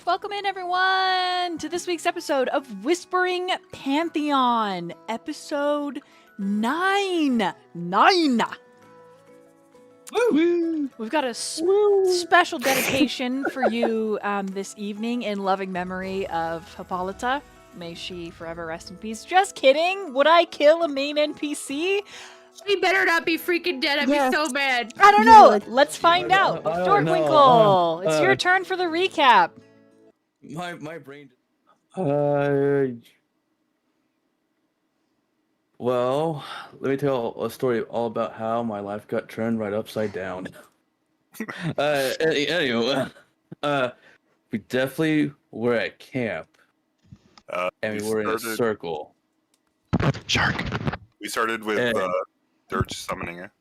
Welcome in, everyone, to this week's episode of Whispering Pantheon, episode 9. Woo! We've got a special dedication for you this evening in loving memory of Hippolyta. May she forever rest in peace. Just kidding. Would I kill a main NPC? He better not be freaking dead. I'd be so mad. I don't know. Let's find out. I don't Dorkwinkle, know. it's your turn for the recap. My brain. Well, let me tell a story all about how my life got turned right upside down. Anyway, we definitely were at camp, and we were in a circle. Shark. We started with Durch summoning it.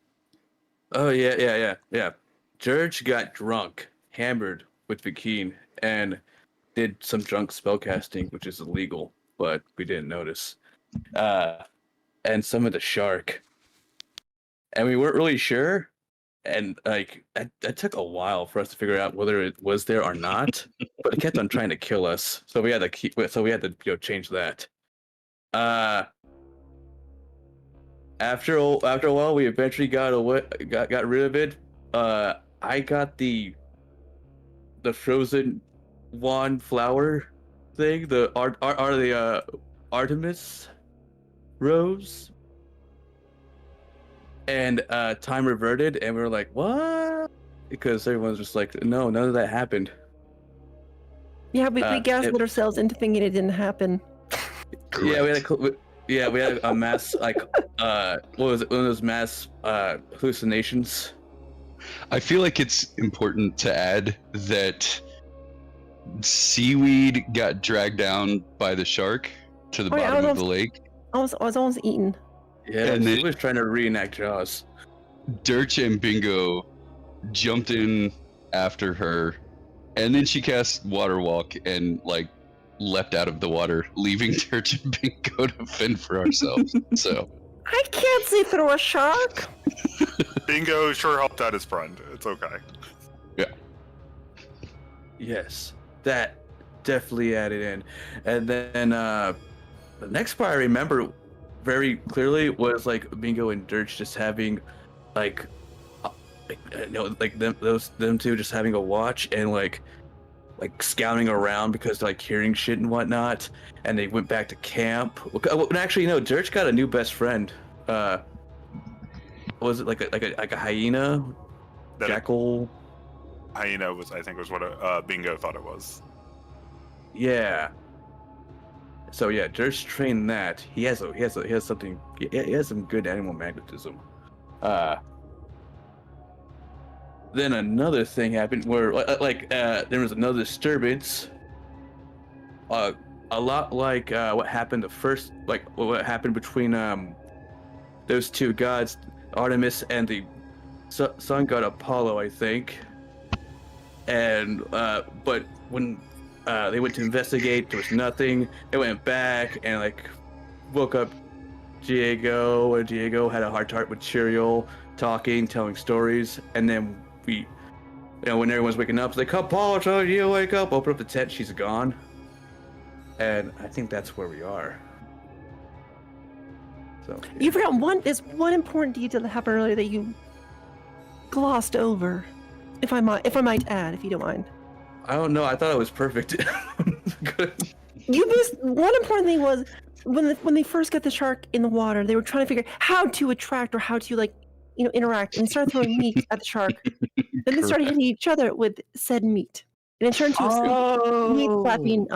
Oh yeah. Durch got drunk, hammered with Vikine, and did some drunk spellcasting, which is illegal, but we didn't notice. And summoned a shark, and we weren't really sure, and like that took a while for us to figure out whether it was there or not. But it kept on trying to kill us, so we had to change that. After a while, we eventually got rid of it. I got the frozen wand flower thing, the Artemis rose, and time reverted, and we were like, what? Because everyone's just like, no, none of that happened. Yeah, we gaslit ourselves into thinking it didn't happen. Yeah, we had a mass what was it? One of those mass hallucinations. I feel like it's important to add that Seaweed got dragged down by the shark to the bottom of the lake. I was almost eaten. Yeah, and he was trying to reenact Jaws. Durch and Bingo jumped in after her, and then she cast Water Walk and leapt out of the water, leaving Durch and Bingo to fend for ourselves. So I can't see through a shark. Bingo sure helped out his friend. It's okay. Yeah. Yes, that definitely added in. And then the next part I remember very clearly was Bingo and Durch just having them two just having a watch and like scouting around because hearing shit and whatnot, and they went back to camp. Well, actually, no, Durch got a new best friend. Was it like a hyena? Jackal? Hyena was what Bingo thought it was. Yeah. So yeah, Durch trained that. He has some good animal magnetism. Then another thing happened where there was another disturbance. A lot like what happened what happened between those two gods, Artemis and the sun god Apollo, I think. And but when they went to investigate, there was nothing. They went back and woke up Diego, and Diego had a heart-to-heart with Cheeriol, talking, telling stories, and then when everyone's waking up, it's like, Apollo, you wake up, open up the tent, she's gone. And I think that's where we are. So yeah. You forgot there's one important detail that happened earlier that you glossed over. If I might add, if you don't mind. I don't know. I thought it was perfect. Good. You missed one important thing was when they first got the shark in the water, they were trying to figure out how to attract or how to interact, and started throwing meat at the shark. Then they started hitting each other with said meat, and it turned to meat slapping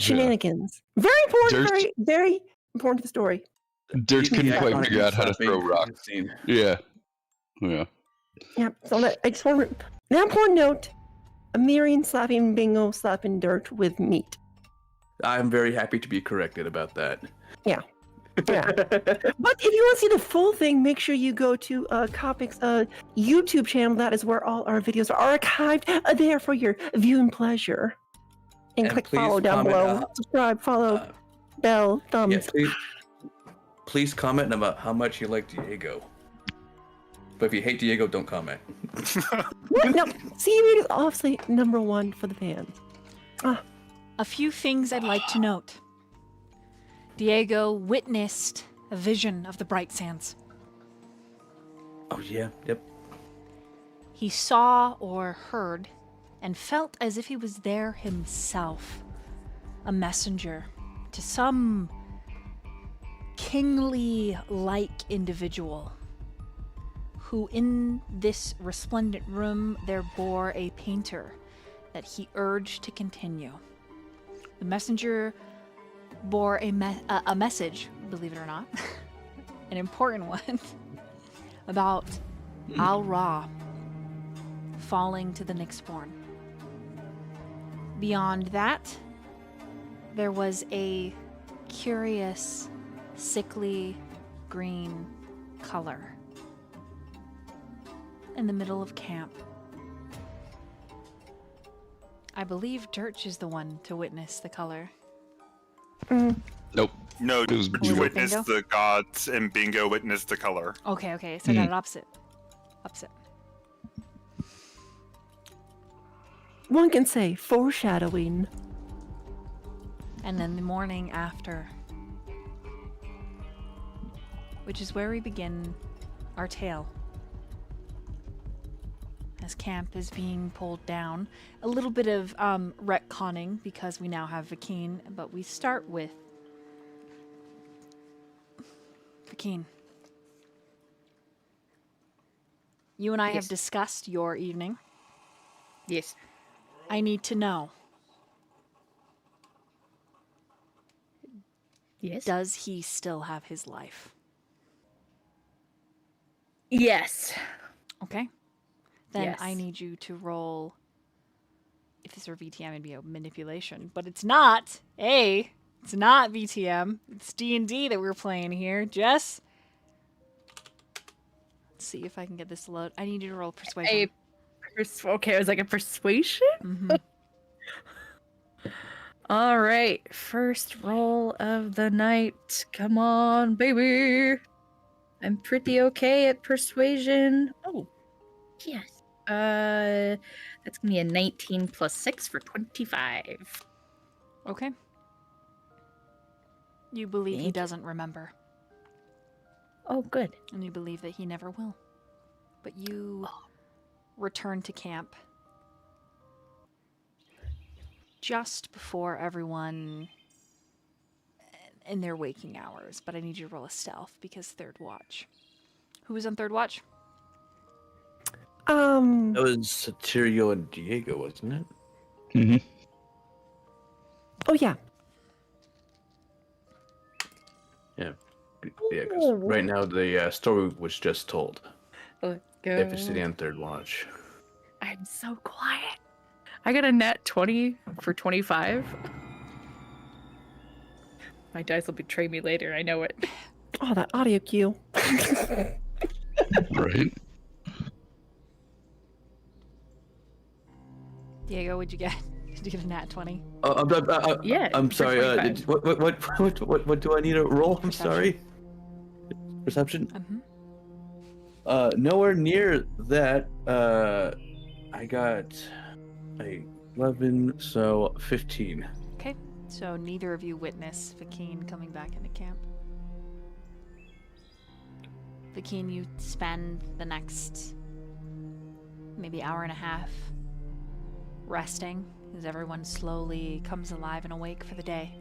shenanigans. Very important, very very important to the story. Durch couldn't quite figure out how to throw rocks. Yeah. So I just want to. Now, important note. A Myyrion slapping Bingo slapping Durch with meat. I'm very happy to be corrected about that. Yeah. But if you want to see the full thing, make sure you go to Kopic's YouTube channel. That is where all our videos are archived there for your viewing pleasure. And click follow down below. Subscribe, follow, bell, thumbs. Yeah, please comment about how much you like Diego. But if you hate Diego, don't comment. What? No, Seaweed is obviously #1 for the fans. Ah. A few things I'd like to note. Diego witnessed a vision of the Bright Sands. Oh yeah. Yep. He saw or heard and felt as if he was there himself, a messenger to some kingly-like individual who in this resplendent room there bore a painter that he urged to continue. The messenger bore a message, believe it or not, an important one, about Al-Ra falling to the Nyxborn. Beyond that, there was a curious, sickly green color in the middle of camp. I believe Durch is the one to witness the color. Nope. No, It was Dirge Bingo? witnessed the gods and Bingo witnessed the color. Okay, so I got it opposite. Opposite. One can say foreshadowing. And then the morning after, which is where we begin our tale. As camp is being pulled down. A little bit of retconning because we now have Vakeen, but we start with Vakeen. You and I have Yes. discussed your evening. Yes. I need to know, Yes. does he still have his life? Yes. Okay. Then I Yes. need you to roll. If this were VTM, it'd be a manipulation, but it's not. It's not VTM. It's D&D that we're playing here. Jess, let's see if I can get this to load. I need you to roll persuasion. Okay, it was like a persuasion? Mhm. All right, first roll of the night. Come on, baby. I'm pretty okay at persuasion. Oh, yes. That's gonna be a 19 plus 6 for 25. Okay. You believe he Thank you. doesn't remember, Oh, good. and you believe that he never will. But you return to camp just before everyone in their waking hours, but I need you to roll a stealth because third watch. Who was on third watch? That was Satirio and Diego, wasn't it? Mm-hmm. Oh yeah. Yeah, because right now the story was just told. Let's If you're sitting go. on third watch. I'm so quiet. I got a net 20 for 25. My dice will betray me later. I know it. Oh, that audio cue. Right. Diego, what'd you get? Did you get a nat 20? Yeah, I'm for sorry. 25. What do I need to roll? I'm Perception. sorry. Perception. Mm-hmm. Nowhere near that. I got a 11, so 15. Okay, so neither of you witness Vakeen coming back into camp. Vakeen, you spend the next maybe hour and a half resting as everyone slowly comes alive and awake for the day.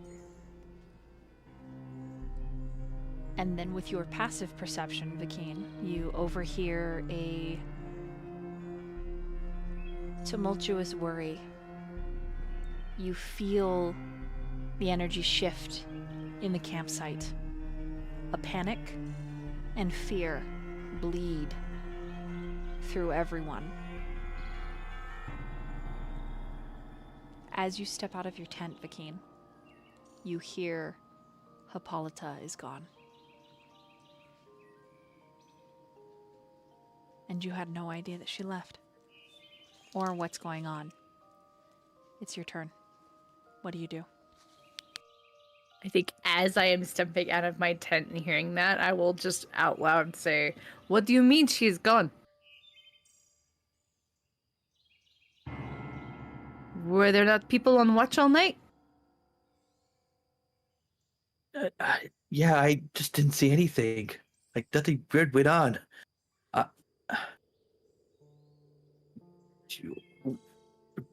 And then with your passive perception, Vakeen, you overhear a tumultuous worry. You feel the energy shift in the campsite. A panic and fear bleed through everyone. As you step out of your tent, Vakeen, you hear Hippolyta is gone. And you had no idea that she left. Or what's going on. It's your turn. What do you do? I think as I am stepping out of my tent and hearing that, I will just out loud say, "What do you mean she's gone?" Were there not people on watch all night? Yeah, I just didn't see anything. Like nothing weird went on. Uh,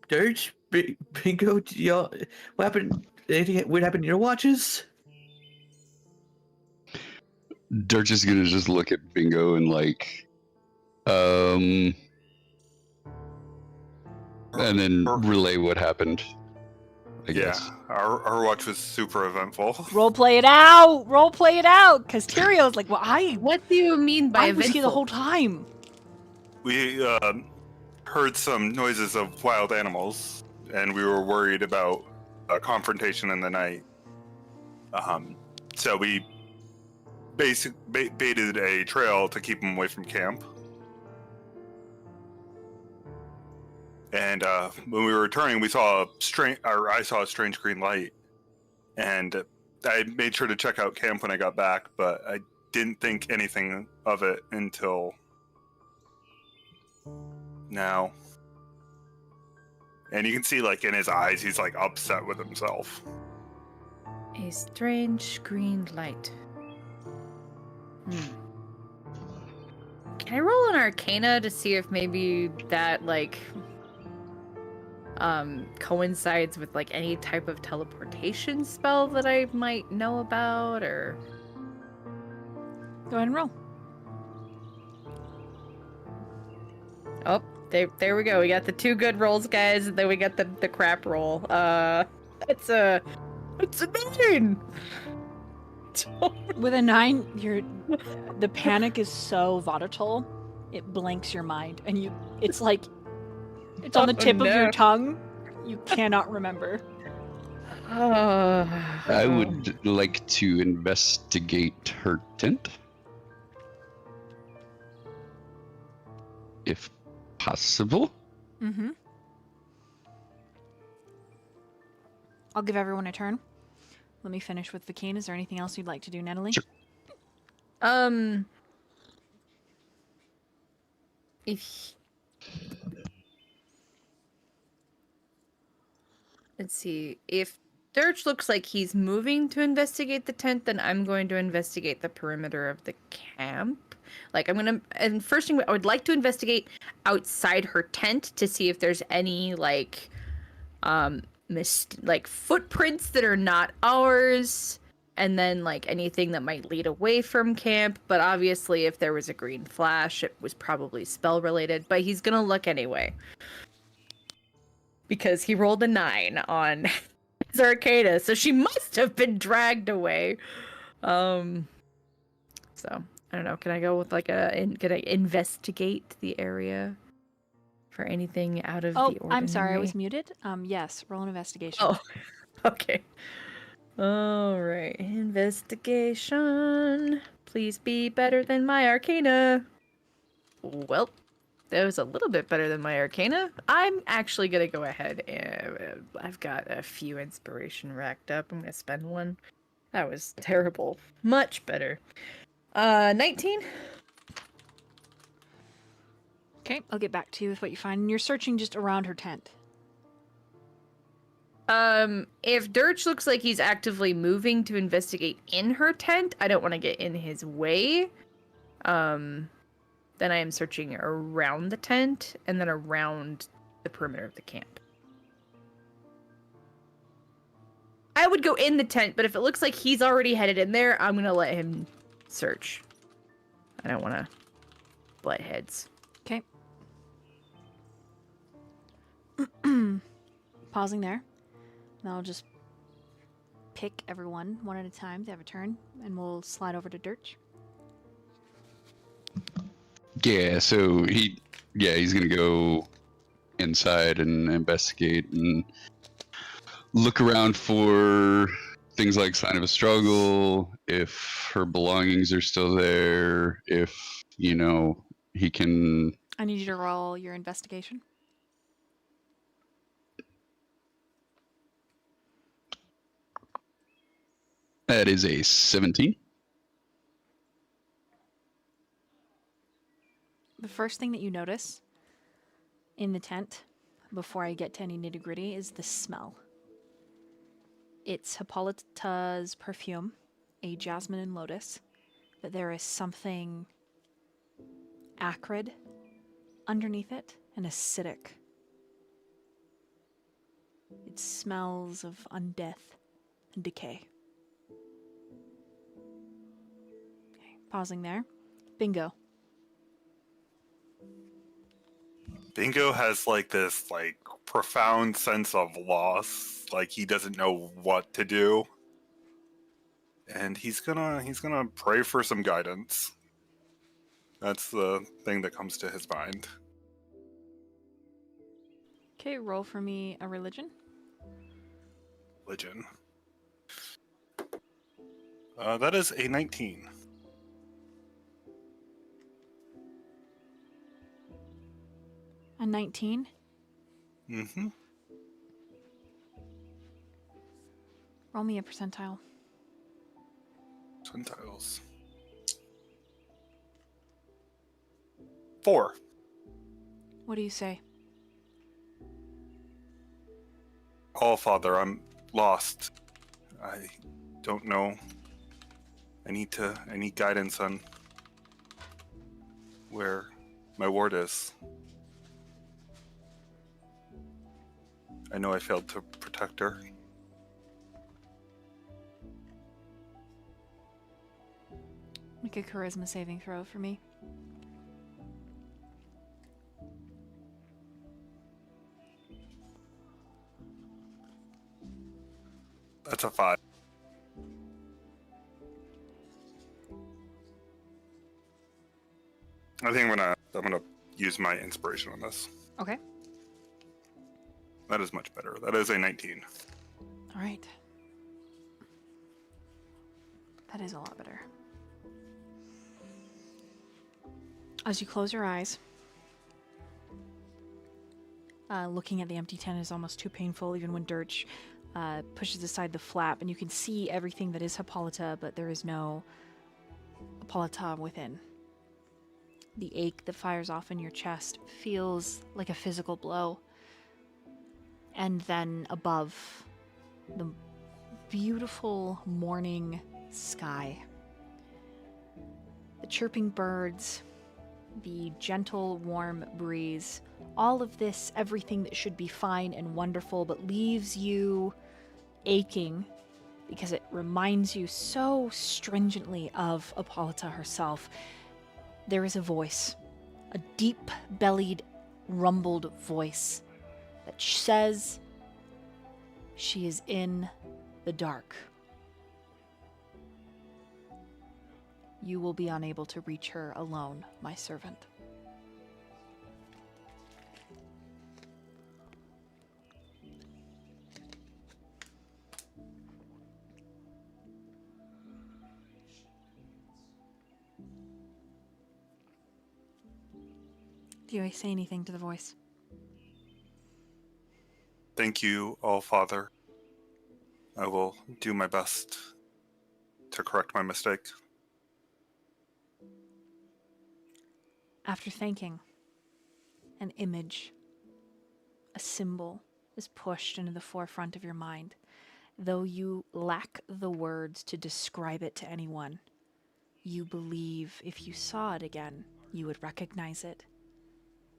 Dirge, Bingo, y'all, what happened? Anything weird happened in your watches? Durch is gonna just look at Bingo and like, and then relay what happened. I guess. Our watch was super eventful. Role play it out. Role play it out. Because Tyrion's like, well, What do you mean by I was here the eventful? whole time. We heard some noises of wild animals, and we were worried about a confrontation in the night. So we baited a trail to keep them away from camp. And when we were returning, I saw a strange green light, and I made sure to check out camp when I got back, but I didn't think anything of it until now. And you can see, like, in his eyes, he's like upset with himself. A strange green light. Can I roll an Arcana to see if maybe that like coincides with like any type of teleportation spell that I might know about, or Go ahead and roll. oh, there we go. We got the 2 good rolls, guys, and then we got the crap roll. It's a 9. With a 9, the panic is so volatile, it blanks your mind, and it's like it's on the tip of your tongue. You cannot remember. I would like to investigate her tent, if possible. Mm-hmm. I'll give everyone a turn. Let me finish with Vakeen. Is there anything else you'd like to do, Natalie? Sure. Let's see. If Durch looks like he's moving to investigate the tent, then I'm going to investigate the perimeter of the camp. Like, and first thing, I would like to investigate outside her tent to see if there's any, like, like footprints that are not ours, and then like anything that might lead away from camp. But obviously if there was a green flash, it was probably spell related, but he's gonna look anyway because he rolled a 9 on his Arcana, so she must have been dragged away. So I don't know, can I go with like can I investigate the area for anything out of the ordinary? I'm sorry, I was muted. Yes, roll an investigation. Oh, okay. All right, investigation. Please be better than my Arcana. Well, that was a little bit better than my Arcana. I'm actually gonna go ahead and I've got a few inspiration racked up. I'm gonna spend one. That was terrible. Much better. 19. Okay, I'll get back to you with what you find. And you're searching just around her tent. If Durch looks like he's actively moving to investigate in her tent, I don't want to get in his way. Then I am searching around the tent and then around the perimeter of the camp. I would go in the tent, but if it looks like he's already headed in there, I'm gonna let him search. I don't want to butt heads. Okay. Pausing there. Now I'll just pick everyone one at a time to have a turn, and we'll slide over to Durch. Yeah, so he's gonna go inside and investigate and look around for things like sign of a struggle, if her belongings are still there, if, he can... I need you to roll your investigation. That is a 17. The first thing that you notice in the tent, before I get to any nitty gritty, is the smell. It's Hippolyta's perfume, a jasmine and lotus, but there is something acrid underneath it and acidic. It smells of undeath and decay. Okay, pausing there. Bingo. Bingo has like this like profound sense of loss, like he doesn't know what to do. And he's gonna pray for some guidance. That's the thing that comes to his mind. Okay, roll for me a religion. Religion. That is a 19. A 19. Mm-hmm. Roll me a percentile. Percentiles. 4. What do you say? Oh, Father, I'm lost. I don't know. I need guidance on where my ward is. I know I failed to protect her. Make a charisma saving throw for me. That's a 5. I think I'm gonna use my inspiration on this. Okay. That is much better. That is a 19. All right. That is a lot better. As you close your eyes, looking at the empty tent is almost too painful, even when Durch pushes aside the flap, and you can see everything that is Hippolyta, but there is no Hippolyta within. The ache that fires off in your chest feels like a physical blow. And then above, the beautiful morning sky. The chirping birds, the gentle, warm breeze. All of this, everything that should be fine and wonderful, but leaves you aching because it reminds you so stringently of Hippolyta herself. There is a voice, a deep-bellied, rumbled voice that says she is in the dark. You will be unable to reach her alone, my servant. Do you say anything to the voice? Thank you, All Father. I will do my best to correct my mistake. After thanking, an image, a symbol is pushed into the forefront of your mind, though you lack the words to describe it to anyone. You believe if you saw it again, you would recognize it.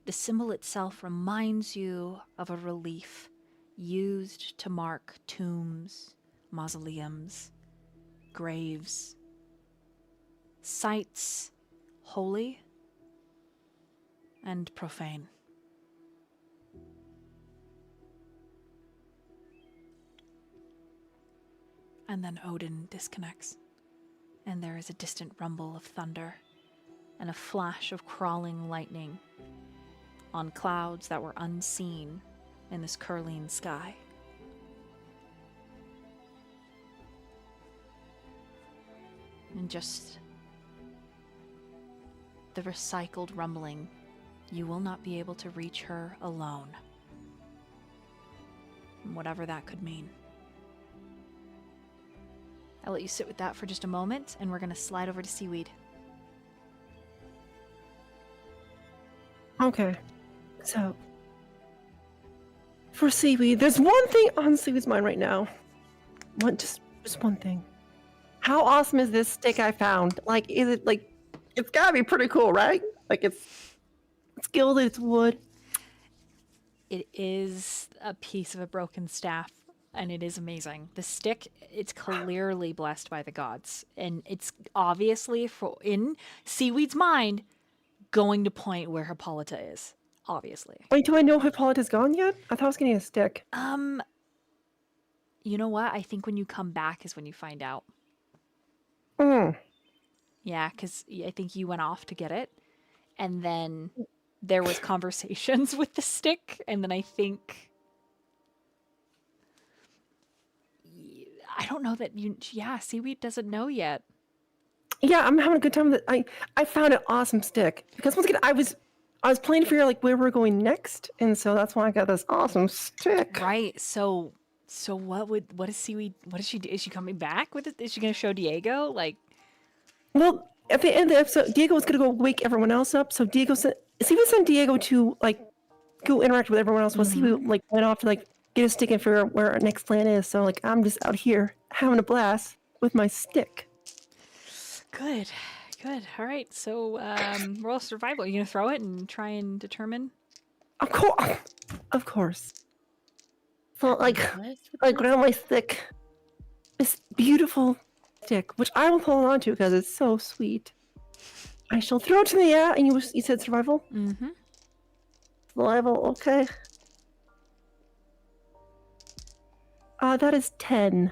The symbol itself reminds you of a relief used to mark tombs, mausoleums, graves, sites holy and profane. And then Odin disconnects, and there is a distant rumble of thunder and a flash of crawling lightning on clouds that were unseen in this curling sky. And just the recycled rumbling, you will not be able to reach her alone. Whatever that could mean. I'll let you sit with that for just a moment, and we're going to slide over to Seaweed. Okay. So, for Seaweed. There's one thing on Seaweed's mind right now. Just one thing. How awesome is this stick I found? Like, is it like? It's gotta be pretty cool, right? Like it's gilded, it's wood. It is a piece of a broken staff, and it is amazing. The stick, it's clearly blessed by the gods, and it's obviously, in Seaweed's mind, going to point where Hippolyta is. Obviously. Wait, do I know Hippolyta's gone yet? I thought I was getting a stick. You know what? I think when you come back is when you find out. Yeah, because I think you went off to get it, and then there was conversations with the stick, and then I think I don't know that Seaweed doesn't know yet. Yeah, I'm having a good time with it. I found an awesome stick because once again I was planning to figure out like where we're going next, and so that's why I got this awesome stick. Right. So what is Seaweed? What does she do? Is she coming back with it? Is she gonna show Diego? Like, well, at the end of the episode, Diego was gonna go wake everyone else up. So Seaweed sent Diego to like go interact with everyone else. While Seaweed like went off to like get a stick and figure out where our next plan is. So like I'm just out here having a blast with my stick. good. All right. So roll survival. Are you gonna throw it and try and determine? Of course. So I grab my stick, this beautiful stick, which I will hold on to because it's so sweet. I shall throw it to the air, and you said survival? Mm-hmm. Survival, okay. That is 10.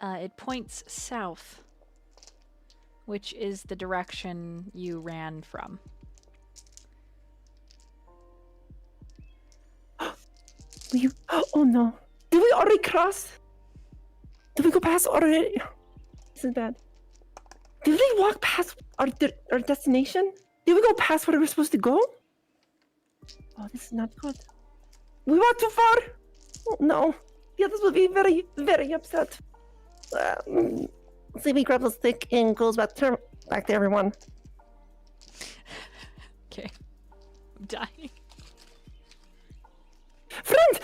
It points south, which is the direction you ran from. Oh no. Did we already cross? Did we go past already? This is bad. Did we walk past our destination? Did we go past where we were supposed to go? Oh, this is not good. We walked too far. Oh, no. The others will be very, very upset. Seaweed grabs a stick and goes back to everyone. Okay. I'm dying. Friends,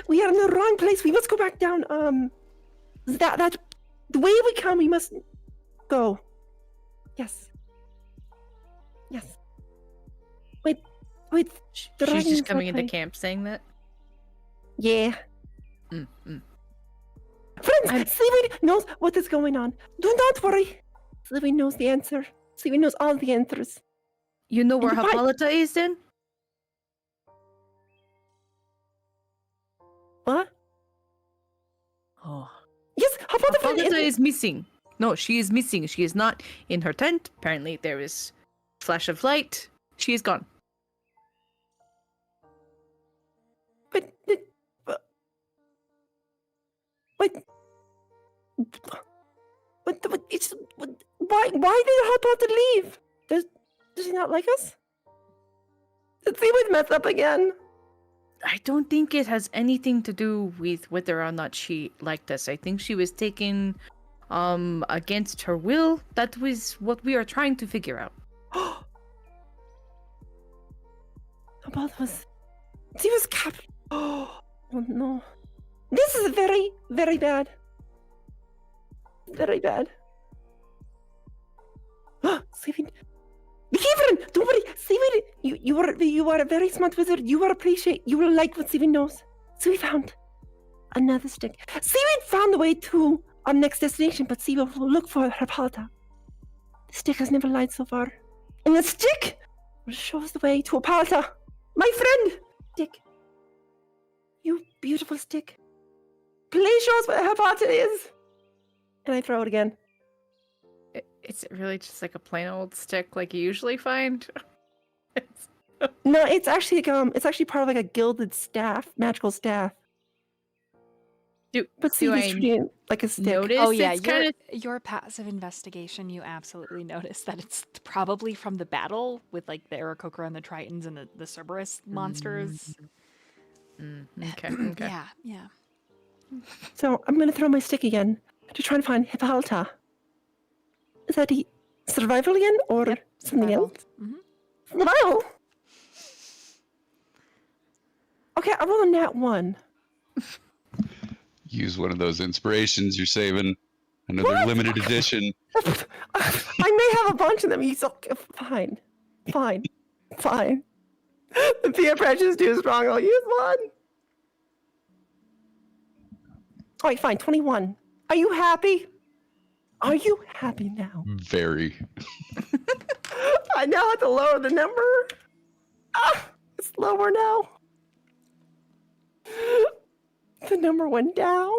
we are in the wrong place. We must go back down. That the way we come, we must go. Yes. Wait. She's just coming into camp saying that. Yeah. Mm-hmm. Friends, Seaweed knows what is going on. Do not worry. Seaweed knows the answer. Seaweed knows all the answers. You know where Hippolyta is then? What? Oh. Yes, Hippolyta is missing. No, she is missing. She is not in her tent. Apparently there is a flash of light. She is gone. Why did Hippolyta leave? Does he not like us? Did Seaweed mess up again? I don't think it has anything to do with whether or not she liked us. I think she was taken against her will. That was what we are trying to figure out. She was captured. Oh no. This is very, very bad. Very bad. Seaweed. Kieran, don't worry. Seaweed, you are a very smart wizard. You will like what Seaweed knows. So we found another stick. Seaweed found the way to our next destination, but Seaweed will look for Hippolyta. The stick has never lied so far. And the stick will show us the way to Hippolyta. My friend! Stick. You beautiful stick. Please show us where Hippolyta is. And I throw it again. It's really just like a plain old stick like you usually find. No, it's actually part of like a gilded staff, magical staff. But see, it's treated like a stick. Notice oh yeah, it's your passive investigation, you absolutely notice that it's probably from the battle with like the Aarakocra and the Tritons and the Cerberus monsters. Okay. Yeah. So I'm gonna throw my stick again to try and find Hippolyta. Is that survival again or something Survival. else? Mhm. Survival. Okay, I roll a nat 1. Use one of those inspirations you're saving. Another limited edition. I may have a bunch of them. Fine. The peer pressure is too strong. I'll use one. All right, fine. 21. Are you happy? Are you happy now? Very. I now have to lower the number. It's lower now. The number went down.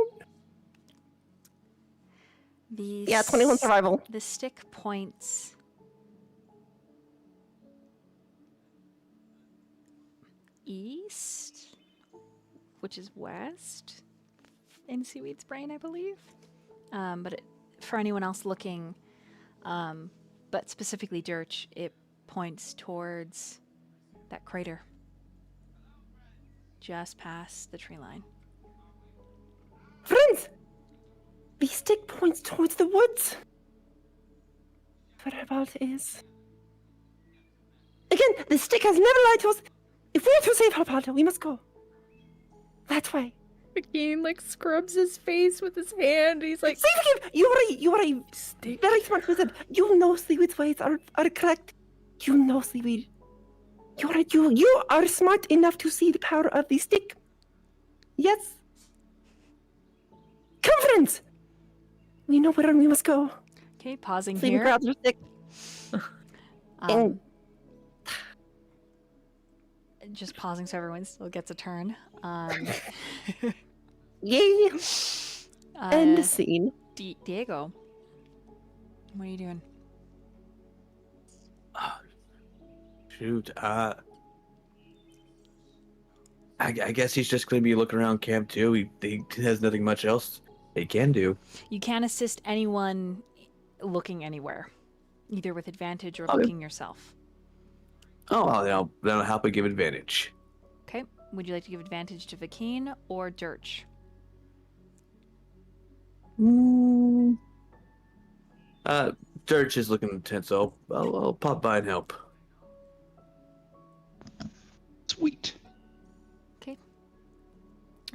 Yeah, 21 survival. The stick points east, which is west in Seaweed's brain, I believe. But for anyone else looking, but specifically Durch, it points towards that crater just past the tree line. Friends, the stick points towards the woods. Whereabouts is? Again, the stick has never lied to us. If we are to save Harpalta, we must go that way. Fakine like scrubs his face with his hand. He's like, See, you are a very smart wizard. You know Seaweed's ways are correct. You know Seaweed. You are smart enough to see the power of the stick. Yes. Come, friends. We know where we must go. Okay, pausing Seaweed here. grabs her stick. Just pausing so everyone still gets a turn. Yay. End the scene. Diego, what are you doing? Shoot. I guess he's just gonna be looking around camp too. He has nothing much else he can do. You can't assist anyone looking anywhere, either with advantage or Okay. looking yourself. Oh, that'll help me give advantage. Okay. Would you like to give advantage to Fakine or Durch? Durch is looking intense, so I'll pop by and help. Sweet. Okay.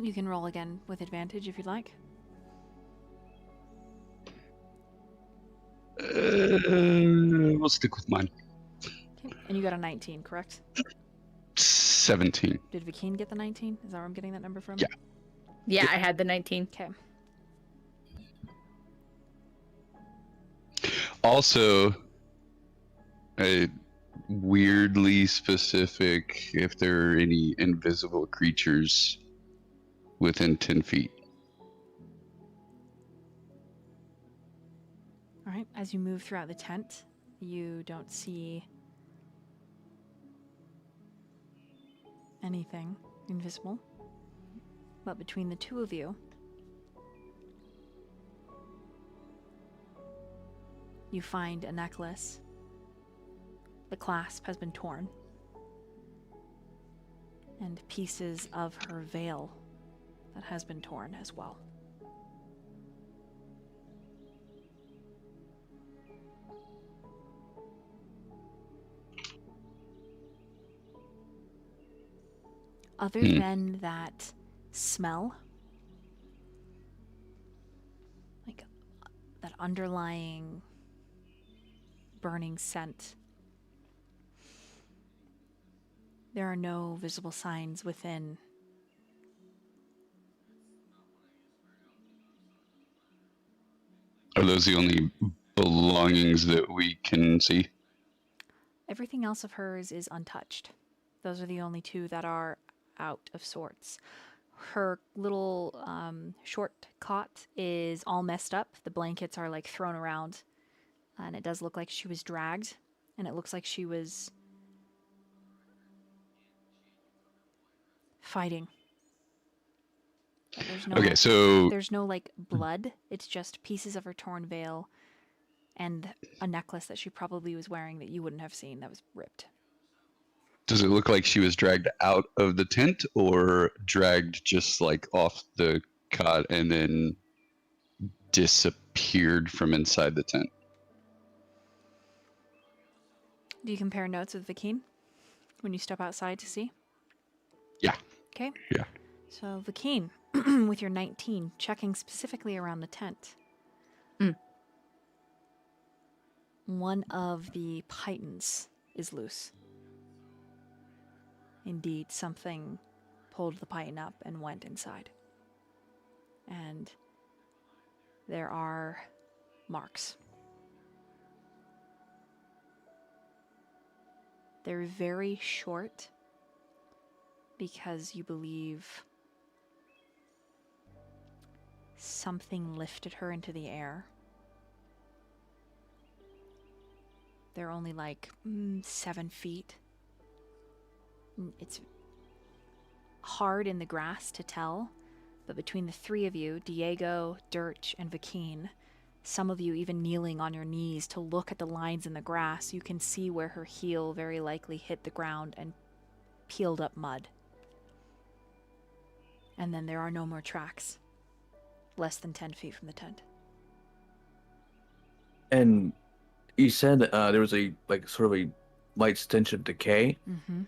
You can roll again with advantage if you'd like. We'll stick with mine. Okay. And you got a 19, correct? 17. Did Fakine get the 19? Is that where I'm getting that number from? Yeah. yeah, I had the 19. Okay. Also, a weirdly specific if there are any invisible creatures within 10 feet. All right. As you move throughout the tent, you don't see anything invisible. But between the two of you, you find a necklace. The clasp has been torn, and pieces of her veil that has been torn as well. Other than that smell, like that underlying burning scent, there are no visible signs within. Are those the only belongings that we can see? Everything else of hers is untouched. Those are the only two that are out of sorts. Her little short cot is all messed up. The blankets are like thrown around, and it does look like she was dragged, and it looks like she was fighting. But there's no, Okay, so there's no like blood. It's just pieces of her torn veil and a necklace that she probably was wearing that you wouldn't have seen that was ripped. does it look like she was dragged out of the tent or dragged just like off the cot and then disappeared from inside the tent? Do you compare notes with Fakine when you step outside to see? Yeah. Okay. Yeah. So Vakeen, with your 19, checking specifically around the tent. One of the pythons is loose. Indeed, something pulled the python up and went inside. And there are marks. They're very short because you believe something lifted her into the air. They're only like 7 feet. It's hard in the grass to tell, but between the three of you, Diego, Durch, and Vakeen, some of you even kneeling on your knees to look at the lines in the grass, you can see where her heel very likely hit the ground and peeled up mud. And then there are no more tracks, less than 10 feet from the tent. And you said there was a sort of a light stench of decay. Mm-hmm.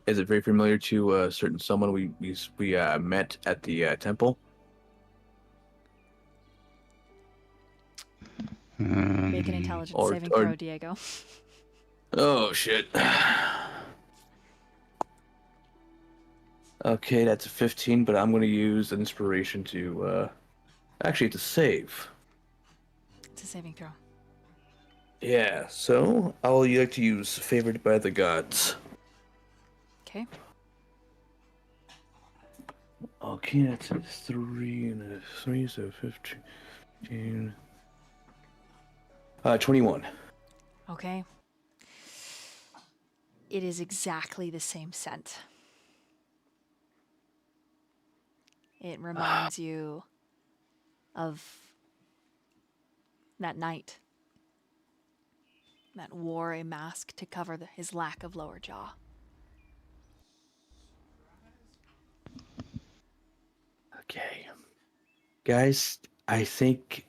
Is it very familiar to a certain someone we met at the temple? Make an intelligence saving throw, Diego. Oh shit. Okay, that's a 15, but I'm going to use an inspiration to actually to save. It's a saving throw. Yeah, so I will like to use favored by the gods. Okay. Okay, that's a 3 and a 3, so 15. 21. Okay. It is exactly the same scent. It reminds you of that knight that wore a mask to cover his lack of lower jaw. Okay. Guys, I think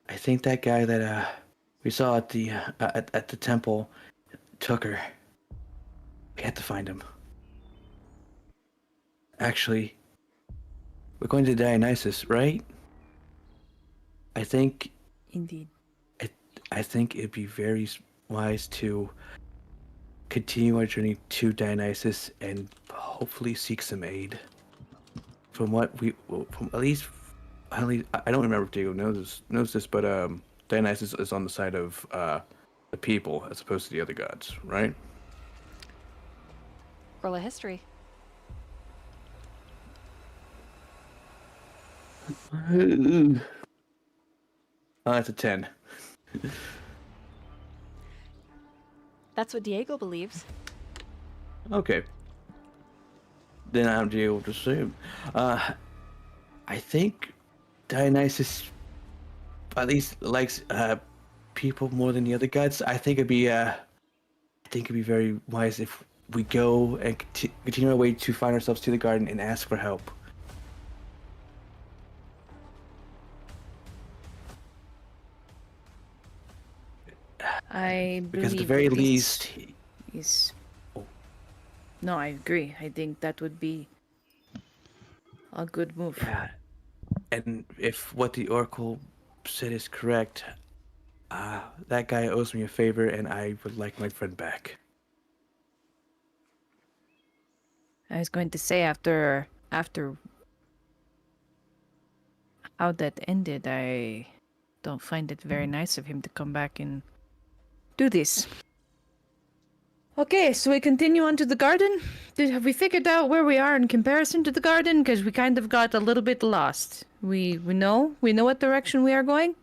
that guy that we saw at the at the temple took her. We had to find him. Actually, we're going to Dionysus, right? I think Indeed. I think it'd be very wise to continue our journey to Dionysus and hopefully seek some aid. From at least I don't remember if Diego knows this, but Dionysus is on the side of the people as opposed to the other gods, right? Roll a history. That's a 10. That's what Diego believes. Okay. Then I'm able to assume. I think Dionysus at least likes people more than the other gods. I think it'd be very wise if we go and continue our way to find ourselves to the garden and ask for help. I Because believe at the very that this least, is. No, I agree. I think that would be a good move. yeah. And if what the Oracle said is correct, that guy owes me a favor, and I would like my friend back. I was going to say after how that ended, I don't find it very nice of him to come back and do this. Okay, so we continue on to the garden. Have we figured out where we are in comparison to the garden? Because we kind of got a little bit lost. We know what direction we are going.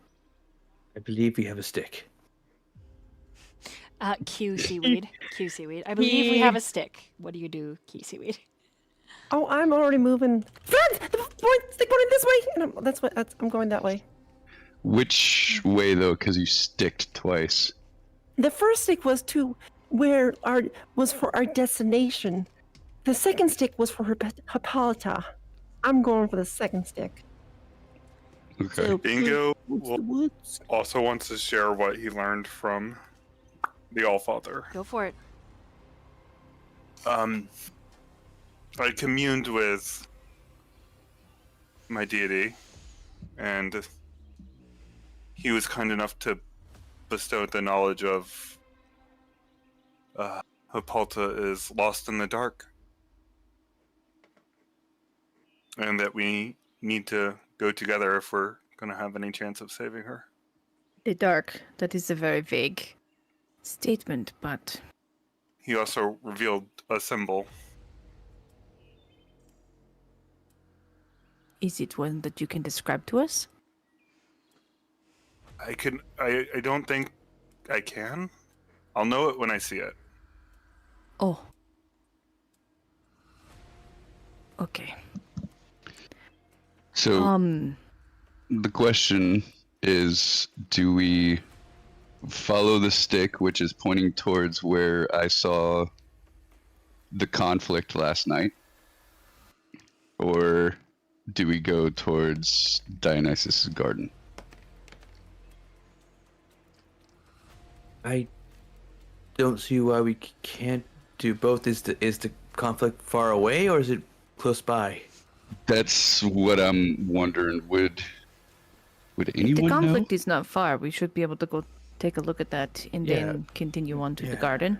I believe we have a stick. Cue Seaweed. Cue Seaweed. I believe we have a stick. What do you do, Cue Seaweed? Oh, I'm already moving. Friends, the stick pointing this way, and I'm going that way. Which way though? Because you sticked twice. The first stick was to where was for our destination. The second stick was for Hippolyta. I'm going for the second stick. Okay. So, Bingo what's the woods? also wants to share what he learned from the Allfather. Go for it. I communed with my deity, and he was kind enough to bestow the knowledge of Hippolyta is lost in the dark, and that we need to go together if we're going to have any chance of saving her. The dark. That is a very vague statement, but He also revealed a symbol. is it one that you can describe to us? I don't think I can. I'll know it when I see it. Oh. Okay. So the question is, do we follow the stick, which is pointing towards where I saw the conflict last night? Or do we go towards Dionysus' garden? I don't see why we can't do both. Is the conflict far away or is it close by? That's what I'm wondering. Would anyone The conflict know? is not far. We should be able to go take a look at that and then continue on to the Yeah. garden.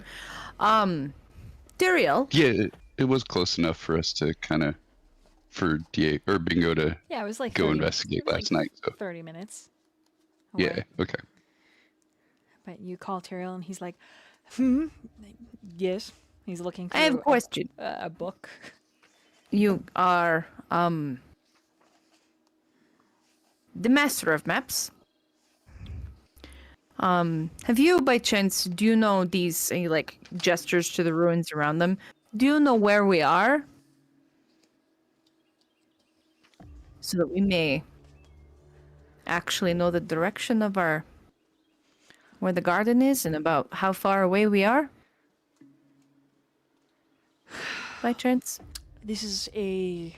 Dariel, Yeah, it was close enough for us to kind of, for DA or Bingo to Yeah, it was like go 30 investigate it was last like night. So 30 minutes. yeah, away. okay. But you call Tyrael and he's like, yes. He's looking I have a through question. a book. You are the master of maps. Have you by chance, do you know these like gestures to the ruins around them? Do you know where we are? So that we may actually know the direction of where the garden is and about how far away we are? By chance? This is a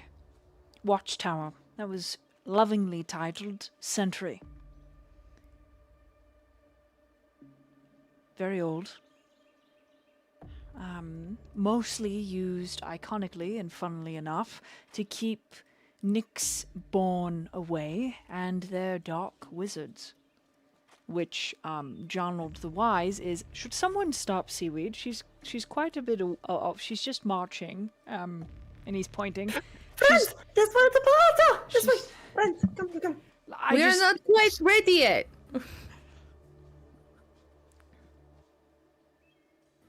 watchtower that was lovingly titled Sentry. Very old. Mostly used iconically and funnily enough to keep Nyx born away and their dark wizards. Which Jonald the Wise is. Should someone stop Seaweed? She's quite a bit. She's just marching. And he's pointing. Friends, this way to Hippolyta! This way! she's- Friends, come. We are not quite ready yet.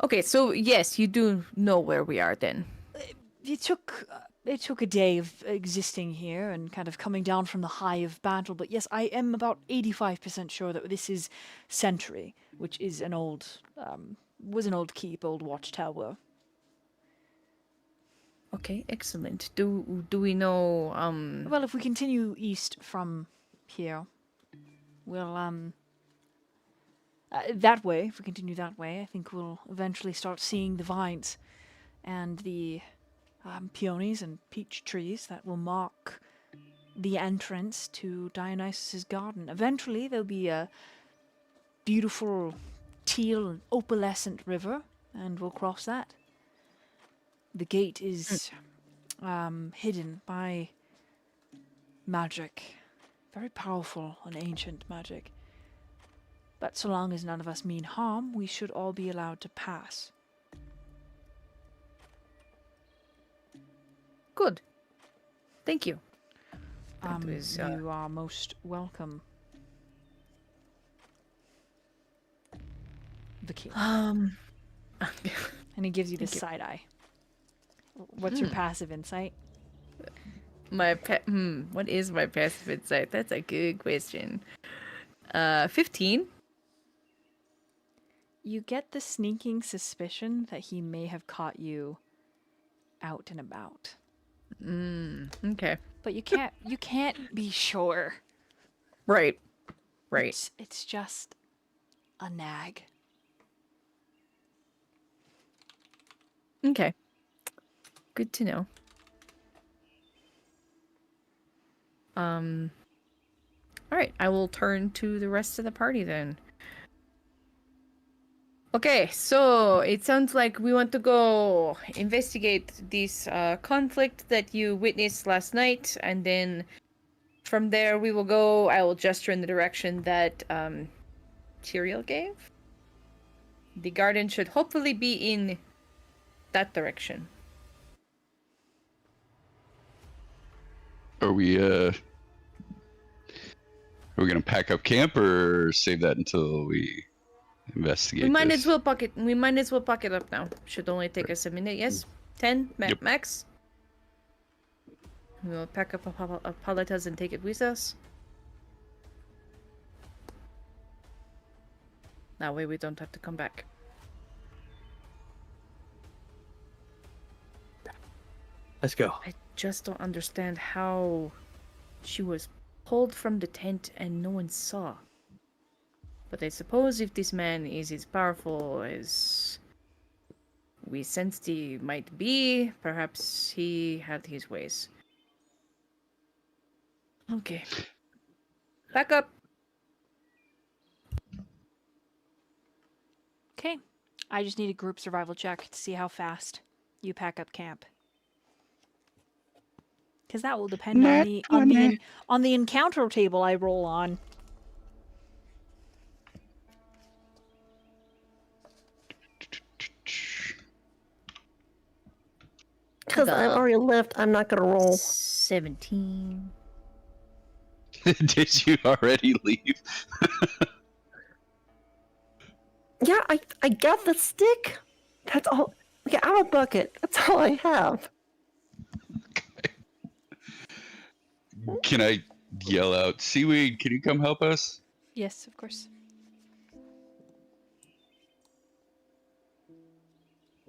Okay, so yes, you do know where we are then. It took a day of existing here and kind of coming down from the high of battle, but yes, I am about 85% sure that this is Sentry, which is an old keep, old watchtower. Okay, excellent. Do we know Well, if we continue east from here, we'll that way. If we continue that way, I think we'll eventually start seeing the vines and the peonies and peach trees that will mark the entrance to Dionysus' garden. Eventually, there'll be a beautiful teal and opalescent river, and we'll cross that. The gate is hidden by magic. Very powerful and ancient magic. But so long as none of us mean harm, we should all be allowed to pass. Good. Thank you. That was, You are most welcome. The king. Um, And he gives you this side eye. What's your passive insight? what is my passive insight? That's a good question. 15. You get the sneaking suspicion that he may have caught you out and about. Okay. But you can't be sure. Right. It's just a nag. Okay. Good to know. All right, I will turn to the rest of the party then. Okay, so it sounds like we want to go investigate this conflict that you witnessed last night, and then from there we will go. I will gesture in the direction that Tyrael gave. The garden should hopefully be in that direction. Are we gonna pack up camp or save that until we investigate? We might this? as well pack it up now. Should only take us a minute, yes? 10 Yep. max. We'll pack up a paletas and take it with us. That way we don't have to come back. Let's go. I just don't understand how she was pulled from the tent and no one saw. But I suppose if this man is as powerful as we sensed he might be, perhaps he had his ways. Okay. Back up. Okay. I just need a group survival check to see how fast you pack up camp. Because that will depend on the encounter table I roll on. Because I've already left, I'm not gonna roll. 17. Did you already leave? Yeah, I got the stick. That's all. Okay, I have a bucket. That's all I have. Can I yell out, Seaweed, can you come help us? Yes, of course.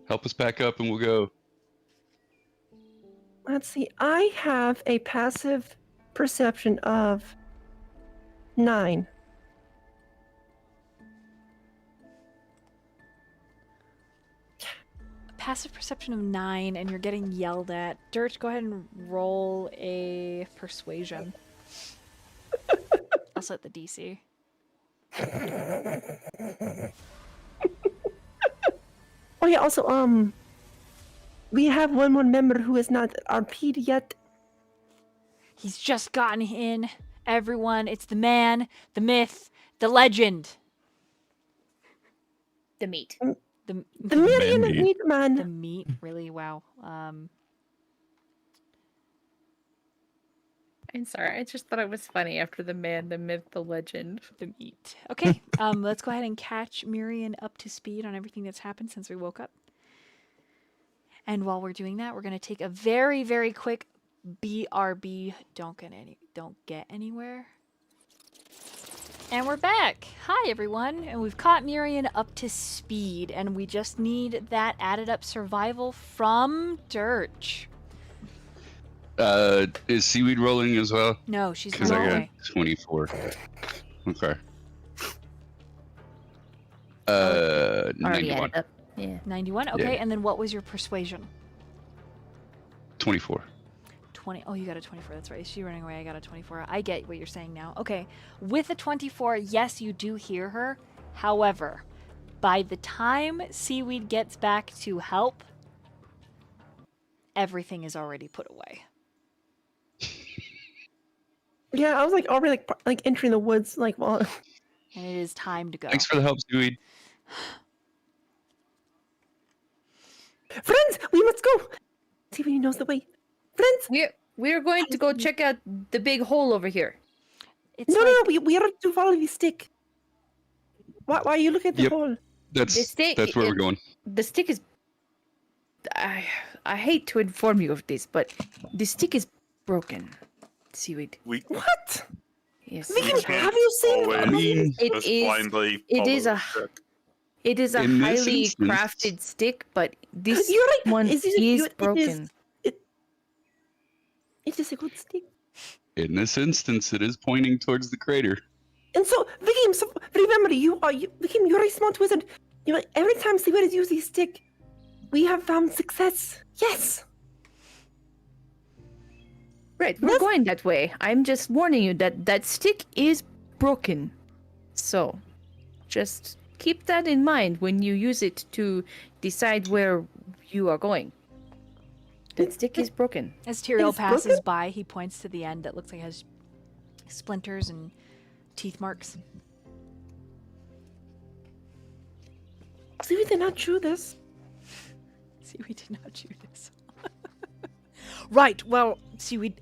Help us pack up and we'll go. Let's see. I have a passive perception of 9. Passive perception of 9, and you're getting yelled at. Durch, go ahead and roll a persuasion. I'll set the DC. Oh yeah. Also, we have one more member who is not RP'd yet. He's just gotten in. Everyone, it's the man, the myth, the legend. The meat. The Myyrion meat. meat man. The meat, really? Wow. I'm sorry, I just thought it was funny after the man, the myth, the legend. The meat. Okay, let's go ahead and catch Myyrion up to speed on everything that's happened since we woke up. And while we're doing that, we're going to take a very, very quick BRB. Don't get anywhere. And we're back. Hi, everyone. And we've caught Myyrion up to speed, and we just need that added up survival from Durch. Is Seaweed rolling as well? No, she's Because not I got away. 24. Okay. Already 91. added up. Yeah. 91. Okay, Yeah. and then what was your persuasion? 24. 20. Oh, you got a 24. That's right. Is she running away? I got a 24. I get what you're saying now. Okay. With a 24, yes, you do hear her. However, by the time Seaweed gets back to help, everything is already put away. Yeah, I was like already like entering the woods. Like, well, And it is time to go. Thanks for the help, Seaweed. friends, we must go. See if he knows the way. Friends, We're going to go check out the big hole over here. It's no, like, we are to follow the stick. Why are you looking at the Yep. hole? That's stick- where we're going. The stick is. I hate to inform you of this, but the stick is broken. Seaweed. We What? Yes. Vicky, it is. can't have you seen always I mean, It just is- blindly it is follow a- the stick. It is a In this highly instance- crafted stick, but this You're right. one Is is, it- you- it broken. It is a good stick. In this instance, it is pointing towards the crater. And so, Vicky, so remember, Vicky, you're a smart wizard. You know, every time Seaweed uses his stick, we have found success. Yes. Right, we're going that way. I'm just warning you that that stick is broken. So, just keep that in mind when you use it to decide where you are going. That stick is broken. As Tyrael It's passes broken? by, he points to the end that looks like it has splinters and teeth marks. See, we did not chew this. See, we did not chew this. Right, well, Seaweed,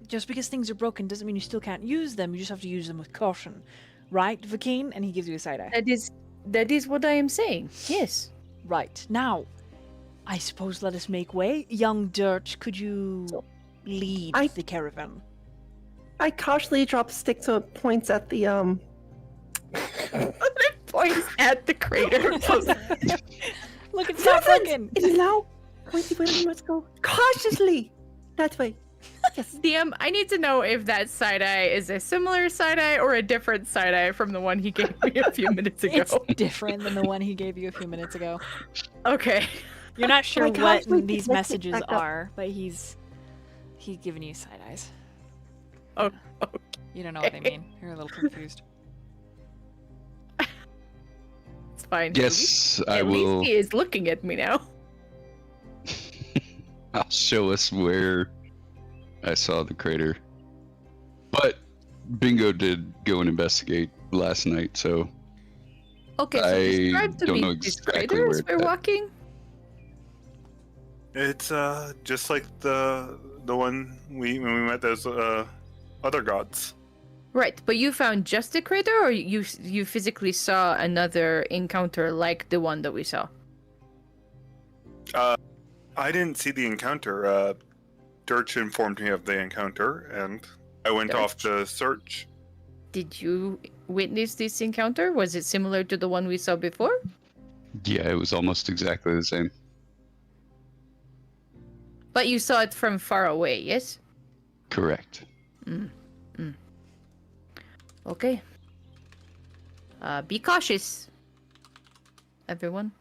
just because things are broken doesn't mean you still can't use them. You just have to use them with caution. Right, Vakeen? And he gives you a side eye. That is what I am saying. Yes. Right, now, I suppose let us make way. Young Durch, could you lead the caravan? I cautiously drop a stick so it points at the Points at the crater. Look, it's not Citizens, broken! it is now. Pointy, where we must go? Cautiously. That way. Yes. DM, I need to know if that side eye is a similar side eye or a different side eye from the one he gave me a few minutes ago. It's different than the one he gave you a few minutes ago. Okay. You're not sure Like, what actually, these let's get messages back up. are, but he's giving you side eyes. Oh, You don't know what they mean. You're a little confused. it's fine. Yes, I At will. least he is looking at me now. I'll show us where I saw the crater. But Bingo did go and investigate last night, so Okay, so I describe to don't me know this exactly crater where as it's we're at. walking. It's just like the one when we met those other gods. Right, but you found just the crater, or you physically saw another encounter like the one that we saw? I didn't see the encounter. Durch informed me of the encounter, and I went off to search. Did you witness this encounter? Was it similar to the one we saw before? yeah, it was almost exactly the same. But you saw it from far away, yes? Correct. Okay. Be cautious, everyone.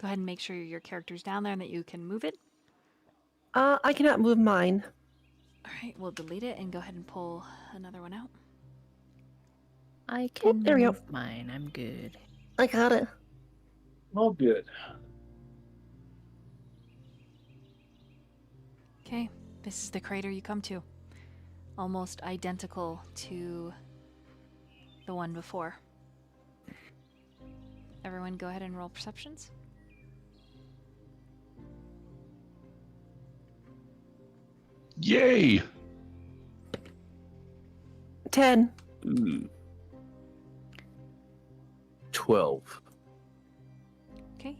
Go ahead and make sure your character's down there and that you can move it. I cannot move mine. All right, we'll delete it and go ahead and pull another one out. I can there we go. move mine. I'm good. I got it. All good. Okay, this is the crater you come to. Almost identical to the one before. Everyone go ahead and roll perceptions. Yay! 10. 12. Okay,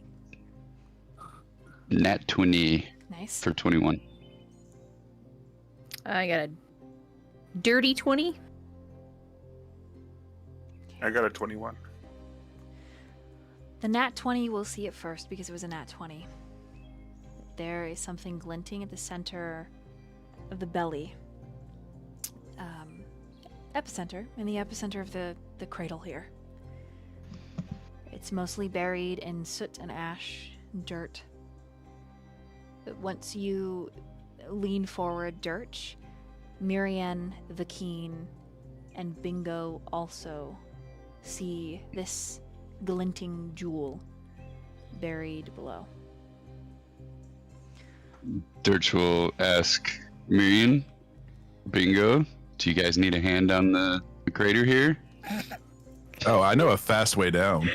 Nat 20 nice. for 21. I got a dirty 20. I got a 21. The nat 20 will see it first because it was a nat 20. There is something glinting at the center of the belly. Epicenter, in the epicenter of the cradle here. It's mostly buried in soot and ash and dirt. But once you lean forward, Durch, Myyrion, Vakeen, and Bingo also see this glinting jewel buried below. Durch will ask Myyrion, Bingo, do you guys need a hand on the crater here? Oh, I know a fast way down.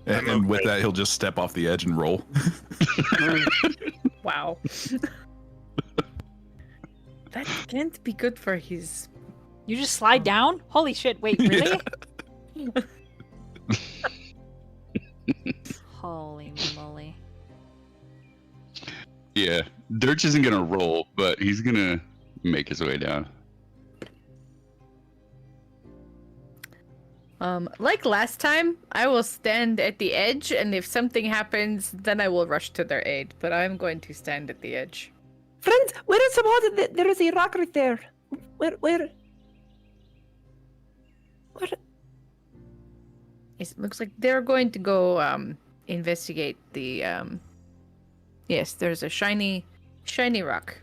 And with that, he'll just step off the edge and roll. Wow. That can't be good for his... You just slide down? Holy shit, wait, really? Holy moly. Yeah, Durch isn't gonna roll, but he's gonna make his way down. Like last time, I will stand at the edge, and if something happens, then I will rush to their aid. But I'm going to stand at the edge. Friends, where is the water? There is a rock right there. Where? It looks like they're going to go investigate the. Yes, there's a shiny rock.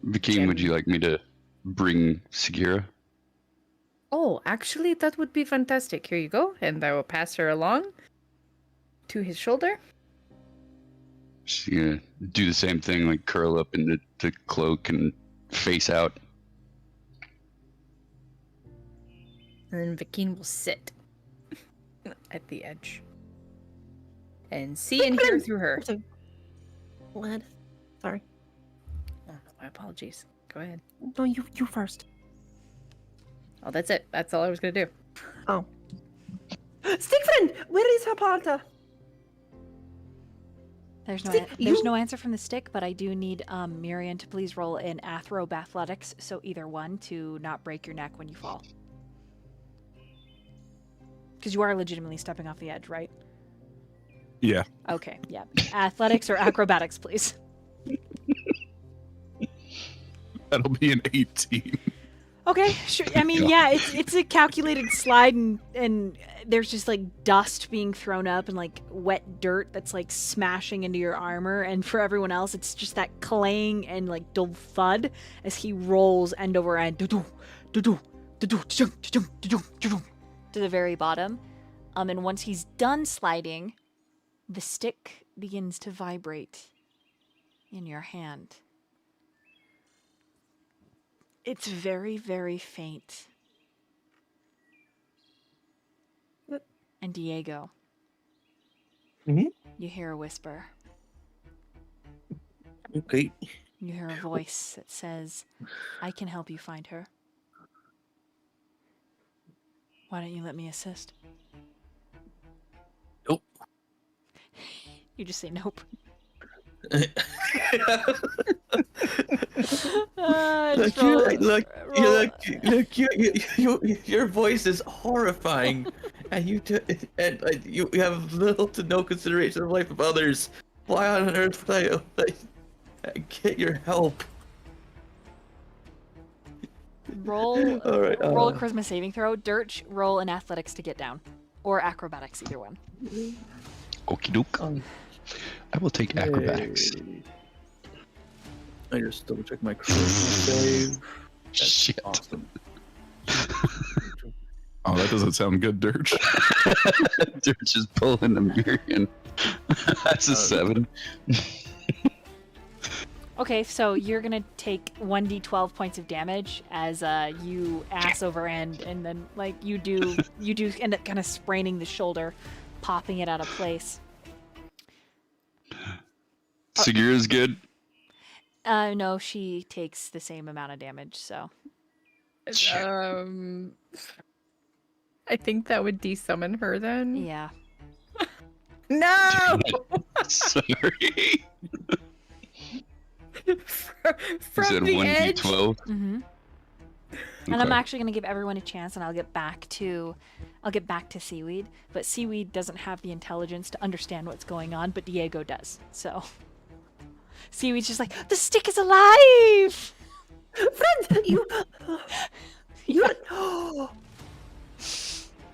Vakeen, would you like me to bring Segura? Oh, actually, that would be fantastic. Here you go. And I will pass her along to his shoulder. She's gonna do the same thing, like curl up in the cloak and face out. And then Vikine will sit at the edge. And see and hear through her. Lad. Sorry. Oh, my apologies. Go ahead. No, you first. Oh, that's it. That's all I was going to do. Oh. Stickfriend, where is Hippolyta? There's no See, there's no answer from the stick, but I do need Myyrion to please roll in athletics, so either one to not break your neck when you fall. Because you are legitimately stepping off the edge, right? Yeah. Okay, yeah. Athletics or acrobatics, please. That'll be an 18. Okay, sure. I mean, yeah, it's a calculated slide, and there's just like dust being thrown up and like wet dirt that's like smashing into your armor, and for everyone else, it's just that clang and like dull thud as he rolls end over end to the very bottom. And once he's done sliding, the stick begins to vibrate in your hand. It's very, very faint. And Diego, Mhm. you hear a whisper. Okay. You hear a voice that says, I can help you find her. Why don't you let me assist? Nope. You just say nope. Your voice is horrifying, and you have little to no consideration of the life of others. Why on earth would I get your help? Roll All right, roll a charisma saving throw. Durch, roll an athletics to get down. Or acrobatics, either one. Okie doke. I will take acrobatics. I just double check my charisma save. That's Shit. awesome. Oh, that doesn't sound good, Dirge. They're just pulling a Myyrion. That's a 7. Okay, so you're gonna take 1d12 points of damage as you ass over end, and then like you do end up kind of spraining the shoulder, popping it out of place. Segura's good. No, she takes the same amount of damage, so. I think that would desummon her then. Yeah. No! Sorry. From Is it the edge. 1d12? Mm-hmm. And I'm actually gonna give everyone a chance, and I'll get back to Seaweed. But Seaweed doesn't have the intelligence to understand what's going on, but Diego does. So Seaweed's just like, the stick is alive. Friend, you.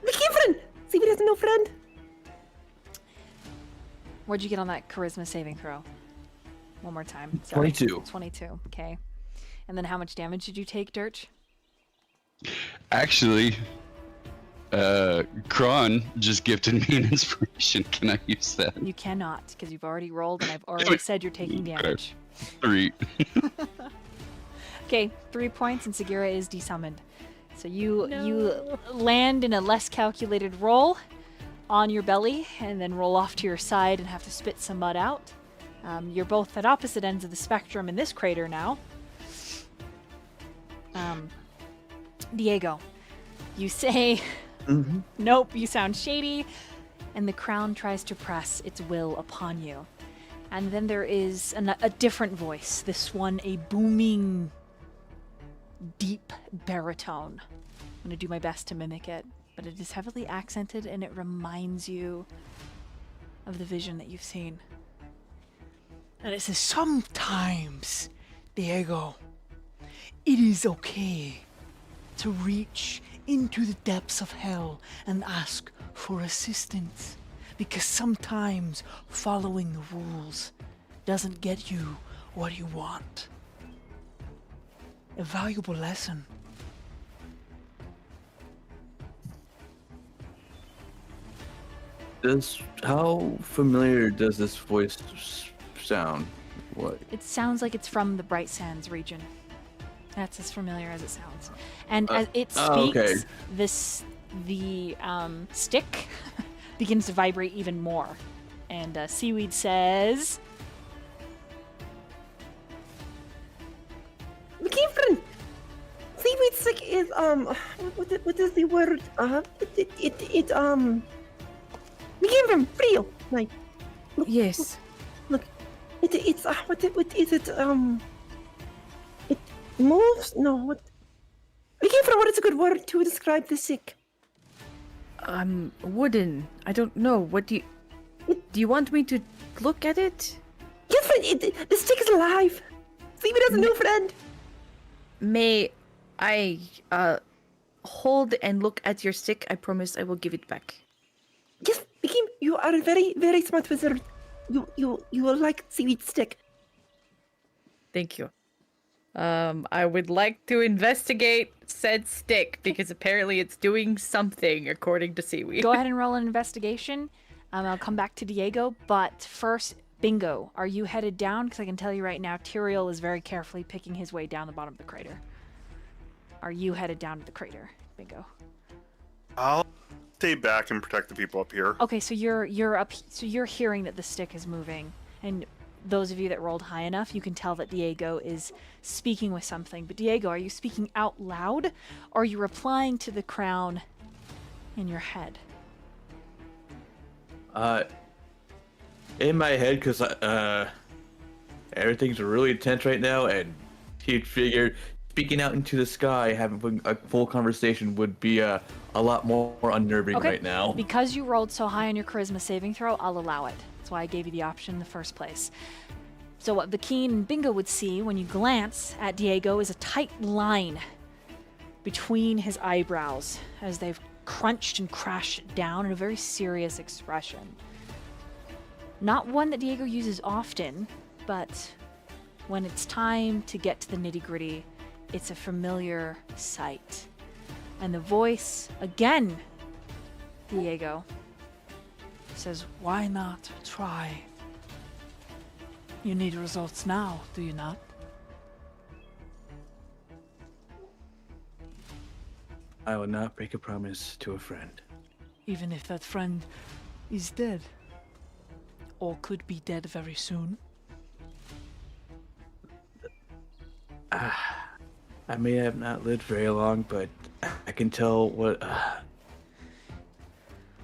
Vicky, friend. Seaweed has no friend. What'd you get on that charisma saving throw? One more time. Sorry. 22. 22. Okay. And then how much damage did you take, Durch? Actually, Chron just gifted me an inspiration. Can I use that? You cannot, because you've already rolled, and I've already said you're taking damage. 3. Okay, 3 points, and Segura is desummoned. So you land in a less calculated roll on your belly, and then roll off to your side and have to spit some mud out. You're both at opposite ends of the spectrum in this crater now. Diego, you say, nope, you sound shady, and the crown tries to press its will upon you. And then there is a different voice, this one a booming, deep baritone. I'm going to do my best to mimic it, but it is heavily accented, and it reminds you of the vision that you've seen. And it says, sometimes, Diego, it is okay to reach into the depths of hell and ask for assistance, because sometimes following the rules doesn't get you what you want. A valuable lesson. How familiar does this voice sound? What? It sounds like it's from the Bright Sands region. That's as familiar as it sounds. And as it speaks, the stick begins to vibrate even more. And Seaweed says, McKeefren! Seaweed stick is, what is the word? McKeefren, real! Like, look, Yes. look, what is it, it moves? No, what? McKeefren, what is a good word to describe the stick? Wooden. I don't know. What do you want me to look at it? Yes, the stick is alive! Seaweed has a new friend! May I hold and look at your stick? I promise I will give it back. Yes, Mikim, you are a very, very smart wizard. You will like Seaweed stick. Thank you. I would like to investigate said stick because apparently it's doing something according to Seaweed. go ahead and roll an investigation. I'll come back to Diego, but first, Bingo, are you headed down? Because I can tell you right now, Tyrael is very carefully picking his way down the bottom of the crater. Are you headed down to the crater, Bingo? I'll stay back and protect the people up here. Okay, so you're up. So you're hearing that the stick is moving, and those of you that rolled high enough, you can tell that Diego is speaking with something. But Diego, are you speaking out loud, or are you replying to the crown in your head? In my head, because everything's really intense right now, and you'd figure speaking out into the sky, having a full conversation would be a lot more unnerving Okay. right now. Because you rolled so high on your charisma saving throw, I'll allow it. That's why I gave you the option in the first place. So what Bakeen and Bingo would see when you glance at Diego is a tight line between his eyebrows as they've crunched and crashed down in a very serious expression. Not one that Diego uses often, but when it's time to get to the nitty-gritty, it's a familiar sight. And the voice, again, Diego, says, "Why not try? You need results now, do you not?" I will not break a promise to a friend. Even if that friend is dead. Or could be dead very soon. I may have not lived very long, but I can tell what.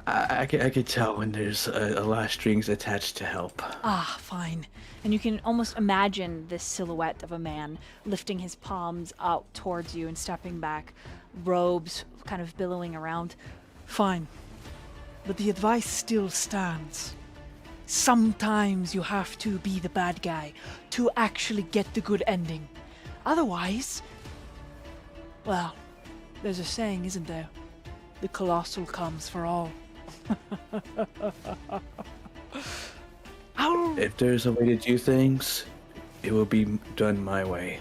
I can tell when there's a lot of strings attached to help. Ah, fine. And you can almost imagine this silhouette of a man lifting his palms out towards you and stepping back, robes kind of billowing around. Fine. But the advice still stands. Sometimes you have to be the bad guy to actually get the good ending. Otherwise, well, there's a saying, isn't there? The colossal comes for all. Ow! If there's a way to do things, it will be done my way.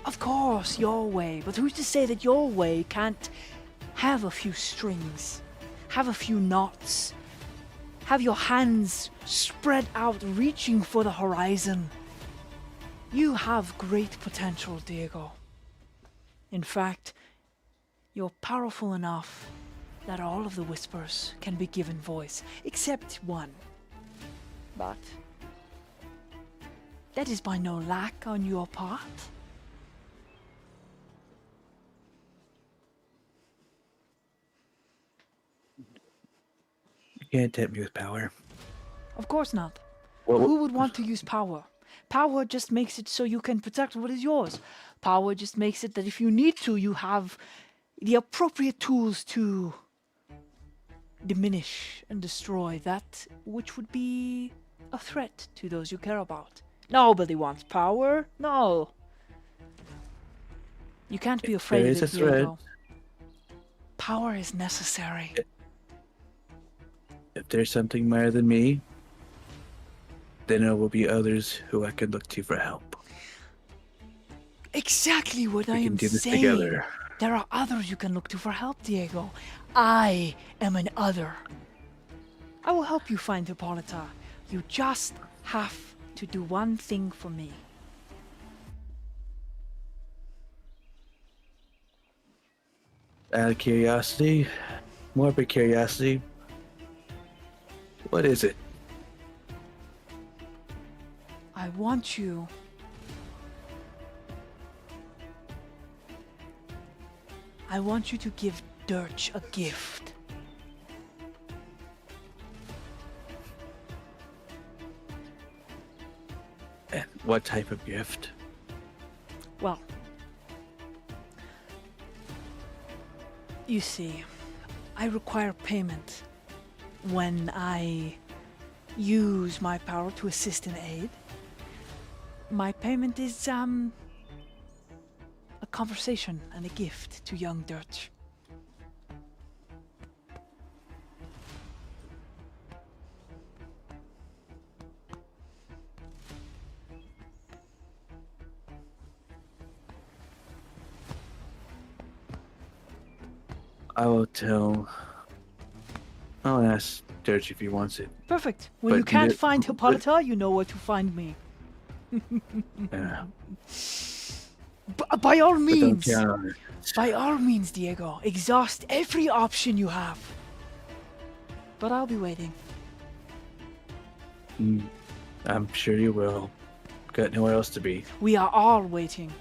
Of course, your way. But who's to say that your way can't have a few strings, have a few knots, have your hands spread out reaching for the horizon? You have great potential, Diego. In fact, you're powerful enough that all of the whispers can be given voice, except one. But that is by no lack on your part. You can't tempt me with power. Of course not. Well, Who would want to use power? Power just makes it so you can protect what is yours. Power just makes it that if you need to, you have the appropriate tools to diminish and destroy that which would be a threat to those you care about. Nobody wants power. No. You can't be afraid there of is it, a threat. Diego. Power is necessary. If there's something higher than me, then there will be others who I can look to for help. Exactly what I We can am do this saying. together. There are others you can look to for help, Diego. I am an other. I will help you find Hippolyta. You just have to do one thing for me. Out of curiosity, morbid curiosity, what is it? I want you to give Durch a gift. And what type of gift? Well, you see, I require payment when I use my power to assist and aid. My payment is a conversation and a gift to young Durch. I'll ask Durch if he wants it. Perfect. When But you can't the- find Hippolyta, you know where to find me. Yeah, By all but don't means. count on it. By all means, Diego. Exhaust every option you have. But I'll be waiting. I'm sure you will. Got nowhere else to be. We are all waiting.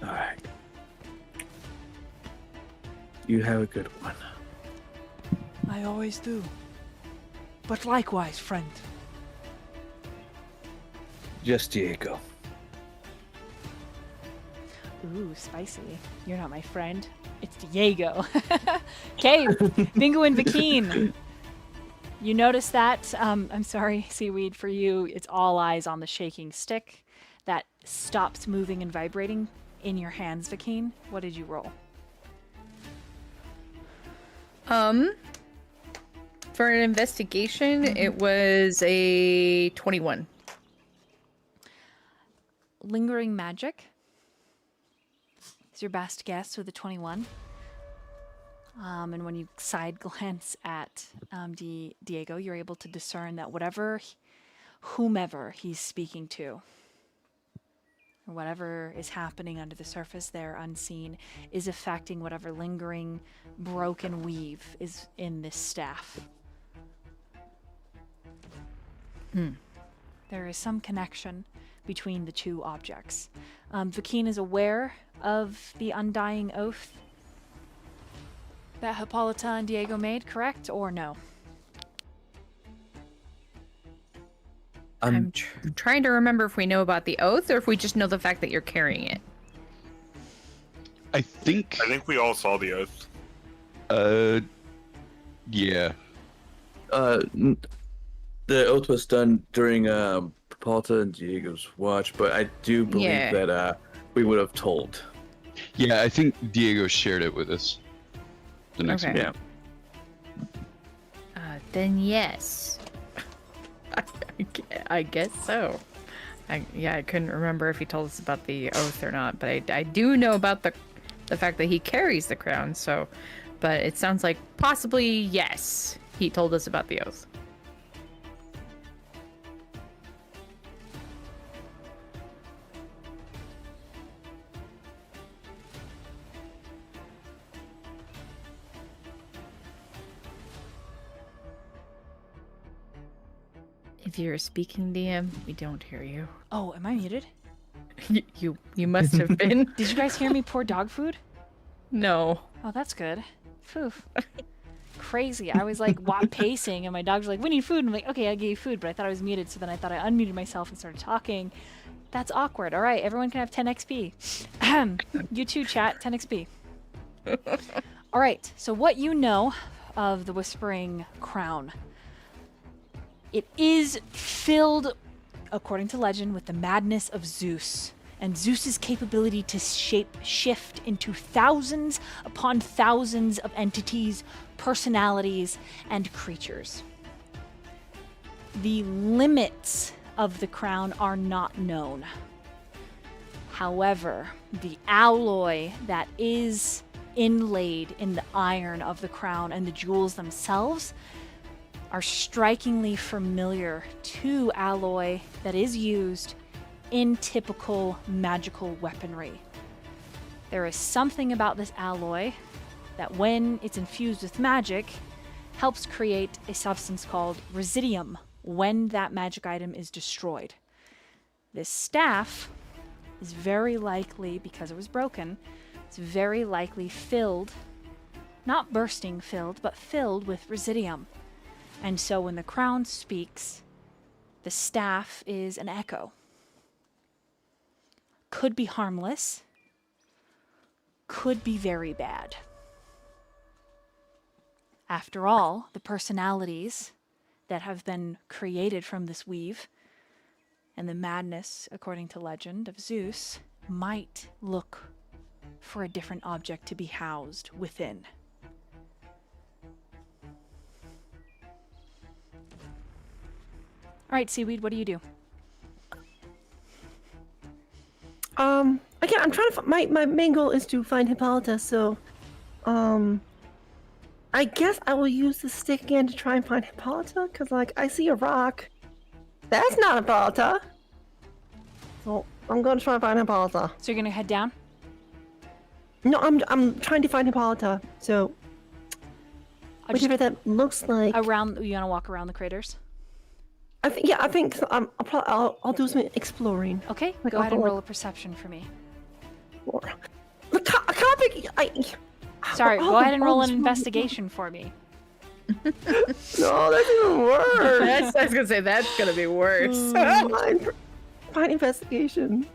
Alright. You have a good one. I always do. But likewise, friend. Just Diego. Ooh, spicy. You're not my friend. It's Diego. Okay, Bingo and Vakeen. You notice that, I'm sorry, Seaweed, for you, it's all eyes on the shaking stick that stops moving and vibrating in your hands, Vakeen. What did you roll? For an investigation, it was a 21. Lingering magic is your best guess with a 21. And when you side glance at Diego, you're able to discern that whomever he's speaking to, or whatever is happening under the surface there unseen, is affecting whatever lingering broken weave is in this staff. There is some connection between the two objects. Vakeen is aware of the undying oath that Hippolyta and Diego made, correct or no? I'm trying to remember if we know about the oath or if we just know the fact that you're carrying it. I think. I think we all saw the oath. Yeah. The oath was done during Hippolyta and Diego's watch, but I do believe Yeah. that we would have told. Yeah, I think Diego shared it with us. The next Okay. one. Yeah. Then yes. I guess so. I couldn't remember if he told us about the oath or not, but I do know about the fact that he carries the crown, so, but it sounds like possibly yes, he told us about the oath. If you're speaking, DM, we don't hear you. Oh, am I muted? You must have been. Did you guys hear me pour dog food? No. Oh, that's good. Phew. Crazy. I was like pacing, and my dogs were like, "We need food." And I'm like, "Okay, I gave you food," but I thought I was muted, so then I thought I unmuted myself and started talking. That's awkward. All right, everyone can have 10 XP. You too, chat. 10 XP. All right. So what you know of the Whispering Crown? It is filled, according to legend, with the madness of Zeus and Zeus's capability to shift into thousands upon thousands of entities, personalities, and creatures. The limits of the crown are not known. However, the alloy that is inlaid in the iron of the crown and the jewels themselves are strikingly familiar to alloy that is used in typical magical weaponry. There is something about this alloy that, when it's infused with magic, helps create a substance called residium when that magic item is destroyed. This staff is very likely, because it was broken, it's very likely filled, not bursting filled, but filled with residium. And so when the crown speaks, the staff is an echo. Could be harmless, could be very bad. After all, the personalities that have been created from this weave and the madness, according to legend, of Zeus might look for a different object to be housed within. All right, Seaweed, what do you do? Again, I'm trying to. My main goal is to find Hippolyta. So, I guess I will use the stick again to try and find Hippolyta. Cause like I see a rock. That's not Hippolyta. So I'm going to try and find Hippolyta. So you're gonna head down? No, I'm trying to find Hippolyta. So I'll just- whatever that looks like. Around, you wanna walk around the craters? I think so. I'll do some exploring. Okay, Like, go ahead and I'll- roll a perception for me. The topic. Sorry, all go the ahead and roll an bugs- investigation for me. No, that's even worse. I was gonna say that's gonna be worse. Fine investigation.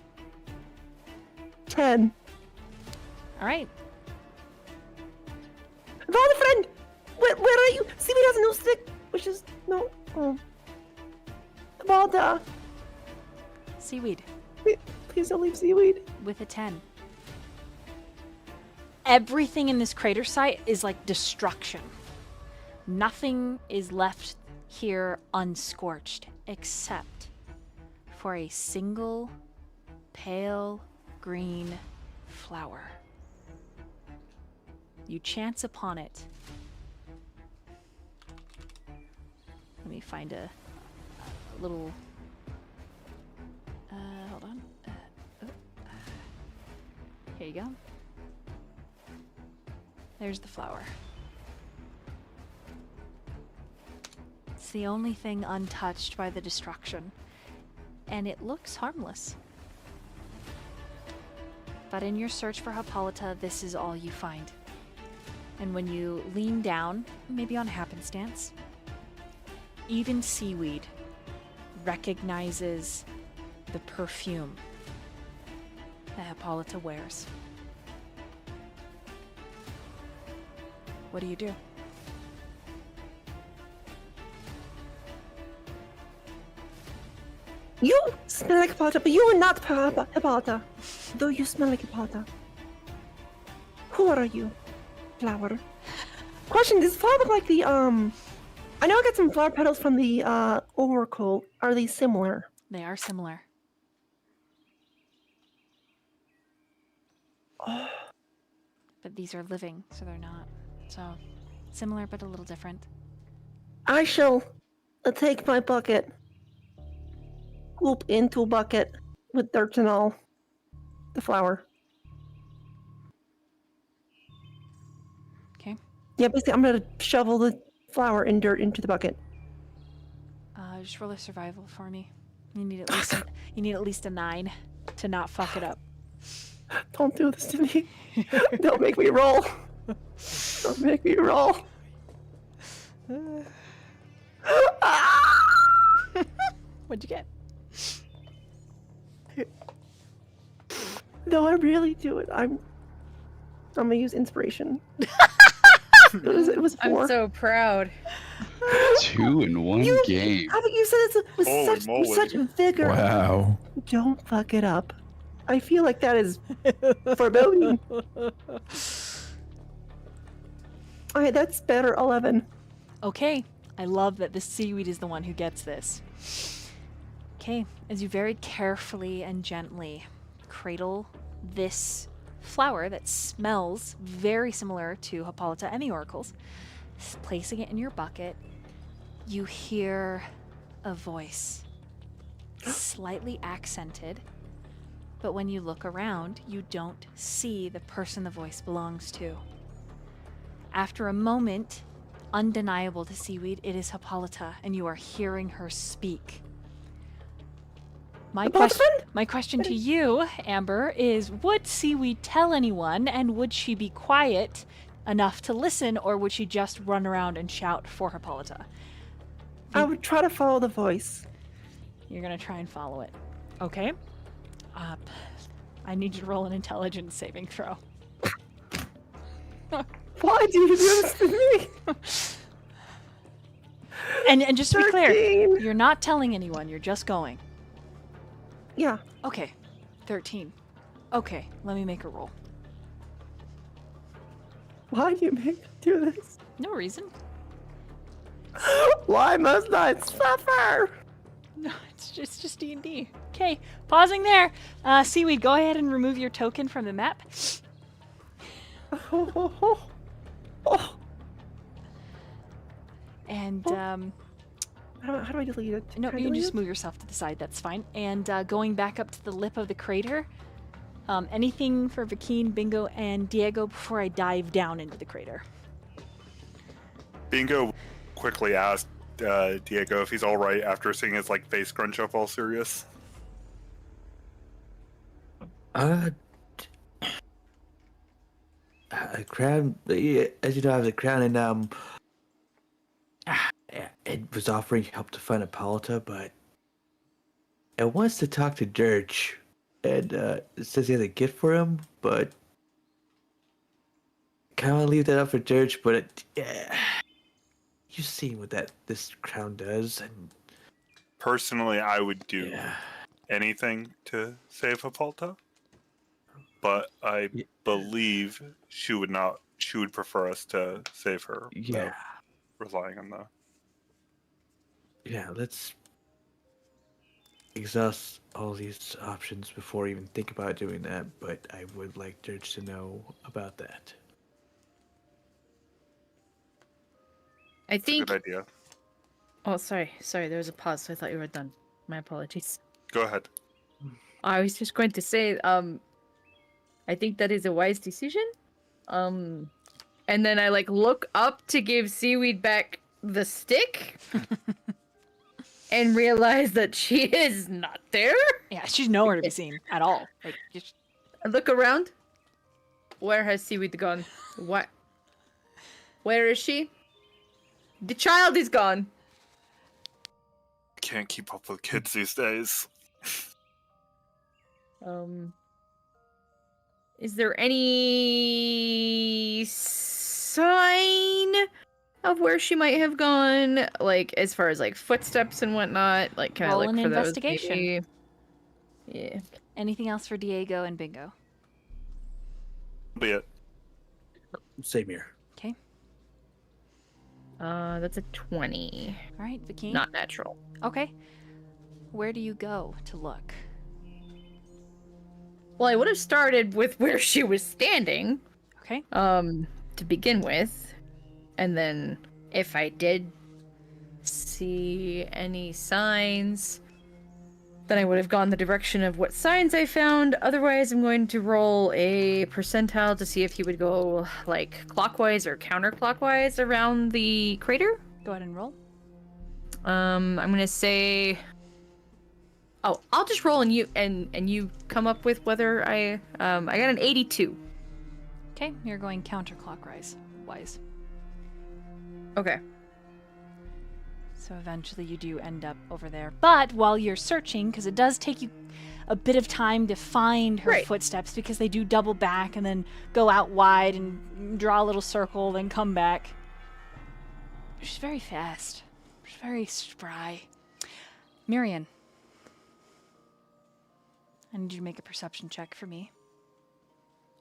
10. All right. Found a friend. Where are you? Seaweed has a new stick, which is no. Hippolyta. Seaweed Please don't leave Seaweed. with a 10. Everything in this crater site is like destruction. Nothing is left here unscorched except for a single pale green flower. You chance upon it. Let me find a little. Hold on. Here you go. There's the flower. It's the only thing untouched by the destruction, and it looks harmless. But in your search for Hippolyta, this is all you find. And when you lean down, maybe on happenstance, even Seaweed recognizes the perfume that Hippolyta wears. What do you do? You smell like Hippolyta, but you are not Hippolyta. Though you smell like Hippolyta. Who are you? Flower. Question, does flower look like the, I know I got some flower petals from the, oracle. Are they similar? They are similar. Oh. But these are living, so they're not. So, similar but a little different. I shall take my bucket, whoop into a bucket with dirt and all, the flower. Okay. Yeah, basically I'm gonna shovel the flower and dirt into the bucket. Just roll a survival for me. You need at least you need at least a 9 to not fuck it up. Don't do this to me. Don't make me roll. Don't make me roll. What'd you get? No, I really do it. I'm gonna use inspiration. It was 4. I'm so proud. 2 in one game. How about you said it with Holy such vigor? Wow. Don't fuck it up. I feel like that is foreboding. Okay, that's better. 11. Okay. I love that the Seaweed is the one who gets this. Okay, as you very carefully and gently cradle this flower that smells very similar to Hippolyta and the oracles. Placing it in your bucket, you hear a voice, slightly accented, but when you look around, you don't see the person the voice belongs to. After a moment, undeniable to Seaweed, it is Hippolyta, and you are hearing her speak. My question to you, Amber, is would Seaweed tell anyone, and would she be quiet enough to listen, or would she just run around and shout for Hippolyta? I would try to follow the voice. You're going to try and follow it. Okay. I need you to roll an intelligence saving throw. Why do you do this to me? And just to be clear, 13. you're not telling anyone, you're just going. Yeah. Okay, 13. Okay, let me make a roll. Why do you make me do this? No reason. Why must I suffer? No, it's just D&D. Okay, pausing there. Seaweed, go ahead and remove your token from the map. And, How do I delete it? no, Can I you can delete just it? move yourself to the side, that's fine. And going back up to the lip of the crater, anything for Vakeen, Bingo, and Diego before I dive down into the crater? Bingo quickly asked Diego if he's all right after seeing his face crunch up all serious. A crown. Yeah, as you know, I have a crown, and it was offering help to find Hippolyta, but it wants to talk to Durch, and it says he has a gift for him, but kind of leave that up for Durch. But you've seen what this crown does, and Personally, I would do yeah. anything to save Hippolyta, but I believe she would not. She would prefer us to save her without relying on the. Yeah, let's exhaust all these options before I even think about doing that, but I would like Dirge to know about that. I It's a think. good idea. Oh, sorry. There was a pause, so I thought you were done. My apologies. Go ahead. I was just going to say, I think that is a wise decision. And then I look up to give Seaweed back the stick, and realize that she is not there. Yeah, she's nowhere to be seen at all. Just... I look around. Where has Seaweed gone? What? Where is she? The child is gone. Can't keep up with kids these days. Is there any sign of where she might have gone? As far as footsteps and whatnot? Can I Roll look an for those? investigation. Maybe? Yeah. Anything else for Diego and Bingo? Be it. Same here. Okay. That's a 20. All right, Vakeen. Not natural. Okay. Where do you go to look? Well, I would have started with where she was standing. Okay. To begin with. And then if I did see any signs, then I would have gone the direction of what signs I found. Otherwise, I'm going to roll a percentile to see if he would go clockwise or counterclockwise around the crater. Go ahead and roll. I'm gonna say. Oh, I'll just roll and you come up with whether I got an 82. Okay, you're going counterclockwise. Wise. Okay. So eventually you do end up over there. But while you're searching, because it does take you a bit of time to find her footsteps, because they do double back and then go out wide and draw a little circle, then come back. She's very fast. She's very spry. Myyrion. I need you to make a perception check for me.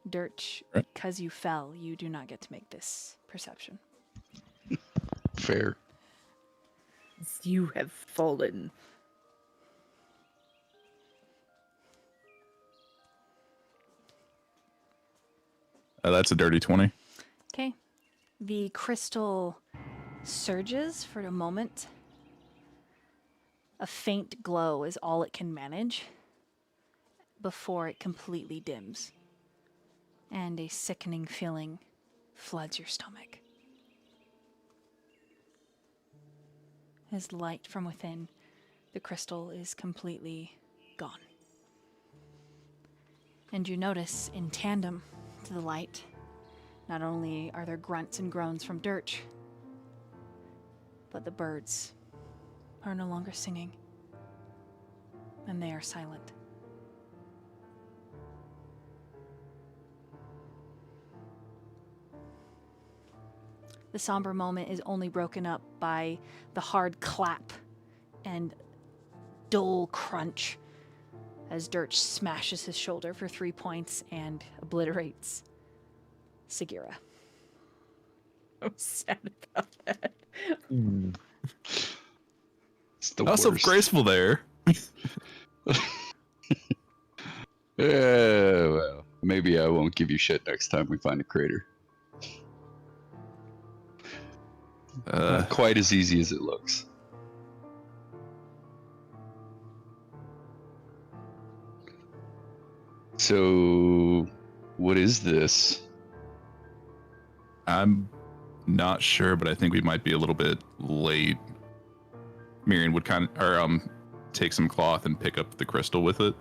Durch, because you fell, you do not get to make this perception. Fair. You have fallen. That's a dirty 20. Okay. The crystal surges for a moment. A faint glow is all it can manage before it completely dims. And a sickening feeling floods your stomach. As light from within, the crystal is completely gone. And you notice, in tandem to the light, not only are there grunts and groans from Durch, but the birds are no longer singing, and they are silent. The somber moment is only broken up by the hard clap and dull crunch as Durch smashes his shoulder for 3 points and obliterates Sagira. I'm sad about that. It's the Also worst. graceful there. Well, maybe I won't give you shit next time we find a crater. Not quite as easy as it looks. So, what is this? I'm not sure, but I think we might be a little bit late. Myyrion would take some cloth and pick up the crystal with it.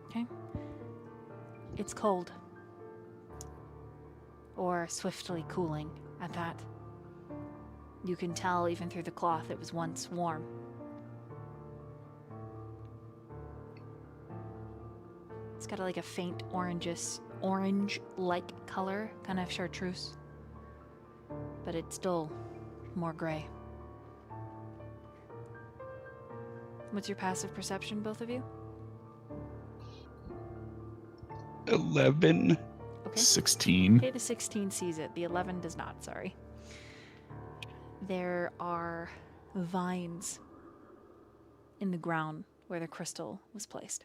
Okay. It's cold. Or swiftly cooling at that. You can tell even through the cloth it was once warm. It's got like a faint orange-like color, kind of chartreuse. But it's still more gray. What's your passive perception, both of you? 11. Okay. 16. Okay, the 16 sees it. The 11 does not, sorry. There are vines in the ground where the crystal was placed.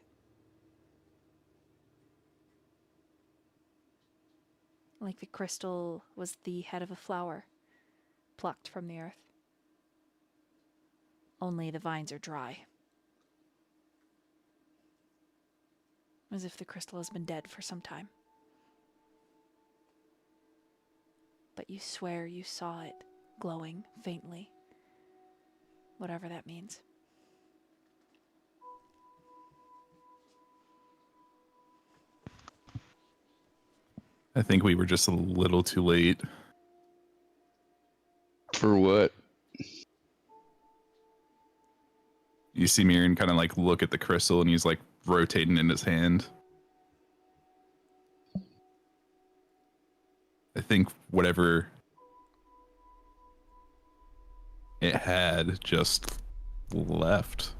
Like the crystal was the head of a flower plucked from the earth. Only the vines are dry. As if the crystal has been dead for some time. But you swear you saw it glowing faintly. Whatever that means. I think we were just a little too late. For what? You see Myyrion kind of like look at the crystal and he's like rotating in his hand. I think whatever it had just left.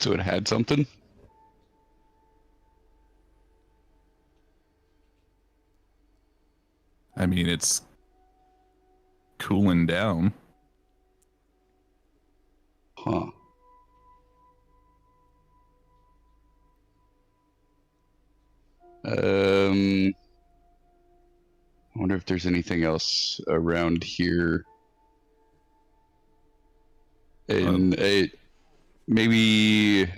So it had something? I mean, it's cooling down. Huh. I wonder if there's anything else around here. And maybe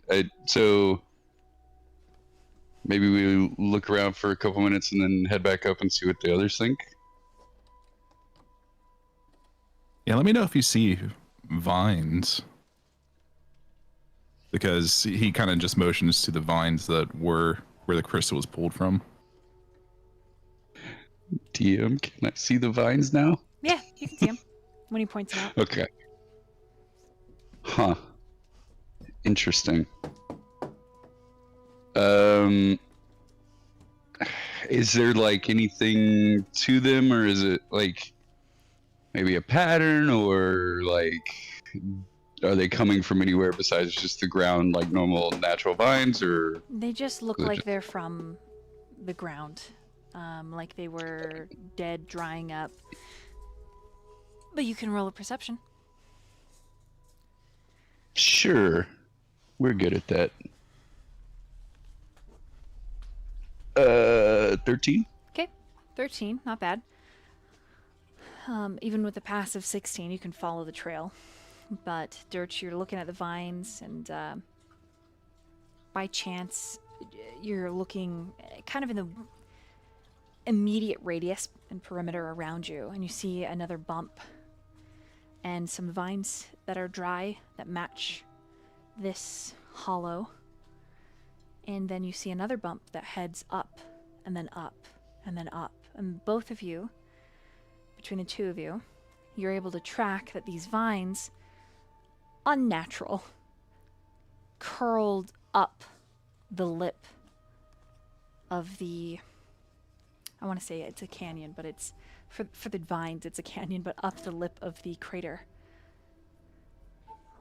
we look around for a couple minutes and then head back up and see what the others think. Yeah, let me know if you see vines. Because he kind of just motions to the vines that were where the crystal was pulled from. DM, can I see the vines now? Yeah, you can see him when he points it out. Okay. Huh. Interesting. Is there like anything to them, or is it like maybe a pattern, or like are they coming from anywhere besides just the ground, like normal natural vines, or? They just look like they're from the ground. Like they were dead, drying up. But you can roll a perception. Sure. We're good at that. 13. Okay, 13, not bad. Even with a pass of 16, you can follow the trail. But Durch, you're looking at the vines, and by chance, you're looking kind of in the immediate radius and perimeter around you, and you see another bump and some vines that are dry that match this hollow. And then you see another bump that heads up, and then up, and then up. And both of you, between the two of you, you're able to track that these vines, unnatural, curled up the lip of the, I want to say it's a canyon, but it's, for the vines, it's a canyon, but up the lip of the crater.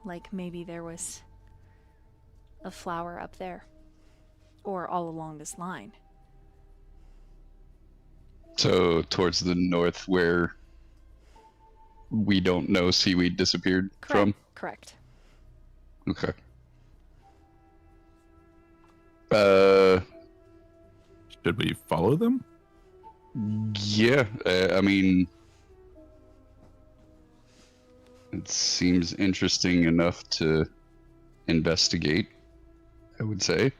Like maybe there was a flower up there, or all along this line. So towards the north, where we don't know Seaweed disappeared from? Correct. Okay. Should we follow them? Yeah, I mean, it seems interesting enough to investigate, I would say.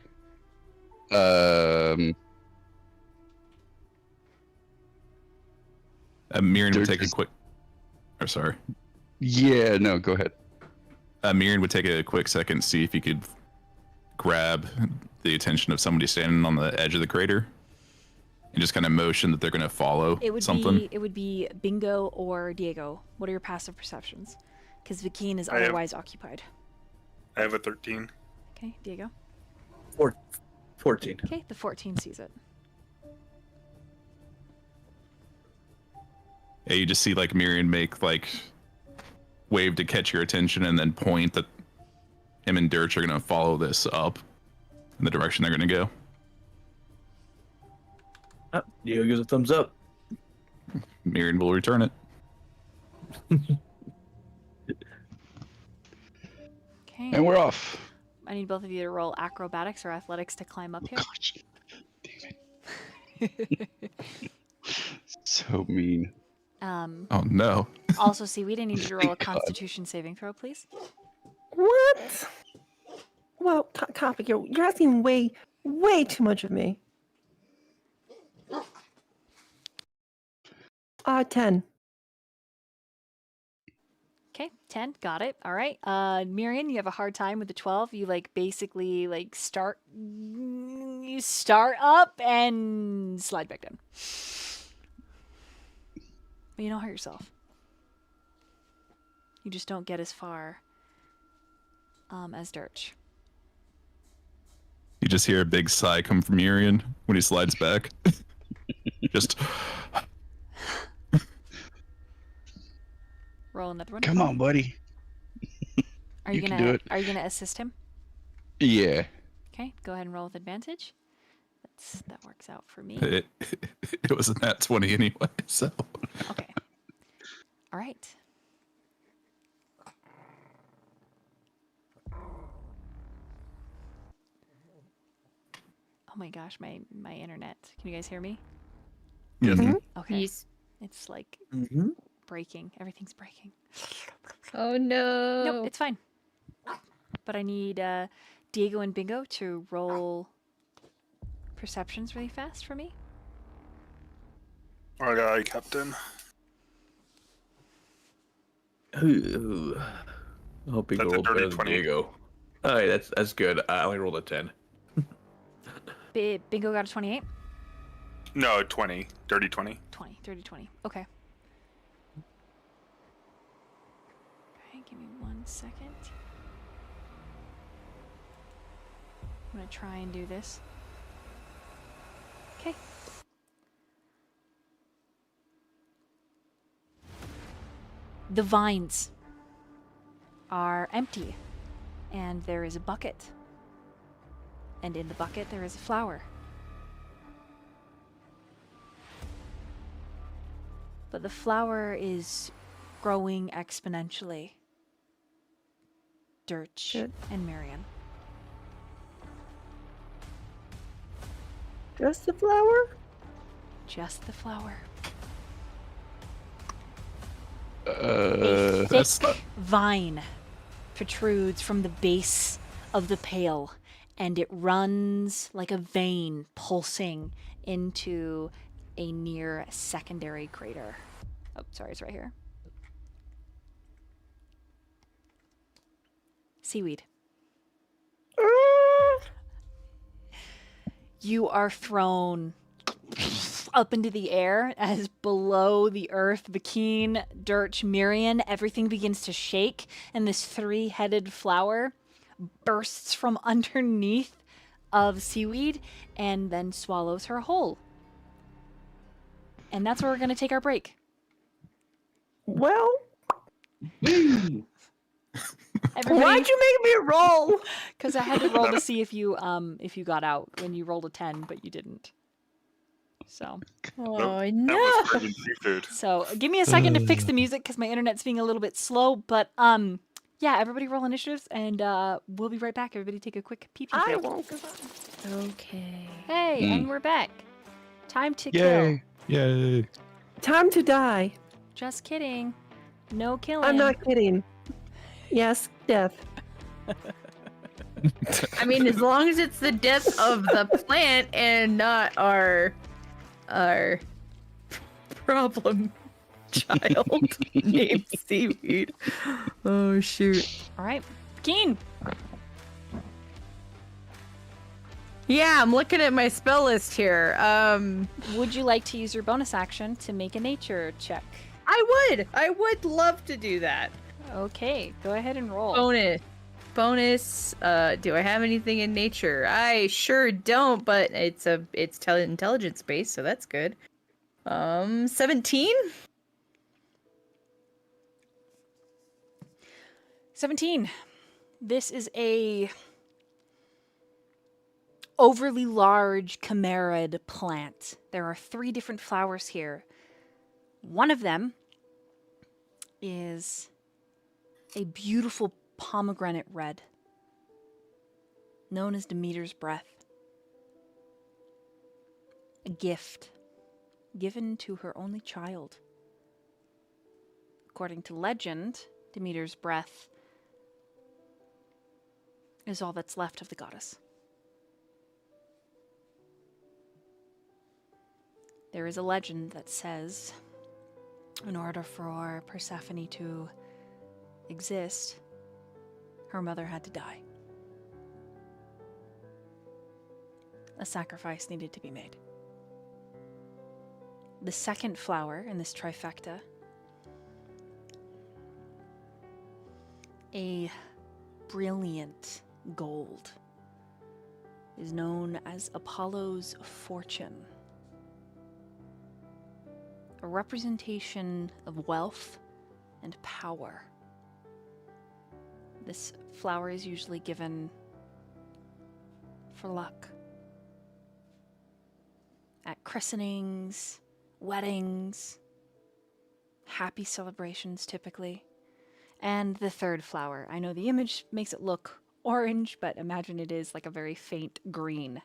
Myyrion would Durch take a is- quick. Or sorry. Yeah, no, go ahead. Myyrion would take a quick second, see if he could grab the attention of somebody standing on the edge of the crater, and just kind of motion that they're going to follow something. It would be Bingo or Diego. What are your passive perceptions? Because Vikeen is I have- otherwise occupied. I have a 13. Okay, Diego. 14. Okay, the 14 sees it. Yeah, you just see like Myyrion make like wave to catch your attention, and then point that him and Durch are going to follow this up in the direction they're going to go. Oh, Diego gives a thumbs up. Myyrion will return it. Okay. And we're off. I need both of you to roll acrobatics or athletics to climb up here. Gosh, damn it. So mean. Oh no. Also, Seaweed, I need you to roll a God. Constitution saving throw, please. What? Well, Copic, you're asking way too much of me. 10. Okay, 10, got it. All right. Myyrion, you have a hard time with the 12. You basically start up and slide back down. But you don't hurt yourself. You just don't get as far as Durch. You just hear a big sigh come from Myyrion when he slides back. Just Roll another one. Come on, buddy. Are you you can gonna do it. Are you gonna assist him? Yeah. Okay, go ahead and roll with advantage. That works out for me. it was a nat 20 anyway, so. Okay. All right. Oh my gosh, my internet. Can you guys hear me? Mhm. Okay. Yes. It's like Mm-hmm. breaking. Everything's breaking. Oh no. Nope, it's fine. But I need Diego and Bingo to roll perceptions really fast for me. Aye, aye, Captain. Ooh. I hope he That's a rolled dirty better than 20. Diego. All right, that's good. I only rolled a 10. Bingo got a 28? No, 20. Dirty 20. 20. Dirty 20. Okay. Okay, give me 1 second. I'm going to try and do this. Okay. The vines are empty, and there is a bucket. And in the bucket, there is a flower. But the flower is growing exponentially. Durch Good. and Myyrion. Just the flower? Just the flower. Uh, A thick vine protrudes from the base of the pail, and it runs like a vein pulsing into a near secondary crater. Oh, sorry, it's right here. Seaweed. You are thrown up into the air as below the earth, Vakeen, Durch, Myyrion, everything begins to shake, and this three-headed flower bursts from underneath of Seaweed and then swallows her whole. And that's where we're going to take our break. Well, Everybody, why'd you make me roll? because I had to roll to see if you got out when you rolled a 10, but you didn't. So, Oh That no! was craven seafood. so give me a second to fix the music because my internet's being a little bit slow. But yeah, everybody roll initiatives, and we'll be right back. Everybody take a quick pee pee I break. won't. Okay. Hey, and we're back. Time to kill. Yay! yay. Time to die. Just kidding. No killing. I'm not kidding. Yes, death. I mean, as long as it's the death of the plant and not our problem child named Seaweed. Oh shoot. All right, Keen. Yeah, I'm looking at my spell list here. Would you like to use your bonus action to make a nature check? I would love to do that. Okay, go ahead and roll. Bonus. Do I have anything in nature? I sure don't, but it's intelligence based, so that's good. 17. 17. This is a overly large chimerid plant. There are 3 different flowers here. One of them is a beautiful pomegranate red, known as Demeter's breath. A gift given to her only child. According to legend, Demeter's breath is all that's left of the goddess. There is a legend that says, in order for Persephone to exist, her mother had to die. A sacrifice needed to be made. The second flower in this trifecta, a brilliant gold, is known as Apollo's fortune. A representation of wealth and power. This flower is usually given for luck. At christenings, weddings, happy celebrations typically. And the third flower. I know the image makes it look orange, but imagine it is like a very faint green.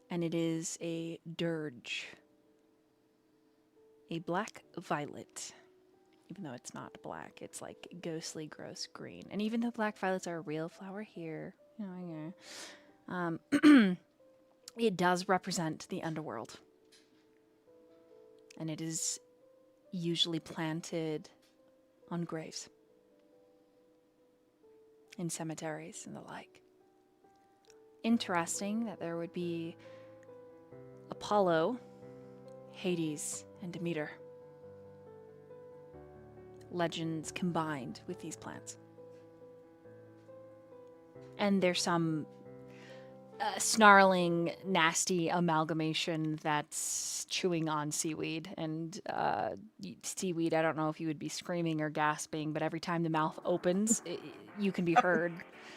And it is a dirge. A black violet. Even though it's not black, it's like ghostly, gross green. And even though black violets are a real flower here, it does represent the underworld. And it is usually planted on graves, in cemeteries and the like. Interesting that there would be Apollo, Hades, and Demeter. Legends combined with these plants. And there's some snarling, nasty amalgamation that's chewing on Seaweed. And Seaweed, I don't know if you would be screaming or gasping, but every time the mouth opens, you can be heard.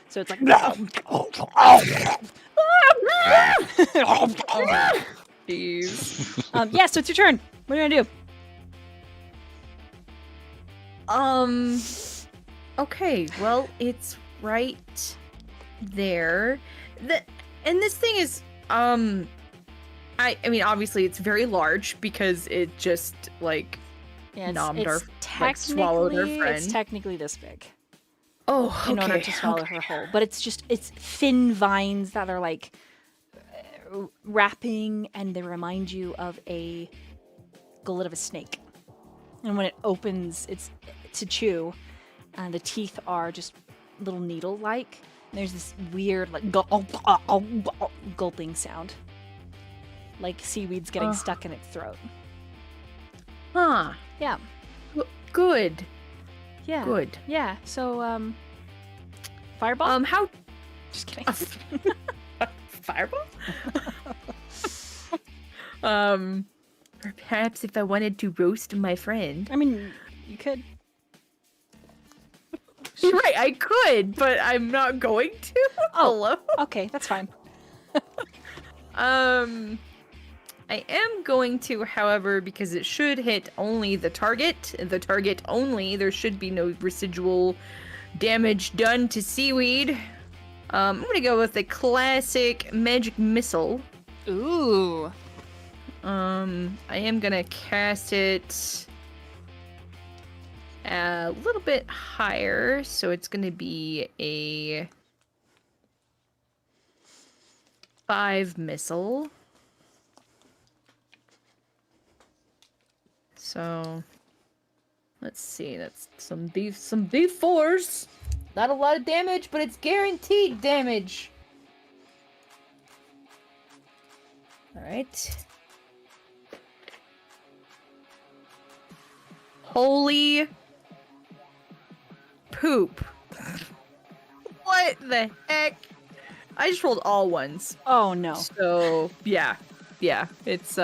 So it's like... Jeez. Yeah, so it's your turn. What are you gonna do? Okay, well, it's right there. And this thing is, I mean, obviously it's very large because it just like nommed our, like, swallowed our friend. It's technically this big. Oh, okay. In order to swallow her whole, but it's thin vines that are like wrapping, and they remind you of a gullet of a snake. And when it opens, it's to chew, and the teeth are just little needle-like. There's this weird like gulping sound, like seaweed's getting stuck in its throat. Huh. Yeah. Good. Yeah. Good. Yeah. So, fireball. How? Just kidding. Fireball? Perhaps if I wanted to roast my friend. I mean, you could. Right, I could, but I'm not going to. Oh, okay, that's fine. I am going to, however, because it should hit only the target only, there should be no residual damage done to Seaweed. I'm gonna go with a classic magic missile. Ooh. I am gonna cast it a little bit higher, so it's gonna be a 5 missile. So, let's see, that's some D4s. Not a lot of damage, but it's guaranteed damage. Alright. Holy poop. What the heck? I just rolled all ones. Oh no. So, yeah. It's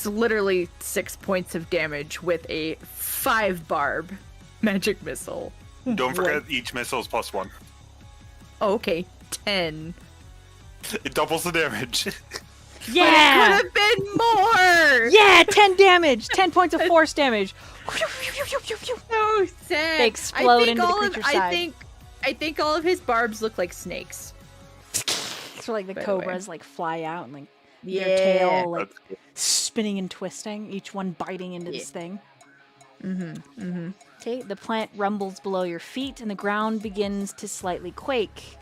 literally 6 points of damage with a 5 barb magic missile. Don't forget each missile is +1. Oh, okay. 10. It doubles the damage. Yeah! But it could have been more! Yeah, 10 damage! 10 points of force damage! So sad. They explode into the creature's side. I think all of his barbs look like snakes. So like the By the cobras like fly out and like Yeah. their tail like spinning and twisting, each one biting into this thing. Okay, the plant rumbles below your feet and the ground begins to slightly quake.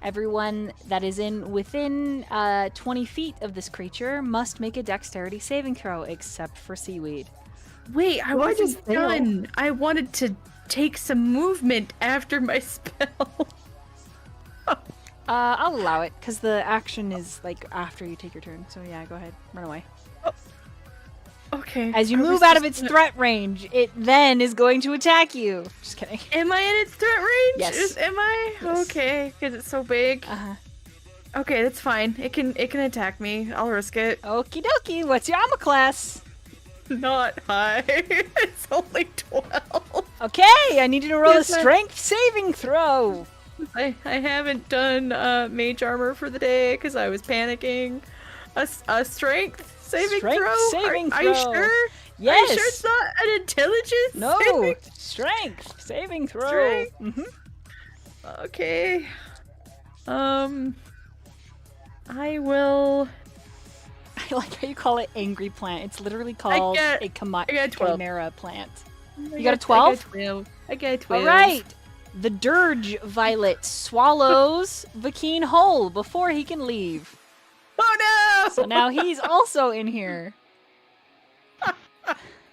Everyone that is within 20 feet of this creature must make a dexterity saving throw, except for Seaweed. Wait, I Well, I wasn't just failed. done. I wanted to take some movement after my spell. I'll allow it, because the action is like after you take your turn. So yeah, go ahead, run away. Okay. As you move out of its threat range, it then is going to attack you. Just kidding. Am I in its threat range? Yes. Am I? Yes. Okay, because it's so big. Uh-huh. Okay, that's fine. It can attack me. I'll risk it. Okie dokie, what's your armor class? Not high. It's only 12. Okay, I need you to roll a Yes, ma'am. strength saving throw. I haven't done mage armor for the day because I was panicking. A strength saving Strength throw? saving Are you throw. sure? Yes. Are you sure it's not an intelligence? No, saving- strength saving throw. Strength? Mm-hmm. Okay. I will. I like how you call it angry plant. It's literally called got- a I got 12. chimera plant. I You got a 12? I got a 12. All right. The Durch Violet swallows Vakeen whole before he can leave. Oh no! So now he's also in here.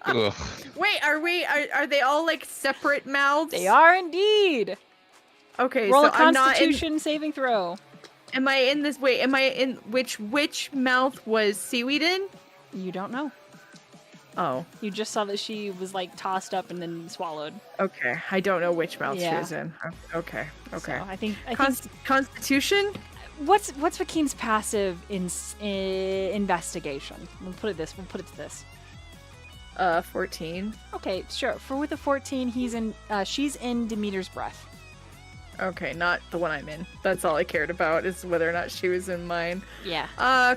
Ugh. Wait, are they all like separate mouths? They are indeed. Okay, Roll so a I'm not in. Constitution saving throw. Am I in this? Wait, am I in which mouth was Seaweed in? You don't know. Oh, You just saw that she was like tossed up and then swallowed. okay. I don't know which mouth she Yeah. was in. Okay. So I think Constitution? what's Vakeen's passive in investigation? We'll put it to this. 14. Okay, sure. With a 14, she's in Demeter's breath. Okay, not the one I'm in. That's all I cared about is whether or not she was in mine. Yeah.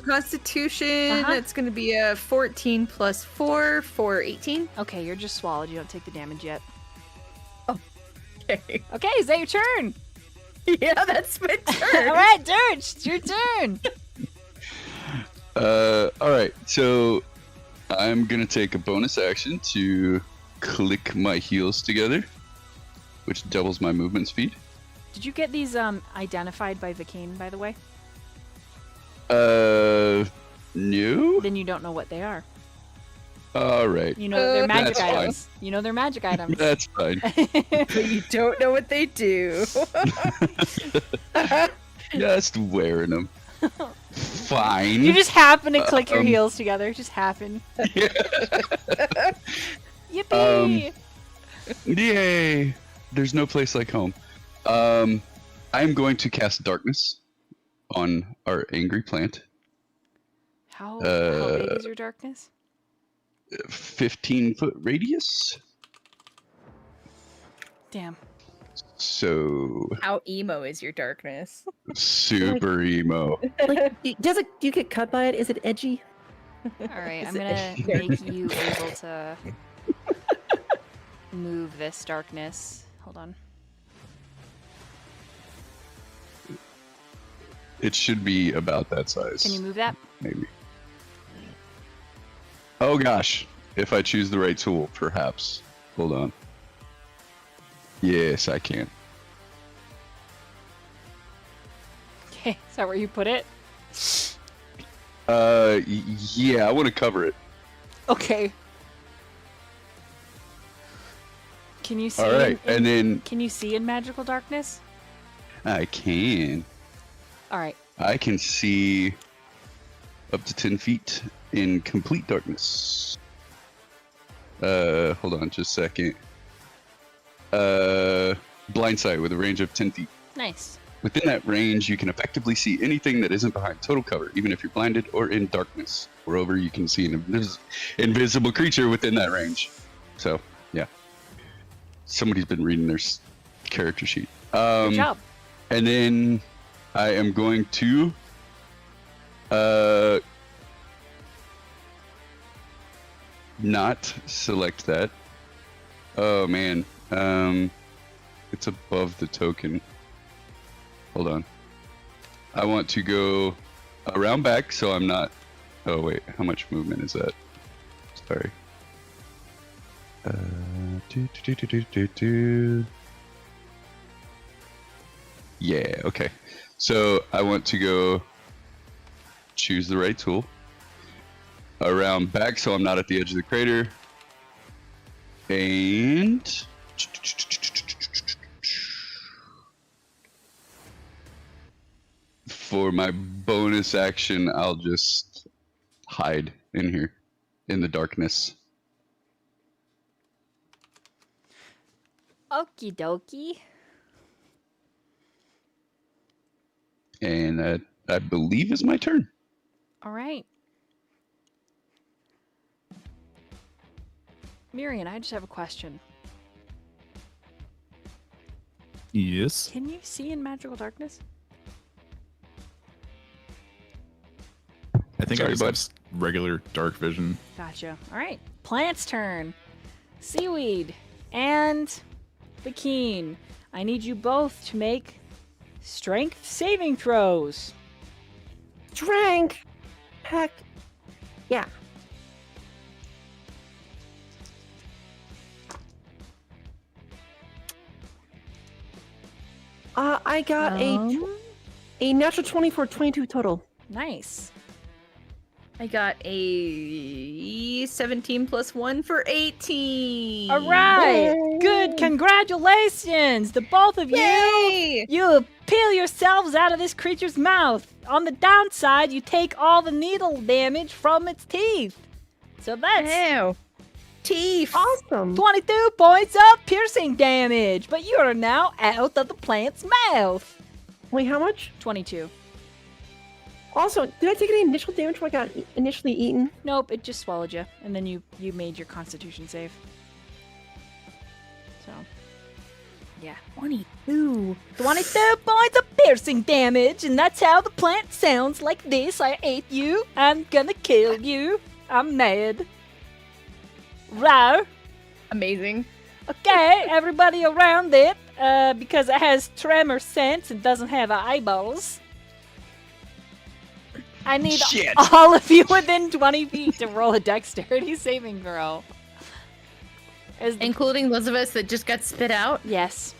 Constitution. Uh-huh. That's gonna be a 14 plus 4 for 18. Okay, you're just swallowed. You don't take the damage yet. Okay. Okay, is that your turn? Yeah, that's my turn. All right, Durch, it's your turn. All right. So I'm gonna take a bonus action to click my heels together, which doubles my movement speed. Did you get these identified by Vikine, by the way? No. Then you don't know what they are. All right. You know they're magic That's fine. items. You know they're magic items. That's fine. But you don't know what they do. Just wearing them. Fine. You just happen to click your heels together. Just happen. Yippee! Yay! There's no place like home. I'm going to cast darkness on our angry plant. How big is your darkness? 15-foot radius. Damn. So How emo is your darkness? super emo. Like, do you get cut by it? Is it edgy? All right, I'm gonna make you able to move this darkness. Hold on. It should be about that size. Can you move that? Maybe. Oh gosh. If I choose the right tool, perhaps. Hold on. Yes, I can. Okay, is that where you put it? Yeah, I want to cover it. Okay. Can you see? All right, and then Can you see in magical darkness? I can. All right. I can see up to 10 feet in complete darkness. Hold on just a second. Blind sight with a range of 10 feet. Nice. Within that range, you can effectively see anything that isn't behind total cover, even if you're blinded or in darkness. Moreover, you can see an invisible creature within that range. So, yeah. Somebody's been reading their character sheet. Good job. And then I am going to not select that. Oh man. It's above the token. Hold on. I want to go around back so I'm not. Oh wait, how much movement is that? Sorry. Yeah, okay. So I want to go choose the right tool. Around back so I'm not at the edge of the crater. And for my bonus action, I'll just hide in here in the darkness. Okie dokie. And that, I believe, is my turn. All right. Myyrion, I just have a question. Yes. Can you see in magical darkness? I think Sorry, I just bud. have regular dark vision. Gotcha. All right. Plant's turn. Seaweed and Vikine. I need you both to make strength saving throws. Strength. Heck. Yeah. I got a natural 20 for 22 total. Nice. I got a 17 plus 1 for 18. All right. Yay. Good. Congratulations. The both of you. Yay! You peel yourselves out of this creature's mouth. On the downside, you take all the needle damage from its teeth. So that's Ew. Teeth. Awesome. 22 points of piercing damage. But you are now out of the plant's mouth. Wait, how much? 22. Also, did I take any initial damage when I got initially eaten? Nope, it just swallowed you. And then you made your constitution save. So, yeah. 22. 22 points of piercing damage, and that's how the plant sounds like this. I ate you. I'm gonna kill you. I'm mad. Rawr. Amazing. Okay, everybody around it. because it has tremor sense and doesn't have eyeballs. I need Shit. all of you within 20 feet to roll a dexterity saving throw. Including those of us that just got spit out? Yes.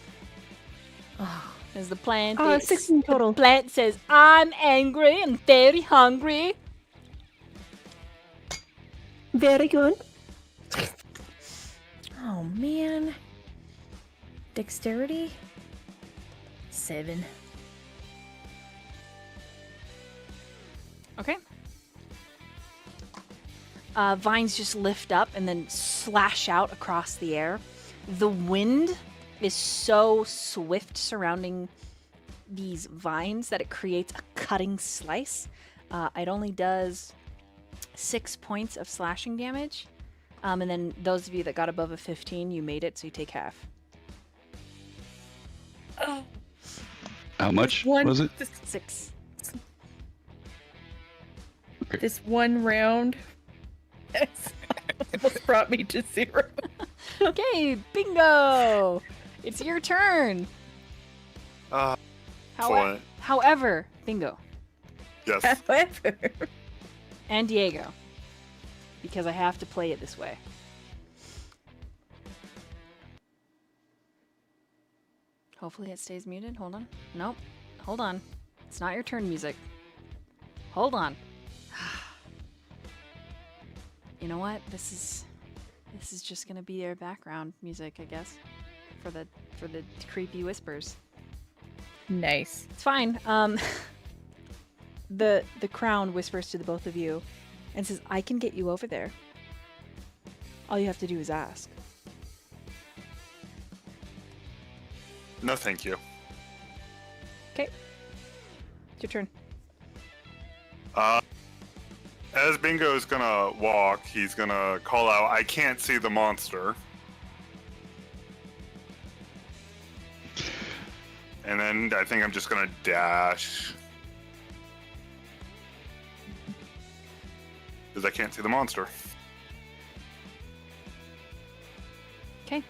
As the plant 16 total. The plant says, I'm angry and very hungry. Very good. Oh, man. Dexterity? 7. Okay. Vines just lift up and then slash out across the air. The wind is so swift surrounding these vines that it creates a cutting slice. It only does 6 points of slashing damage. And then those of you that got above a 15, you made it, so you take half. Oh. How much was it? 6. Okay. This one round almost brought me to 0. Okay, bingo! It's your turn. Excellent. However, bingo. Yes. However, And Diego. Because I have to play it this way. Hopefully it stays muted. Hold on. Nope. Hold on. It's not your turn music. Hold on. You know what? This is just gonna be our background music, I guess. For the creepy whispers. nice. It's fine. The crown whispers to the both of you and says, I can get you over there. All you have to do is ask. No, thank you. Okay. It's your turn. As Bingo's gonna walk, he's gonna call out, I can't see the monster. And then I think I'm just gonna dash. Because I can't see the monster. Okay.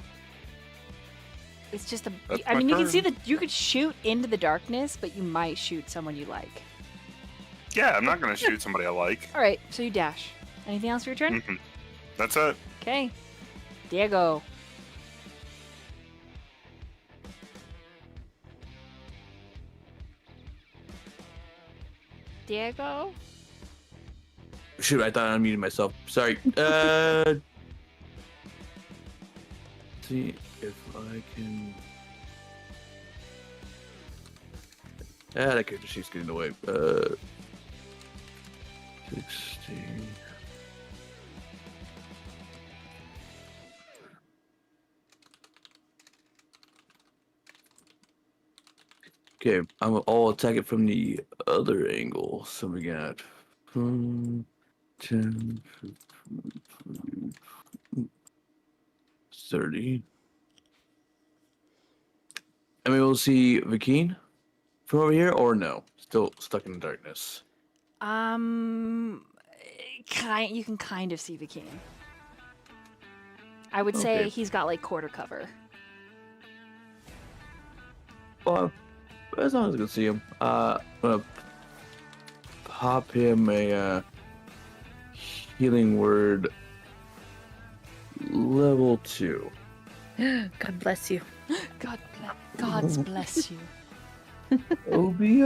It's just That's I my mean, you can see turn. that you could shoot into the darkness, but you might shoot someone you like. Yeah, I'm not gonna shoot somebody I like. All right, so you dash. Anything else for your turn? Mhm. That's it. Okay. Diego. Diego? Shoot, I thought I unmuted myself. Sorry. See if I can. That character she's getting away. 16. Okay, I'll attack it from the other angle. So we got 10, 15, 30. I mean, we'll see Vakeen from over here, or no? Still stuck in the darkness. You can kind of see Vakeen. I would say Okay. he's got like quarter cover. Well, as long as I can see him, I'm gonna pop him a healing word level 2. God bless you. God's bless you. Oh, be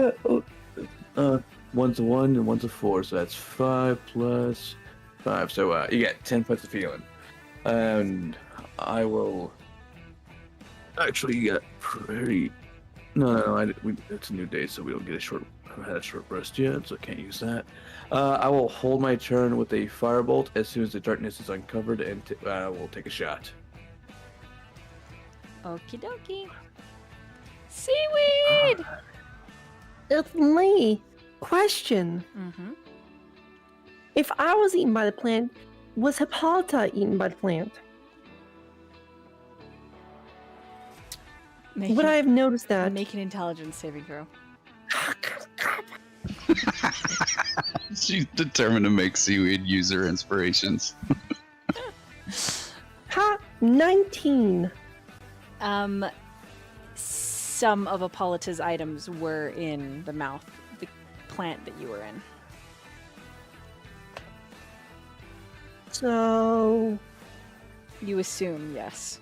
one's a 1 and one's a 4, so that's 5 plus 5. So you get 10 points of healing, and I will actually get pretty. No, it's a new day, so we don't get a short. I haven't had a short rest yet, so I can't use that. I will hold my turn with a firebolt as soon as the darkness is uncovered, and I will take a shot. Okie dokie. Seaweed! It's me. Question. Mm-hmm. If I was eaten by the plant, was Hippolyta eaten by the plant? Would I have noticed that? Make an intelligence saving throw. She's determined to make Seaweed use her inspirations. Ha! 19. some of Hippolyta's items were in the mouth, the plant that you were in. So, You assume, yes.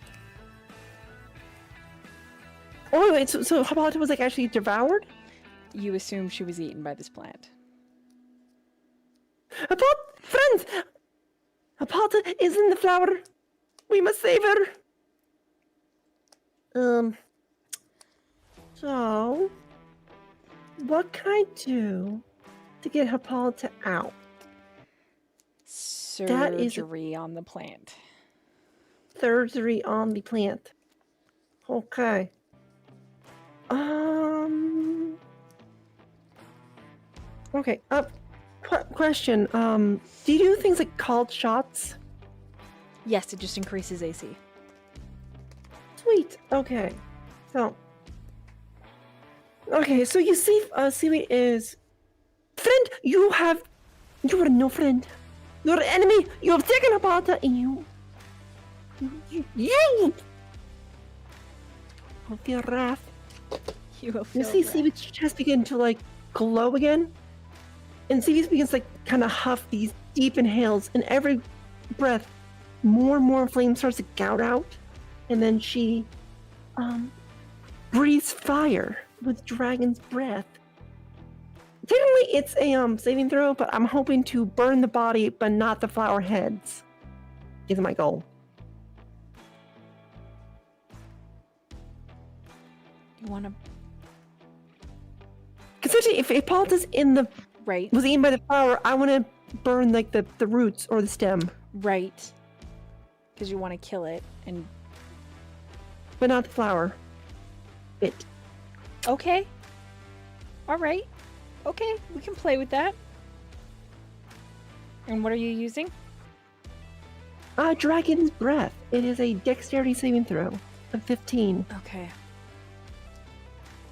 oh wait, so Hippolyta was like actually devoured? You assume she was eaten by this plant. Friends! Hippolyta is in the flower. We must save her. So, what can I do to get Hippolyta out? Surgery on the plant. Surgery on the plant. Okay. Okay. Question. Do you do things like called shots? Yes, it just increases AC. Sweet. Okay. So. Okay, so you see, Seaweed is. Friend, you are no friend. You're an enemy. You have taken Hippolyta and you will feel wrath. You will You feel see wrath. Seaweed's chest begin to like glow again. And Seaweed begins like kind of huff these deep inhales, and every breath, more and more flame starts to gout out. And then she breathes fire with dragon's breath. Technically, it's a saving throw, but I'm hoping to burn the body, but not the flower heads. Is my goal. You want to... Essentially, if Hippolyta's in the Right. was eaten by the flower, I want to burn like the roots or the stem, Right. Because you want to kill it. And but not the flower. It. okay. All right. Okay, we can play with that. And what are you using? Dragon's breath. It is a dexterity saving throw of 15. Okay.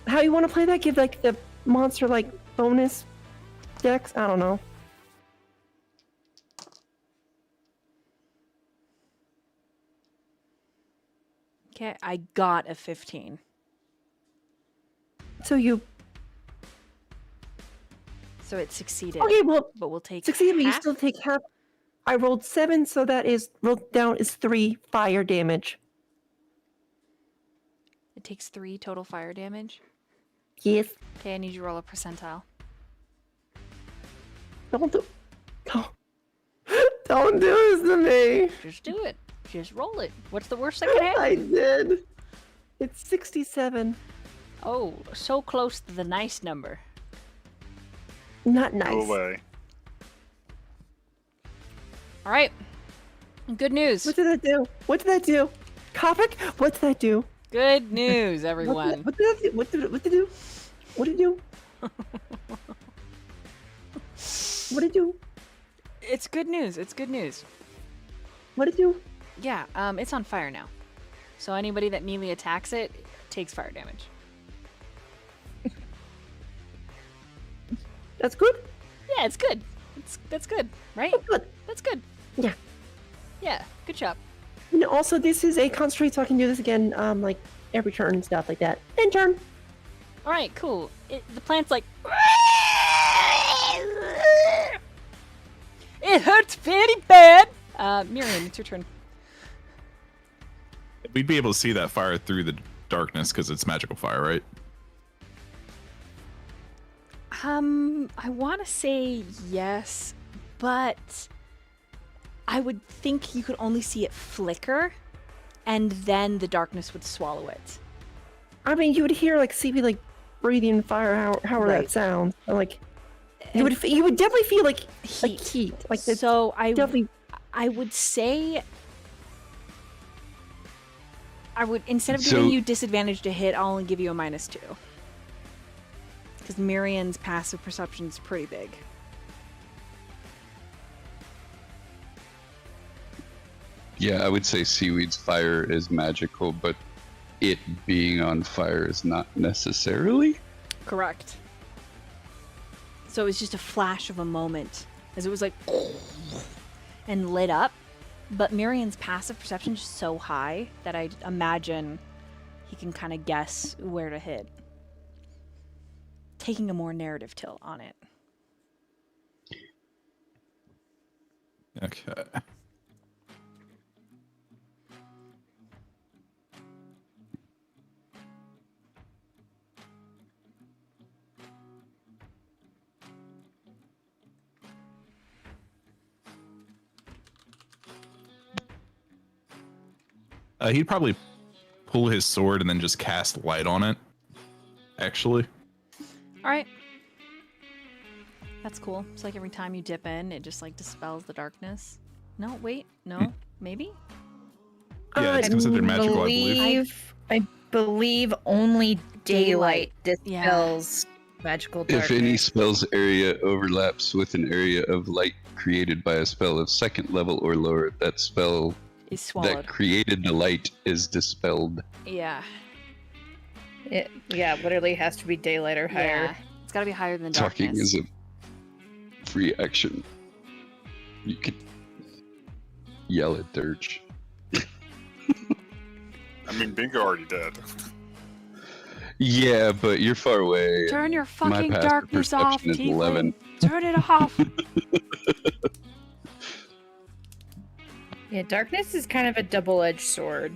How you want to play that? Give like the monster like bonus dex? I don't know. Okay, I got a 15. So you So it succeeded. okay? Well, But we'll take succeed, but you half? still take half. I rolled 7, so that is rolled down is 3 fire damage. It takes 3 total fire damage. Yes. Okay, I need you to roll a percentile. Don't do. Don't do this to me. Just do it. Just roll it. What's the worst that could happen? I did. It's 67. Oh, so close to the nice number. Not Go nice. away. All right. Good news. What did that do? What did that do? Kopic, what did that do? Good news, everyone. What did that do? What did it do? What did it do? What did it do? It's good news. It's good news. What did it do? Yeah, it's on fire now. So anybody that melee attacks it takes fire damage. That's good? Yeah, it's good. That's good, right? That's good. That's good. Yeah. Yeah, good job. And also, this is a concentrate, so I can do this again, like, every turn and stuff like that. End turn. All right, cool. The plant's like... It hurts very bad. Myyrion, it's your turn. We'd be able to see that fire through the darkness because it's magical fire, right? I want to say yes, but I would think you could only see it flicker, and then the darkness would swallow it. I mean, you would hear, like, Seaweed, like, breathing fire, however Right. that sounds. But, like, you would definitely feel, like heat. Like, the, So definitely... I would say instead of So- giving you disadvantage to hit, I'll only give you a -2. Because Myrion's passive perception is pretty big. Yeah, I would say Seaweed's fire is magical, but it being on fire is not necessarily. Correct. So it was just a flash of a moment as it was like and lit up. But Myrion's passive perception is so high that I imagine he can kind of guess where to hit. Taking a more narrative tilt on it. Okay. He'd probably pull his sword and then just cast light on it. Actually. All right. That's cool. It's like every time you dip in, it just like dispels the darkness. No, wait, no, maybe? Yeah, it's considered magical, I believe. I believe only daylight dispels magical darkness. If any spell's area overlaps with an area of light created by a spell of second level or lower, that spell is swallowed. that created the light is dispelled. Yeah. It literally has to be daylight or higher. Yeah. It's got to be higher than Talking darkness. is a free action. You could yell at Durch. I mean, Bingo already did. Yeah, but you're far away. Turn your My fucking passive darkness off, perception is Tiefling. 11. Turn it off. Yeah, darkness is kind of a double-edged sword.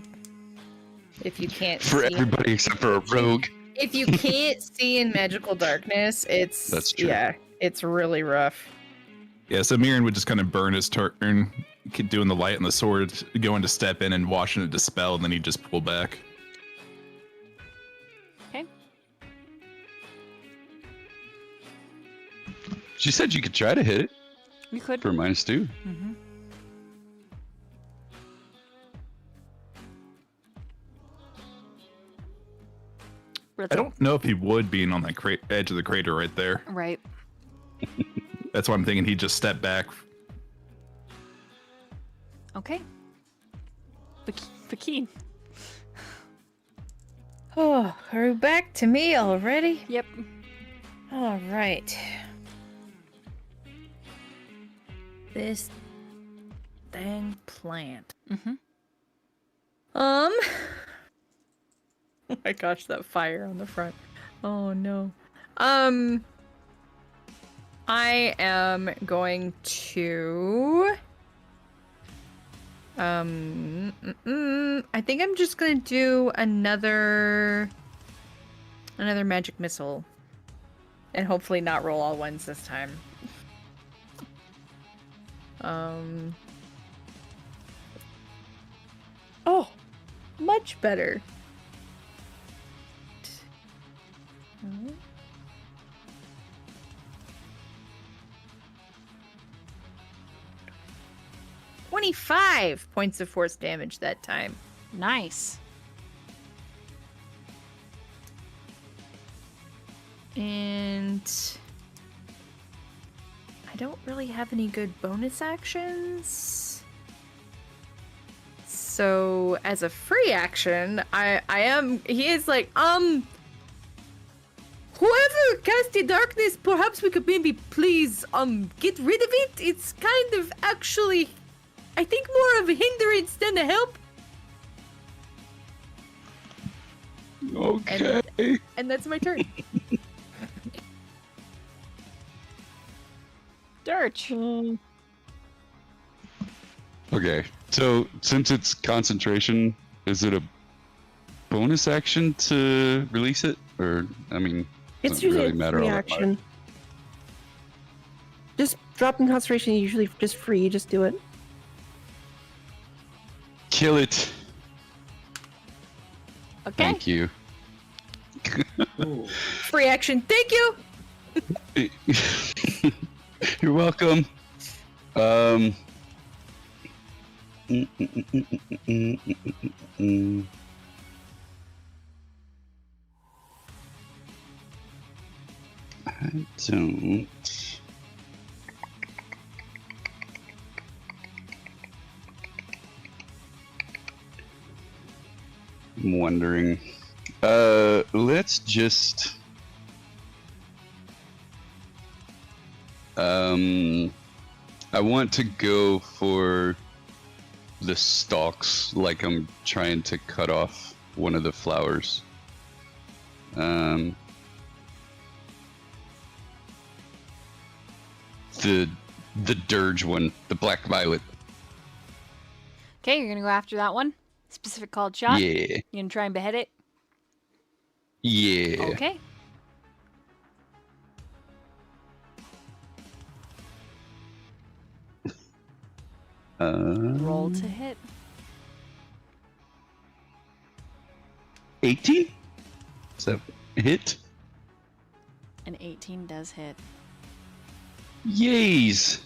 If you can't For see everybody except for a rogue. If you can't see in magical darkness, That's true. Yeah, it's really rough. Yeah, so Myyrion would just kind of burn his turn, doing the light and the sword, going to step in and watching it dispel, and then he'd just pull back. Okay. She said you could try to hit it You could. for -2. Mm-hmm. I don't know if he would, being on the edge of the crater right there. Right. That's why I'm thinking he'd just step back. Okay. The key. Oh, are we back to me already? Yep. All right. This dang plant. Mm-hmm. Oh my gosh, that fire on the front. Oh no. I am going to I think I'm just gonna do another magic missile. And hopefully not roll all ones this time. Oh, much better. Hmm. 25 points of force damage that time. Nice. And I don't really have any good bonus actions. So as a free action, he is like, whoever cast the darkness, perhaps we could maybe please get rid of it. It's kind of actually, I think, more of a hindrance than a help. Okay. And that's my turn. Durch. Okay. So since it's concentration, is it a bonus action to release it? Or, I mean, It's doesn't usually really a matter free all that much. action. Just dropping concentration is usually just free. You just do it. Kill it. Okay. Thank you. Free action. Thank you. You're welcome. I don't. I'm wondering. Let's just. I want to go for the stalks, like I'm trying to cut off one of the flowers. The dirge one, the black violet. Okay, you're gonna go after that one. Specific called shot. Yeah. You gonna try and behead it? Yeah. Okay. Roll to hit. 18? Is that a hit? An 18 does hit. Yays!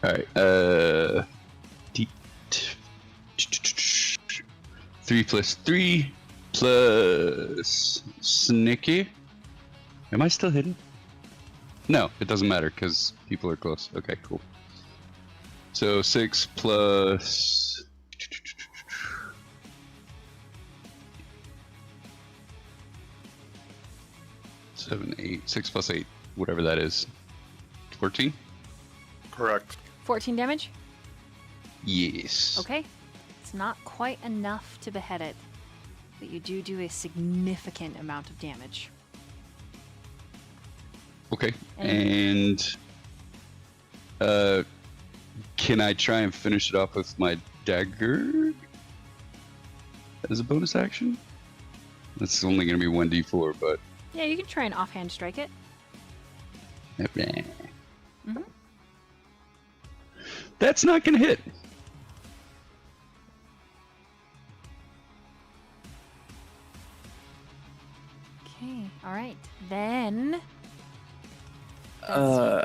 Alright, 3 plus 3 plus Snicky. Am I still hidden? No, it doesn't matter because people are close. Okay, cool. So 6 plus 7, 8, 6 plus 8, whatever that is. 14? Correct. 14 damage? Yes. Okay. It's not quite enough to behead it, but you do a significant amount of damage. Okay. And can I try and finish it off with my dagger as a bonus action? That's only going to be 1d4, but Yeah, you can try and offhand strike it. Mm-hmm. That's not going to hit. Okay, alright. Then...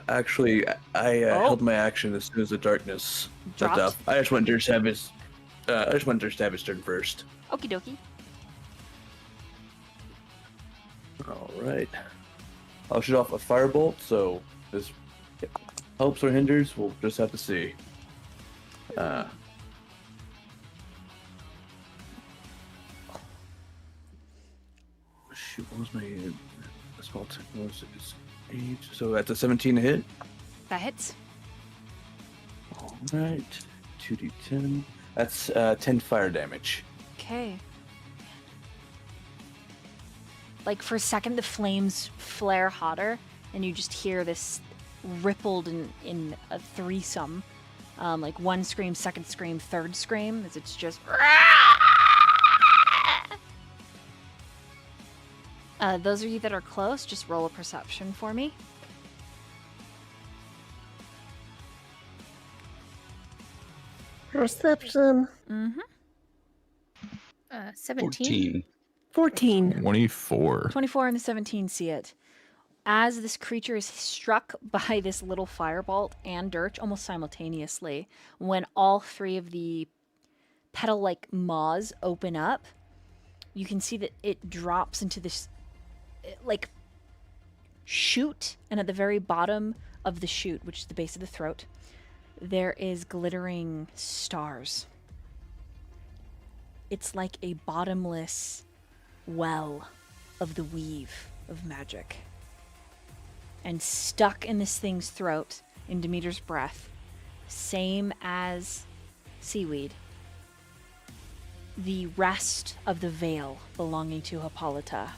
Actually, I held my action as soon as the darkness Dropped? went up. I just want Durch to have his. I just want Durch to have his turn first. Okie dokie. All right. I'll shoot off a firebolt. So this helps or hinders. We'll just have to see. Shoot, what was my small attack? What was it? 8. So that's a 17 to hit. That hits. All right. 2d10. That's 10 fire damage. Okay. Like for a second, the flames flare hotter, and you just hear this rippled in a threesome. Like one scream, second scream, third scream, as it's just... those of you that are close, just roll a perception for me. Perception. Mm-hmm. 17. 14. 24. 24 and the 17 see it. As this creature is struck by this little firebolt and Durch almost simultaneously, when all three of the petal-like maws open up, you can see that it drops into this, like, chute, and at the very bottom of the chute, which is the base of the throat, there is glittering stars. It's like a bottomless well of the weave of magic. And stuck in this thing's throat, in Demeter's breath, same as Seaweed, the rest of the veil belonging to Hippolyta.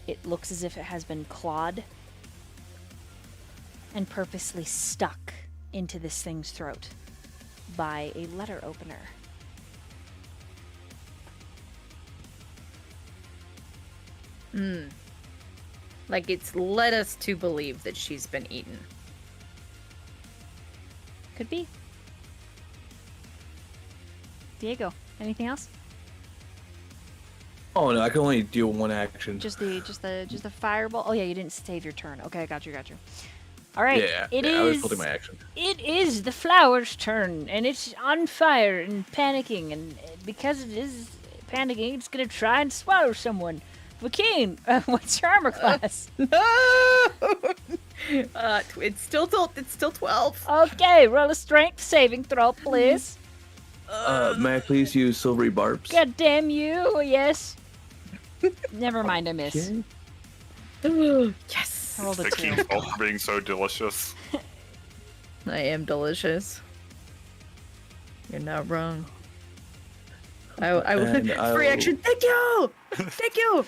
It looks as if it has been clawed and purposely stuck into this thing's throat by a letter opener. Like it's led us to believe that she's been eaten. Could be. Diego, anything else? Oh no, I can only deal one action. Just the fireball. Oh yeah, you didn't save your turn. Okay, I got you. All right. Yeah, It I was is- holding my action. It is the flower's turn, and it's on fire and panicking, and because it is panicking, it's gonna try and swallow someone. Vakeen, what's your armor class? No! It's still 12. Okay, roll a strength saving throw, please. May I please use silvery barbs? God damn you! Yes. Never mind, I miss. Okay. Yes. I rolled a The 2. king's fault for being so delicious. I am delicious. You're not wrong. I will. Free action. Thank you. Thank you.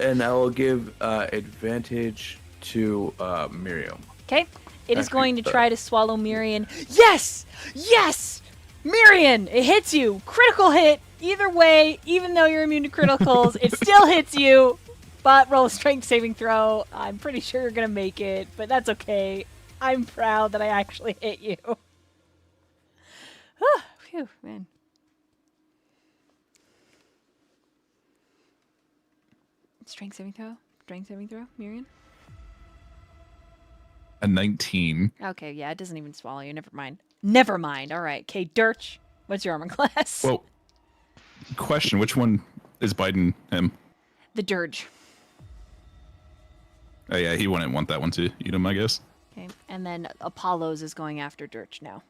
And I will give advantage to Myyrion. Okay. It is Actually, going to try to swallow Myyrion. Yes! Yes! Myyrion! It hits you. Critical hit. Either way, even though you're immune to criticals, it still hits you. But roll a strength saving throw. I'm pretty sure you're going to make it, but that's okay. I'm proud that I actually hit you. Phew, man. Strength saving throw? Strength saving throw, Myyrion? A 19. Okay, yeah, it doesn't even swallow you. Never mind. Never mind. All right. Okay, Durch, what's your armor class? Well, question: which one is biting him? The Dirge. Oh yeah, he wouldn't want that one to eat him, I guess. Okay, and then Apollo's is going after Durch now.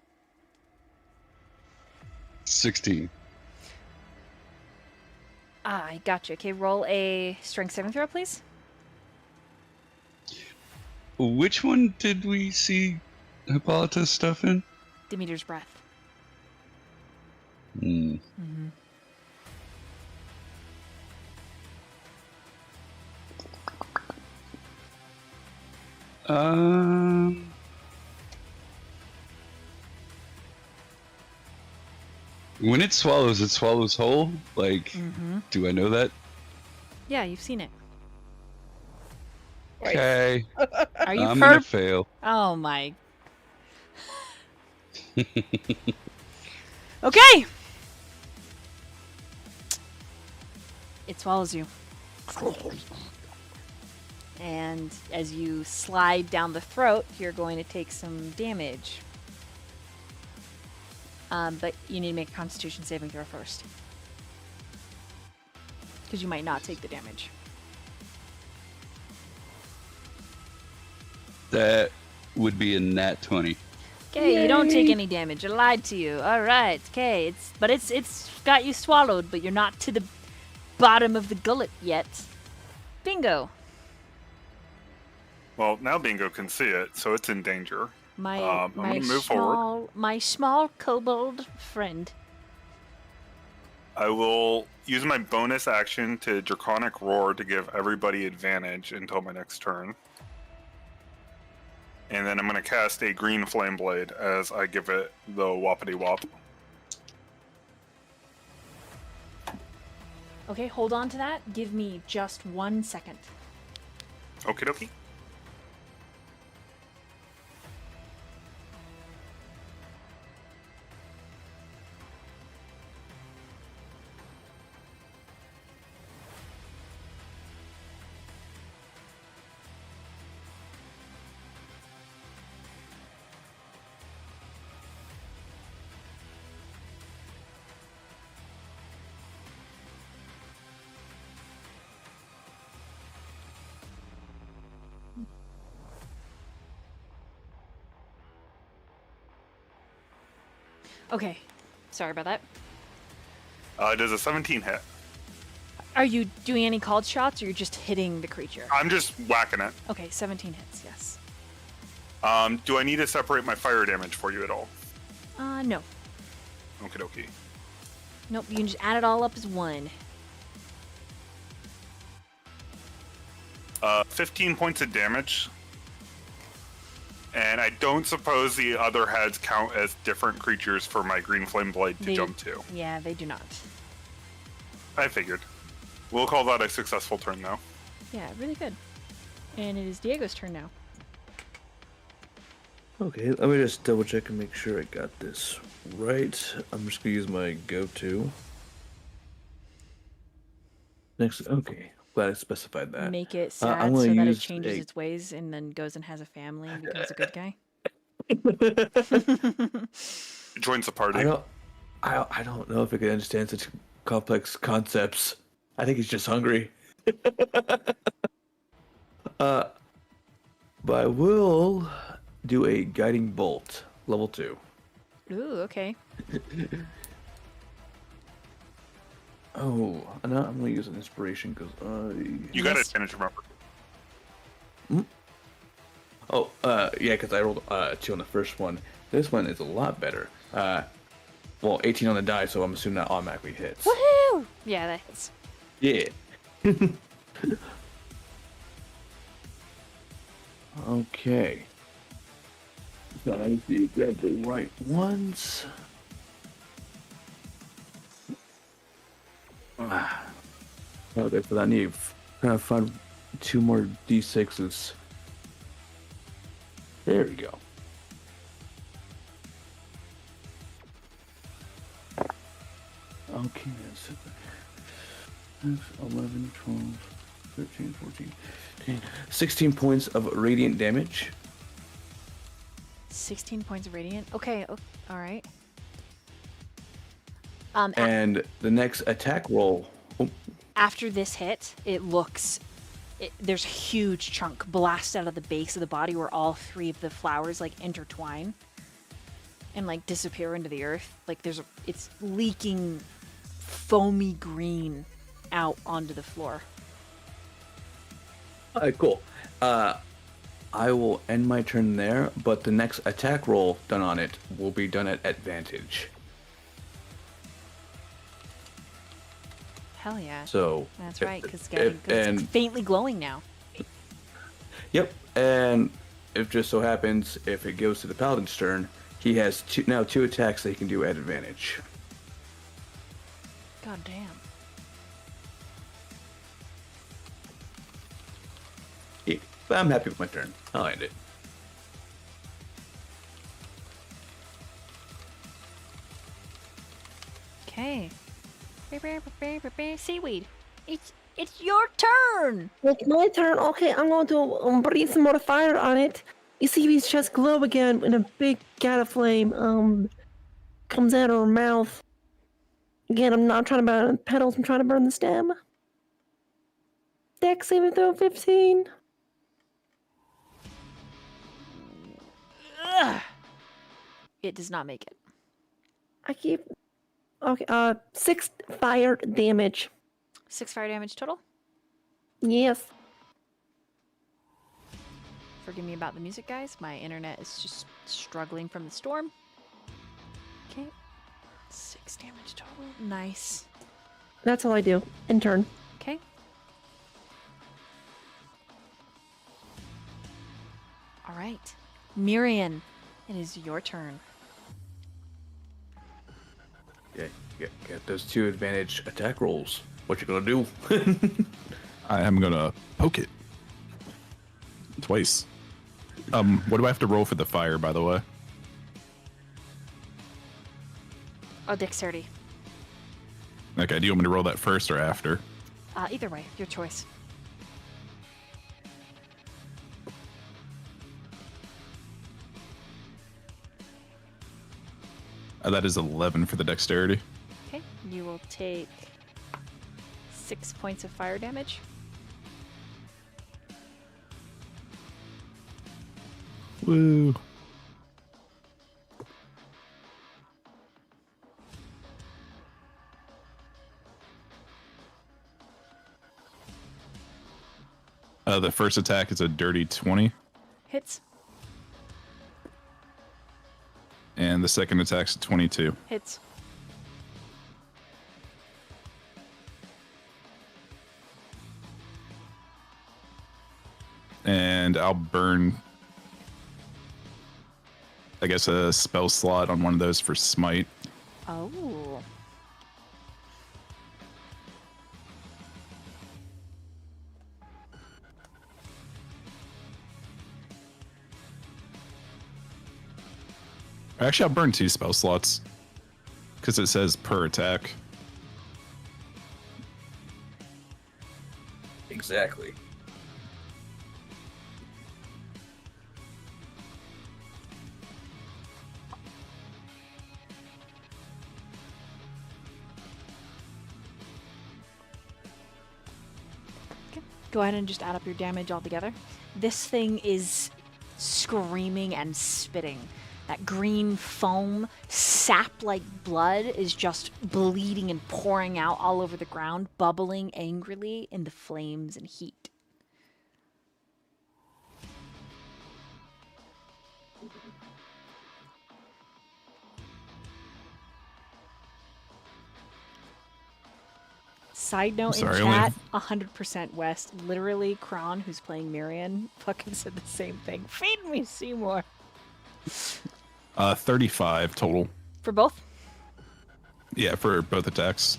16. I gotcha. Okay, roll a strength saving throw, please. Which one did we see Hippolyta's stuff in? Demeter's breath. Hmm. Mm-hmm. When it swallows whole? Like, do I know that? Yeah, you've seen it. Okay. Are you I'm gonna fail. Oh my. Okay. It swallows you. And as you slide down the throat, you're going to take some damage. But you need to make a Constitution saving throw first. Because you might not take the damage. That would be a nat 20. Okay, you don't take any damage. I lied to you. All right. Okay, it's got you swallowed, but you're not to the bottom of the gullet yet. Bingo. Well, now Bingo can see it, so it's in danger. My gonna move forward. My small kobold friend. I will use my bonus action to Draconic Roar to give everybody advantage until my next turn. And then I'm going to cast a green flame blade as I give it the whoppity wop. Okay, hold on to that. Give me just 1 second. Okie dokie. Okay, sorry about that. Does a 17 hit? Are you doing any called shots, or you're just hitting the creature? I'm just whacking it. Okay, 17 hits, yes. Do I need to separate my fire damage for you at all? No. Okie dokie. Nope, you can just add it all up as one. 15 points of damage. And I don't suppose the other heads count as different creatures for my green flame blade to jump to. Yeah, they do not. I figured. We'll call that a successful turn, though. Yeah, really good. And it is Diego's turn now. Okay, let me just double check and make sure I got this right. I'm just gonna use my go-to. Next, okay. Glad I specified that. Make it sad I'm so gonna that it use changes its ways and then goes and has a family and becomes a good guy. Joins the party. I don't know if it can understand such complex concepts. I think he's just hungry. But I will do a guiding bolt, level 2. Ooh, okay. Oh, I'm gonna use an inspiration because You got advantage, remember. Oh, yeah, because I rolled 2 on the first one. This one is a lot better. Well, 18 on the die, so I'm assuming that automatically hits. Woohoo! Yeah, that hits. Yeah. Okay. So I need to grab the right ones. Okay, so I need to find 2 more d6s. There we go. Okay, that's 11, 12, 13, 14, 15, 16 points of radiant damage. 16 points of radiant. Okay, all right. And the next attack roll. Oh, After this hit, there's a huge chunk blast out of the base of the body where all 3 of the flowers like intertwine and like disappear into the earth. Like it's leaking foamy green out onto the floor. alright, cool. I will end my turn there, but the next attack roll done on it will be done at advantage. Hell yeah. So That's right, because it's faintly glowing now. Yep, and if just so happens, if it goes to the paladin's turn, he has now 2 attacks that he can do at advantage. God damn. Yeah, but I'm happy with my turn. I'll end it. Okay. Seaweed. It's your turn. It's my turn. Okay, I'm going to breathe some more fire on it. You see these just glow again when a big gat of flame comes out of her mouth. Again, I'm not trying to burn the petals, I'm trying to burn the stem. Dex saving throw 15. Ugh. It does not make it. I keep... Okay, 6 fire damage. 6 fire damage total. Yes. Forgive me about the music, guys. My internet is just struggling from the storm. Okay. 6 damage total. Nice. That's all I do. In turn. Okay. All right. Myyrion, it is your turn. Yeah, get those 2 advantage attack rolls. What you gonna do? I am gonna poke it twice. What do I have to roll for the fire, by the way? Oh, dexterity. Okay, do you want me to roll that first or after? Either way, your choice. That is 11 for the dexterity. Okay. You will take 6 points of fire damage. Woo. The first attack is a dirty 20, Hits. and the second attack's a 22. Hits. And I'll burn, I guess, a spell slot on one of those for smite. Oh. Actually, I'll burn 2 spell slots because it says per attack. Exactly. Go ahead and just add up your damage altogether. This thing is screaming and spitting. That green foam, sap-like blood is just bleeding and pouring out all over the ground, bubbling angrily in the flames and heat. Side note Sorry, in only- chat, 100% West. Literally, Chron, who's playing Myyrion, fucking said the same thing. Feed me, Seymour. 35 total. For both? Yeah, for both attacks.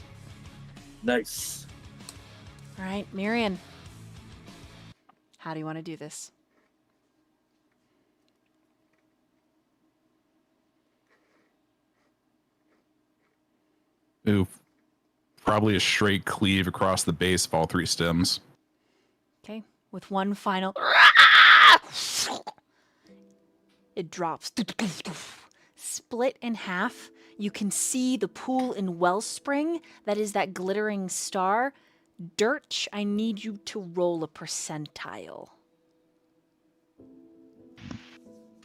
Nice. All right, Myyrion. How do you want to do this? Ooh, probably a straight cleave across the base of all 3 stems. Okay, with one final. It drops. Split in half. You can see the pool in Wellspring. That is that glittering star. Durch, I need you to roll a percentile.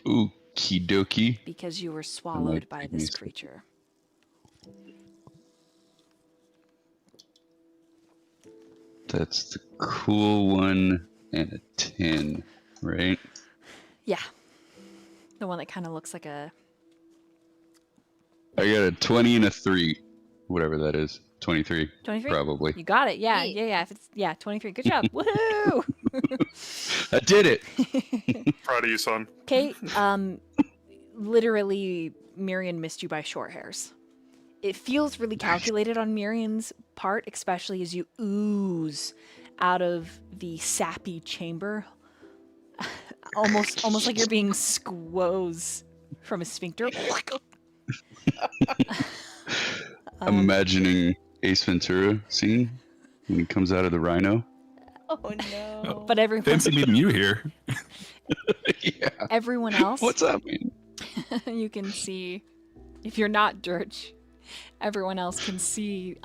Okie dokie. Because you were swallowed by this goodness. creature. That's the cool one and a 10, right? Yeah. The one that kind of looks like a... I got a 20 and a 3, whatever that is. 23, 23? probably. You got it. Yeah. If it's 23. Good job. Woohoo! I did it. Proud of you, son. Okay. Literally, Myyrion missed you by short hairs. It feels really calculated on Myrion's part, especially as you ooze out of the sappy chamber. almost like you're being squoze from a sphincter. I'm imagining Ace Ventura scene when he comes out of the rhino. Oh no. But everyone, Fancy meeting you here. Yeah. everyone else, What's up, man? you can see, if you're not Durch, everyone else can see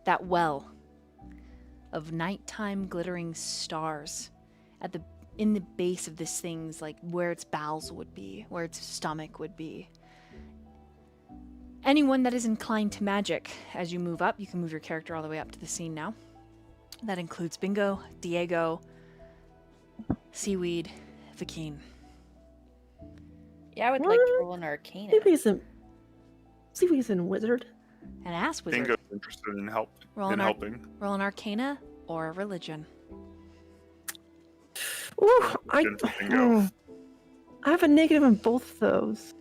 that well of nighttime glittering stars in the base of this thing's, like where its bowels would be, where its stomach would be. Anyone that is inclined to magic, as you move up, you can move your character all the way up to the scene now. That includes Bingo, Diego, Seaweed, Vakeen. Yeah, I would like to roll an Arcana. Seaweed's a wizard. An ass wizard. Bingo's interested in Roll an helping. Roll an Arcana or a Religion. Ooh, Bingo. I have a negative in both of those.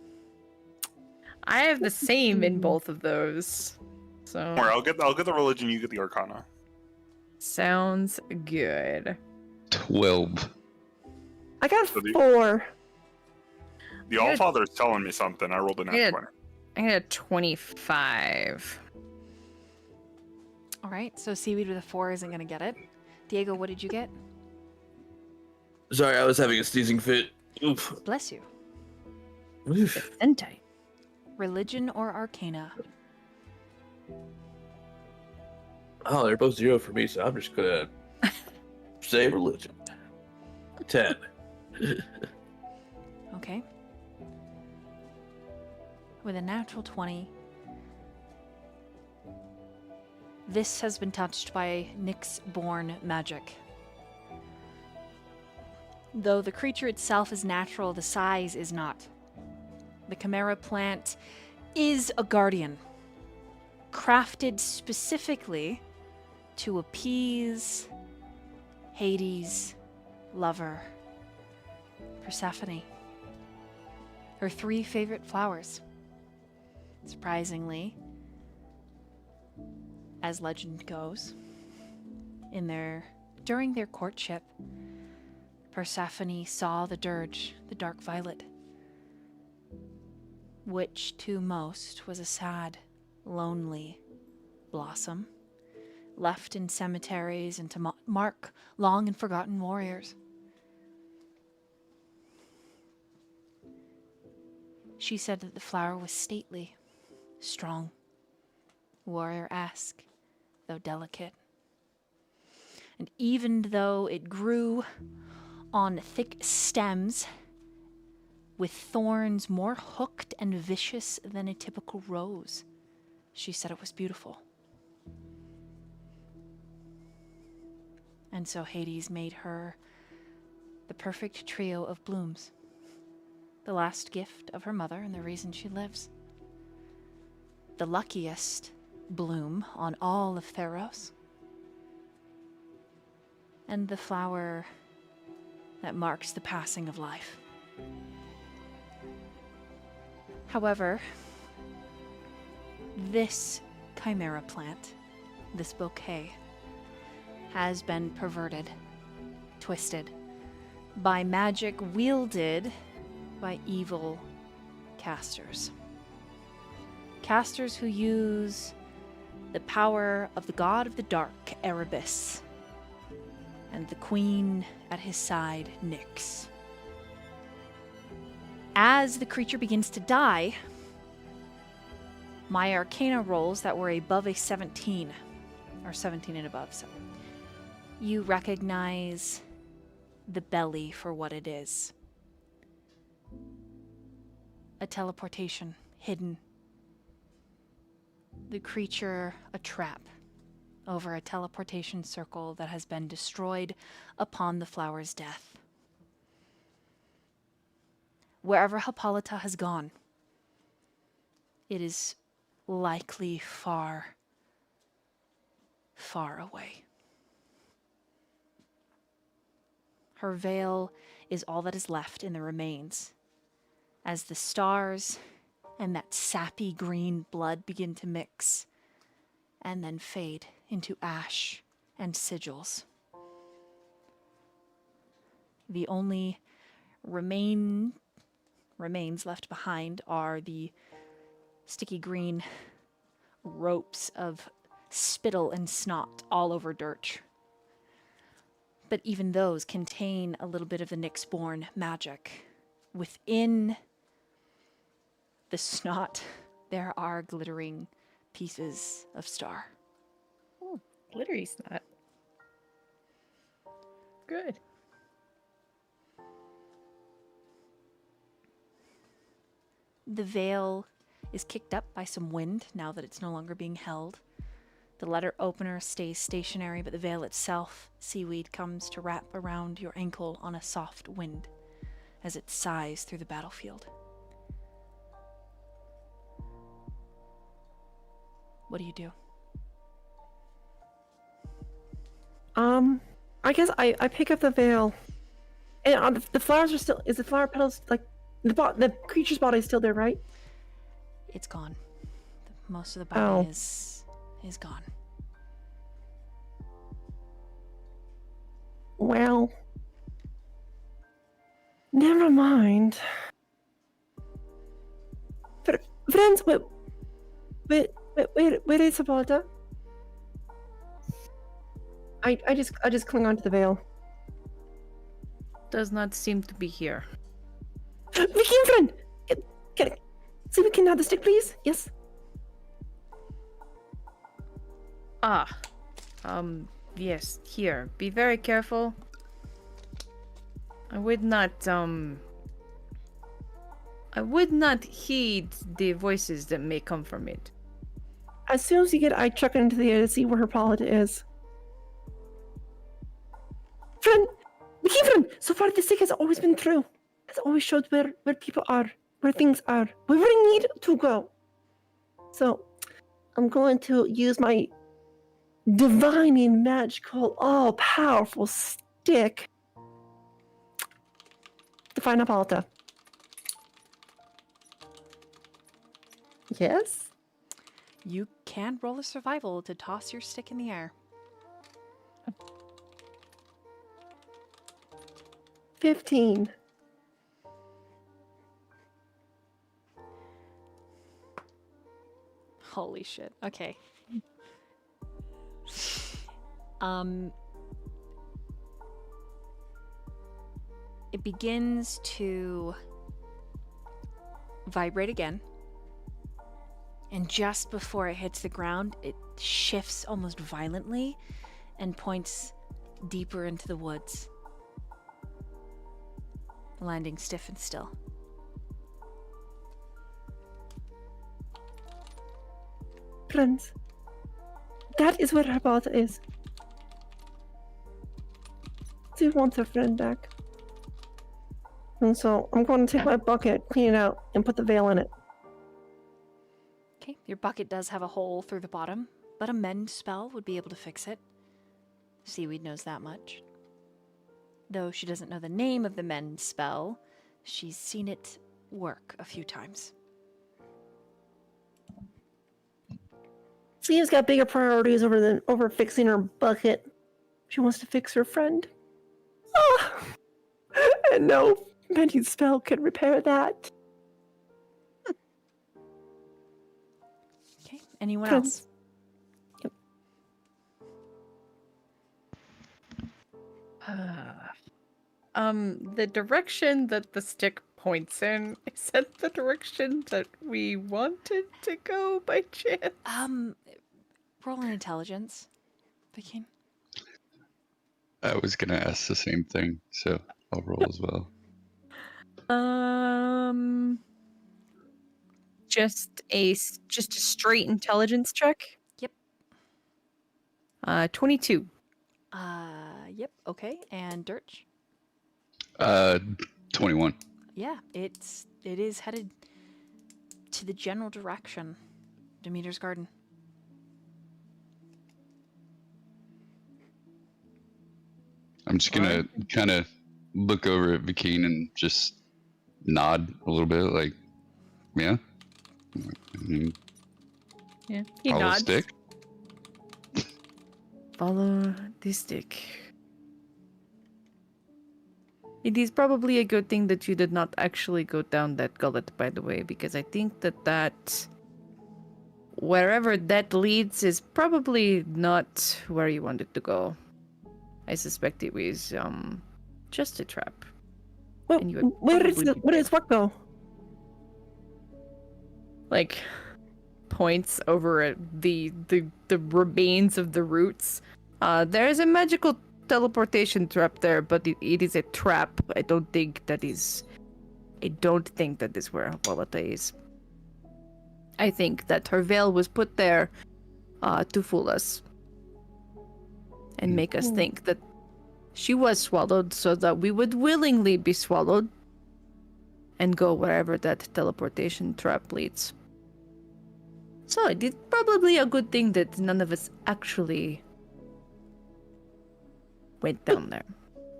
I have the same in both of those. So Don't worry, I'll get the religion. You get the arcana. sounds good. 12. I got So the- 4. The Allfather is telling me something. I rolled a nat Yeah. 20. I got a 25. All right, so Seaweed with a 4 isn't going to get it. Diego, what did you get? Sorry, I was having a sneezing fit. Oof. Bless you. Oof. Sentai. Religion or Arcana? Oh, they're both 0 for me, so I'm just gonna say religion. 10. Okay. With a natural 20, this has been touched by Nyx-born magic. Though the creature itself is natural, the size is not. The Chimera plant is a guardian, crafted specifically to appease Hades' lover, Persephone. Her 3 favorite flowers. Surprisingly, as legend goes, during their courtship, Persephone saw the dirge, the dark violet, which to most was a sad, lonely blossom, left in cemeteries and to mark long and forgotten warriors. She said that the flower was stately, strong, warrior-esque, though delicate. And even though it grew on thick stems with thorns more hooked and vicious than a typical rose, she said it was beautiful. And so Hades made her the perfect trio of blooms, the last gift of her mother and the reason she lives. The luckiest bloom on all of Theros. And the flower that marks the passing of life. However, this chimera plant, this bouquet, has been perverted, twisted, by magic wielded by evil casters. Casters who use the power of the god of the dark, Erebus, and the queen at his side, Nyx. As the creature begins to die, my arcana rolls that were above a 17, or 17 and above, so you recognize the belly for what it is. A teleportation, hidden. The creature, a trap over a teleportation circle that has been destroyed upon the flower's death. Wherever Hippolyta has gone, it is likely far, far away. Her veil is all that is left in the remains, as the stars and that sappy green blood begin to mix and then fade into ash and sigils. The only remains left behind are the sticky green ropes of spittle and snot all over Durch. But even those contain a little bit of the Nyx-born magic. Within the snot, there are glittering pieces of star. Oh, glittery snot. Good. The veil is kicked up by some wind now that it's no longer being held. The letter opener stays stationary, but the veil itself, Seaweed, comes to wrap around your ankle on a soft wind as it sighs through the battlefield. What do you do? I guess I pick up the veil. And the flowers are still, is the flower petals, like, the creature's body is still there, right? It's gone. Most of the body is gone. Well, never mind. Friends, where is Hippolyta? I just cling onto the veil. Does not seem to be here. Vicky, friend! So we can have the stick, please? Yes? Yes, here. Be very careful. I would not heed the voices that may come from it. As soon as you get, I chuck it into the air to see where Hippolyta is. Friend! Vicky, friend! So far, the stick has always been true. Has always showed where people are, where things are, where we need to go. So, I'm going to use my divining, magical, all-powerful stick to find Hippolyta. Yes? You can roll a survival to toss your stick in the air. 15. Holy shit. Okay. It begins to vibrate again. And just before it hits the ground, it shifts almost violently and points deeper into the woods, landing stiff and still. Friends, that is where Hippolyta is. She wants her friend back. And so I'm going to take my bucket, clean it out, and put the veil in it. Okay, Your bucket does have a hole through the bottom, but a mend spell would be able to fix it. Seaweed knows that much. Though she doesn't know the name of the mend spell, she's seen it work a few times. Sleeve's got bigger priorities over fixing her bucket. She wants to fix her friend. Oh, and no mending spell can repair that. Okay, anyone Friends. else? The direction that the stick points in, is that the direction that we wanted to go by chance? Roll an intelligence, Viking. I was gonna ask the same thing, so I'll roll as well. Just a straight intelligence check. Yep. 22. Yep, okay. And Durch? 21. Yeah, it is headed to the general direction. Demeter's Garden. I'm just gonna kind of look over at Vikine and just nod a little bit, like, yeah. Yeah, he Follow nods. stick. Follow the stick. It is probably a good thing that you did not actually go down that gullet, by the way, because I think that wherever that leads is probably not where you wanted to go. I suspect it was just a trap. Well, And you would where probably is what go? Like points over at the remains of the roots. There is a magical teleportation trap there, but it is a trap. I don't think that is where Hippolyta is. I think that her veil was put there to fool us and make us think that she was swallowed, so that we would willingly be swallowed and go wherever that teleportation trap leads. So it is probably a good thing that none of us actually went down there.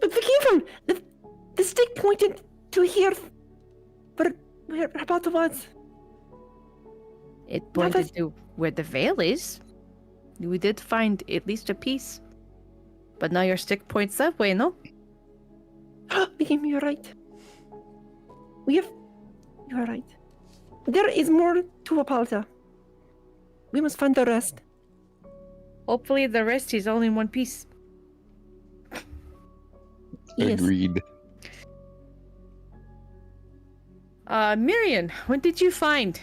But Viking, the stick pointed to here. Where about the was? It pointed to where the veil is. We did find at least a piece. But now your stick points that way, no? Viking, you're right. You are right. There is more to Hippolyta. We must find the rest. Hopefully the rest is all in one piece. Yes. Agreed. Myyrion, what did you find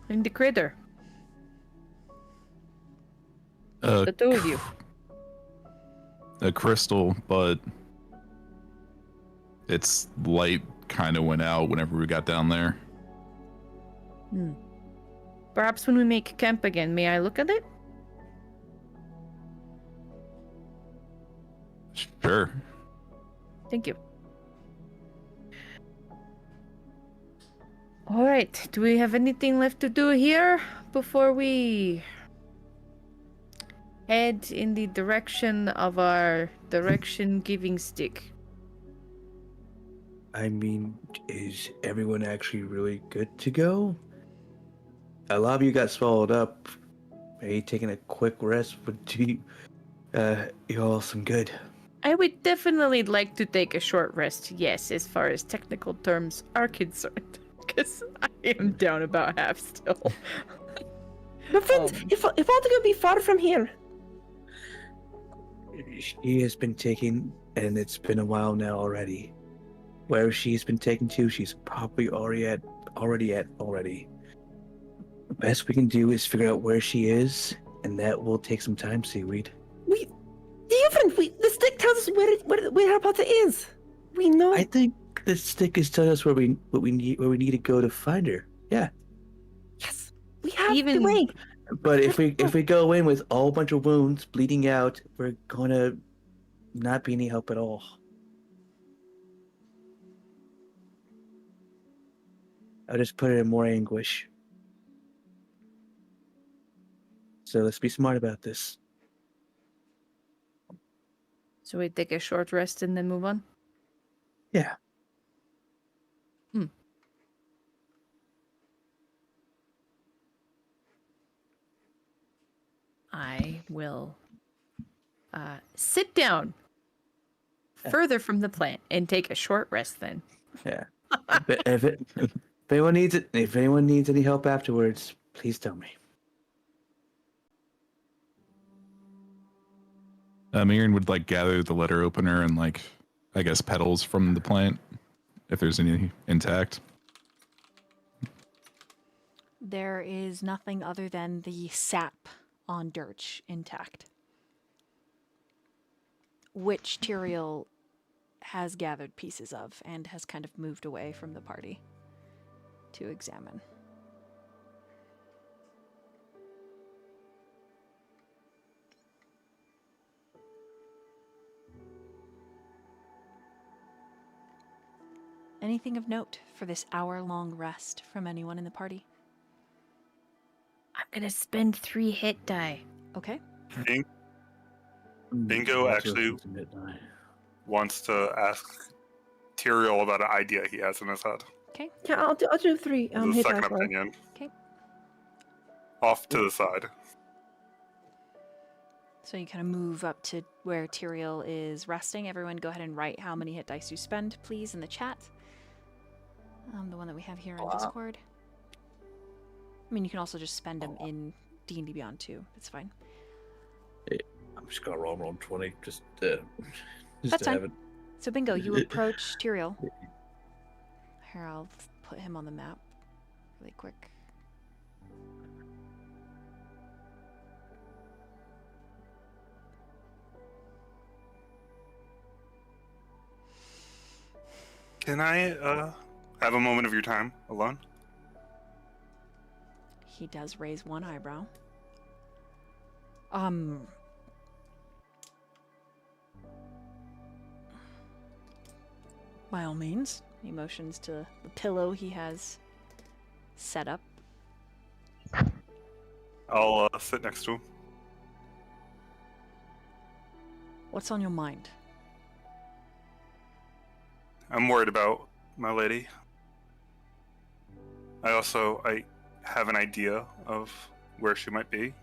in the crater? The two of you. A crystal, but its light kind of went out whenever we got down there. Perhaps when we make camp again, may I look at it? Sure. Thank you. Alright, do we have anything left to do here before we head in the direction of our direction-giving stick? I mean, is everyone actually really good to go? A lot of you got swallowed up. Maybe taking a quick rest would do you all some good. I would definitely like to take a short rest, yes, as far as technical terms are concerned. Because I am down about half still. My friends, if I want to go be far from here. She has been taken, and it's been a while now already. Where she's been taken to, she's probably already at. The best we can do is figure out where she is, and that will take some time, Seaweed. The stick tells us where Hippolyta is. We know. I think the stick is telling us where we need to go to find her. Yeah. Yes, we have Even- the way. But if we go in with all bunch of wounds, bleeding out, we're gonna not be any help at all. I'll just put her in more anguish. let's be smart about this. So we take a short rest and then move on? Yeah. I will sit down further from the plant and take a short rest then. Yeah. If anyone needs it, if anyone needs any help afterwards, please tell me. Myyrion would like gather the letter opener and like, I guess, petals from the plant, if there's any intact. There is nothing other than the sap on Durch intact, which Tyrael has gathered pieces of and has kind of moved away from the party to examine. Anything of note for this hour-long rest from anyone in the party? I'm gonna spend 3 hit die. Okay. Bingo actually wants to ask Tyrael about an idea he has in his head. Okay. Yeah, I'll do 3 The hit second dice roll. opinion. Okay. Off to the side. So you kind of move up to where Tyrael is resting. Everyone go ahead and write how many hit dice you spend, please, in the chat. The one that we have here on Discord. I mean, you can also just spend them in D&D Beyond too. It's fine. I'm just gonna roll 20, just That's to fine. have it. So Bingo, you approach Tyrael. Here, I'll put him on the map really quick. Can I have a moment of your time alone? He does raise one eyebrow. By all means. He motions to the pillow he has set up. I'll sit next to him. What's on your mind? I'm worried about my lady. I have an idea of where she might be,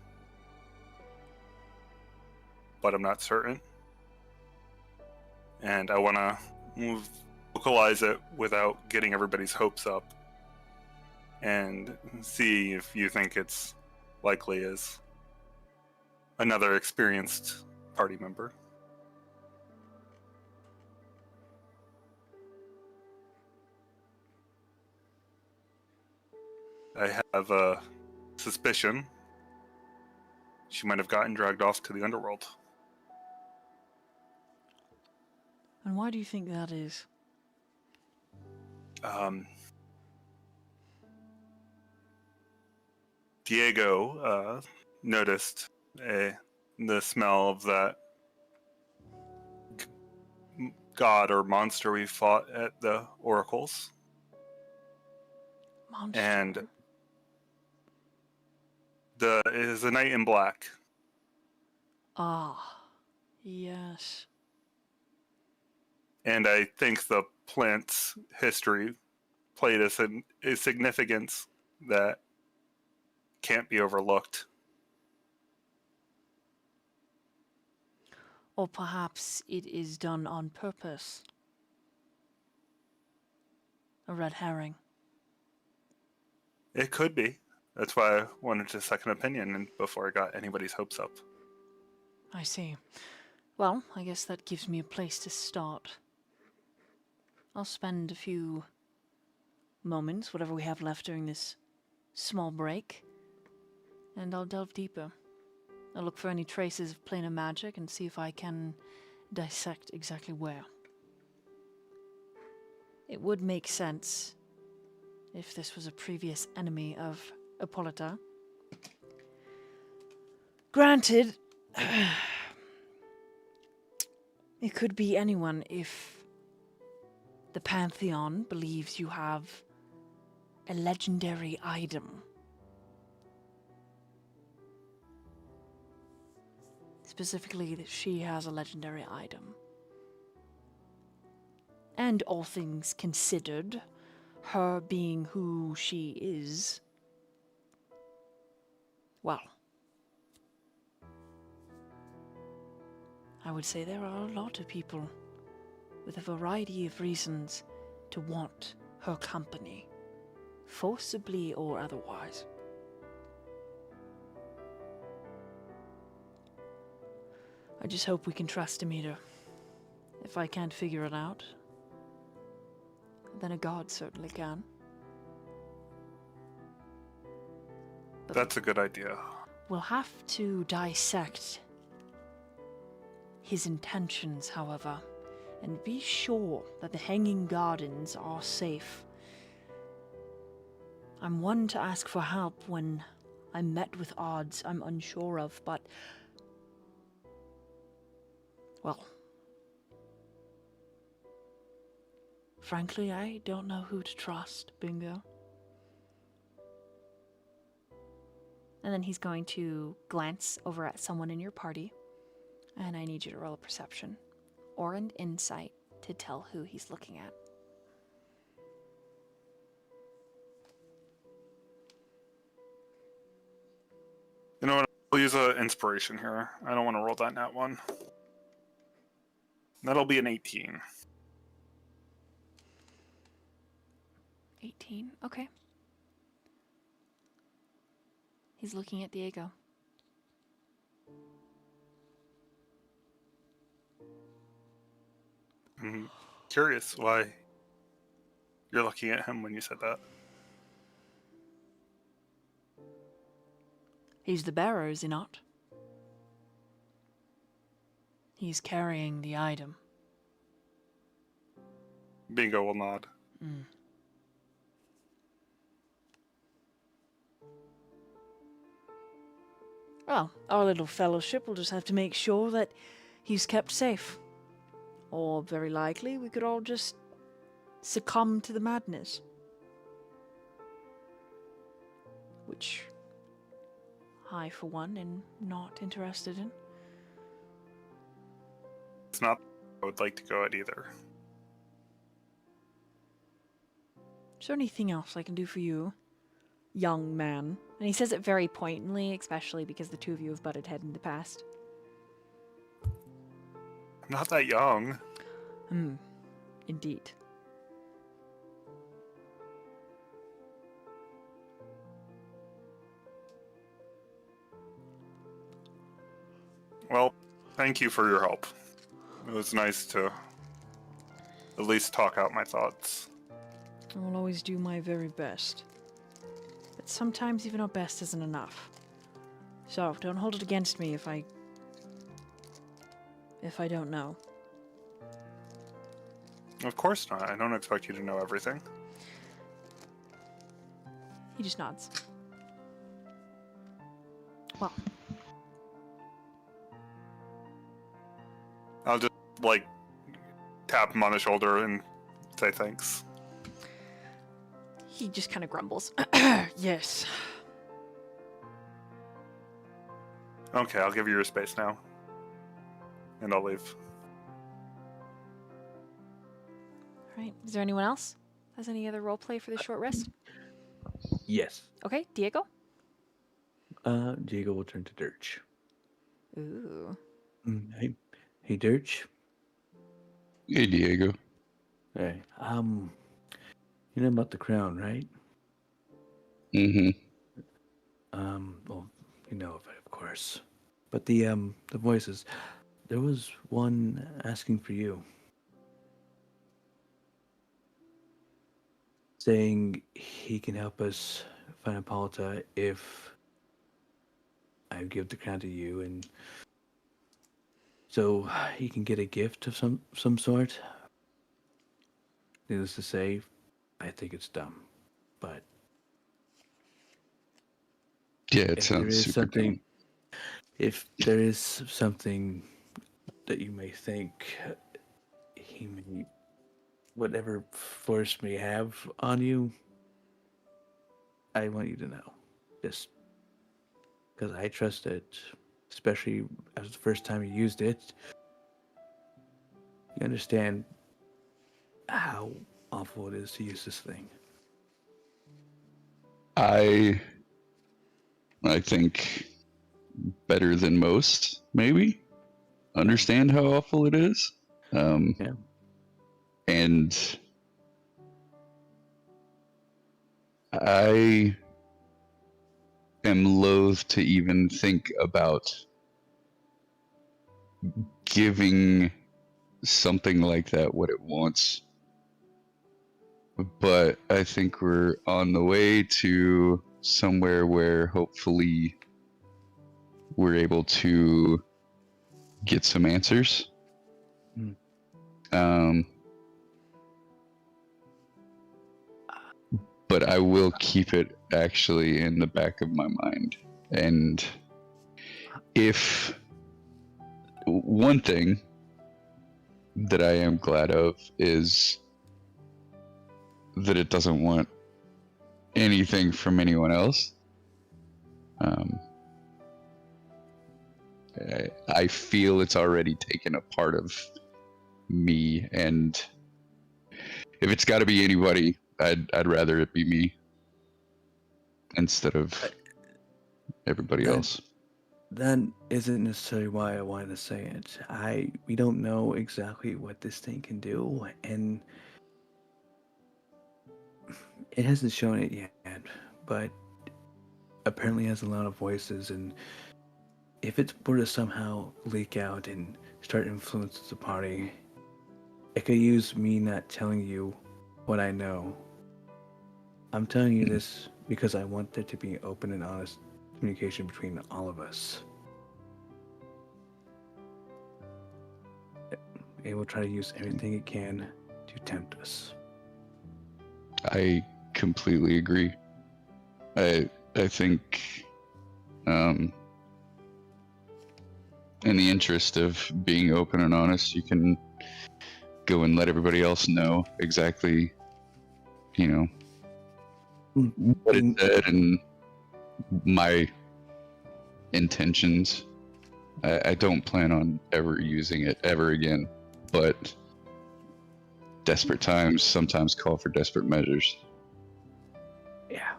but I'm not certain. And I want to vocalize it without getting everybody's hopes up and see if you think it's likely as another experienced party member. I have a suspicion she might have gotten dragged off to the underworld. And why do you think that is? Diego noticed the smell of that god or monster we fought at the oracles. Monster. And it is a knight in black. Ah, yes. And I think the plant's history played a significance that can't be overlooked. Or perhaps it is done on purpose. A red herring. It could be. That's why I wanted a second opinion and before I got anybody's hopes up. I see. Well, I guess that gives me a place to start. I'll spend a few moments, whatever we have left during this small break, and I'll delve deeper. I'll look for any traces of planar magic and see if I can dissect exactly where. It would make sense if this was a previous enemy of Hippolyta. Granted, it could be anyone if the Pantheon believes you have a legendary item. Specifically, that she has a legendary item. And all things considered, her being who she is, well, I would say there are a lot of people with a variety of reasons to want her company, forcibly or otherwise. I just hope we can trust Demeter. If I can't figure it out, then a god certainly can. But That's a good idea. we'll have to dissect his intentions, however, and be sure that the Hanging Gardens are safe. I'm one to ask for help when I'm met with odds I'm unsure of, but... well... frankly, I don't know who to trust, Bingo. And then he's going to glance over at someone in your party, and I need you to roll a perception or an insight to tell who he's looking at. You know what? I'll use an inspiration here. I don't want to roll that nat one. That'll be an 18. 18, okay. He's looking at Diego. I'm curious why you're looking at him when you said that. He's the bearer, is he not? He's carrying the item. Bingo will nod. Mm. Well, our little fellowship will just have to make sure that he's kept safe. Or, very likely, we could all just succumb to the madness. Which I, for one, am not interested in. It's not I would like to go at either. Is there anything else I can do for you, young man? And he says it very pointedly, especially because the two of you have butted head in the past. I'm not that young. Indeed. Well, thank you for your help. It was nice to at least talk out my thoughts. I will always do my very best. But sometimes even our best isn't enough. So, don't hold it against me if I don't know. Of course not. I don't expect you to know everything. He just nods. Well, I'll just, like, tap him on the shoulder and say thanks. he just kind of grumbles. Yes. Okay, I'll give you your space now. And I'll leave. Alright, is there anyone else? Has any other role play for the short rest? Yes. Okay, Diego? Diego will turn to Durch. Ooh. Hey, Durch. Hey, Diego. Hey, you know about the crown, right? Mm-hmm. Well, you know of it, of course. But the voices, there was one asking for you. Saying he can help us find Hippolyta if I give the crown to you, and so he can get a gift of some sort. Needless to say, I think it's dumb, but Yeah, it if there sounds is super something, dumb. if there is something that you may think he may, whatever force may have on you, I want you to know, just because I trust it especially as the first time you used it, you understand how awful it is to use this thing. I think better than most, maybe. Understand how awful it is. Yeah. And I am loath to even think about giving something like that what it wants. But I think we're on the way to somewhere where hopefully we're able to get some answers. But I will keep it actually in the back of my mind. And if one thing that I am glad of is that it doesn't want anything from anyone else. I feel it's already taken a part of me, and if it's got to be anybody, I'd rather it be me instead of everybody else. That isn't necessarily why I wanted to say it. We don't know exactly what this thing can do, and it hasn't shown it yet, but apparently it has a lot of voices, and if it were to somehow leak out and start influencing the party, it could use me not telling you what I know. I'm telling you this because I want there to be open and honest communication between all of us. It will try to use everything it can to tempt us. I completely agree. I think in the interest of being open and honest, you can go and let everybody else know exactly, what it said and my intentions. I don't plan on ever using it ever again, but desperate times sometimes call for desperate measures. Yeah.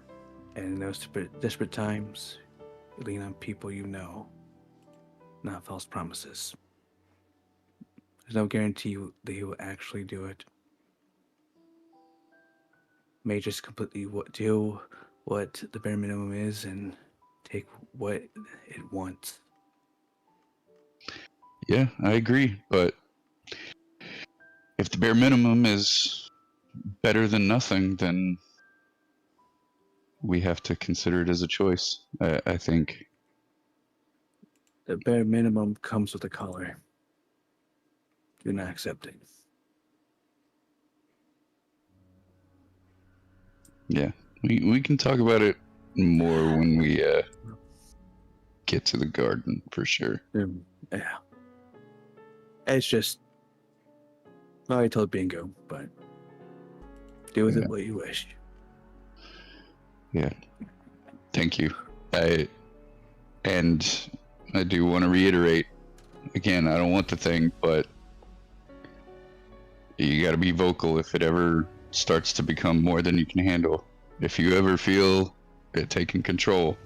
And in those desperate times, you lean on people you know, not false promises. There's no guarantee that he will actually do it. May just completely do what the bare minimum is and take what it wants. Yeah, I agree, but if the bare minimum is better than nothing, then we have to consider it as a choice, I think. The bare minimum comes with a collar. Do not accept it. Yeah, we can talk about it more when we get to the garden, for sure. Yeah. It's just, I already told Bingo, but do with it what you wish. Yeah. Thank you. I do want to reiterate, again, I don't want the thing, but you got to be vocal if it ever starts to become more than you can handle. If you ever feel it taking control,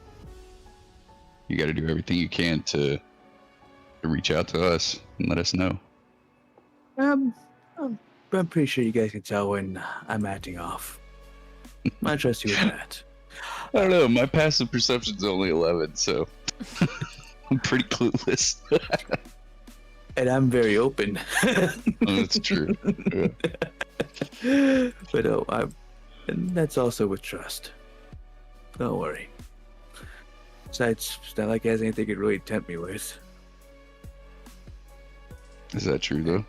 you got to do everything you can to reach out to us and let us know. I'm pretty sure you guys can tell when I'm acting off. I trust you with that. I don't know. My passive perception's only 11, so I'm pretty clueless. And I'm very open. That's true. Yeah. But and that's also with trust. Don't worry. Besides, it's not like it has anything it could really tempt me with. Is that true, though?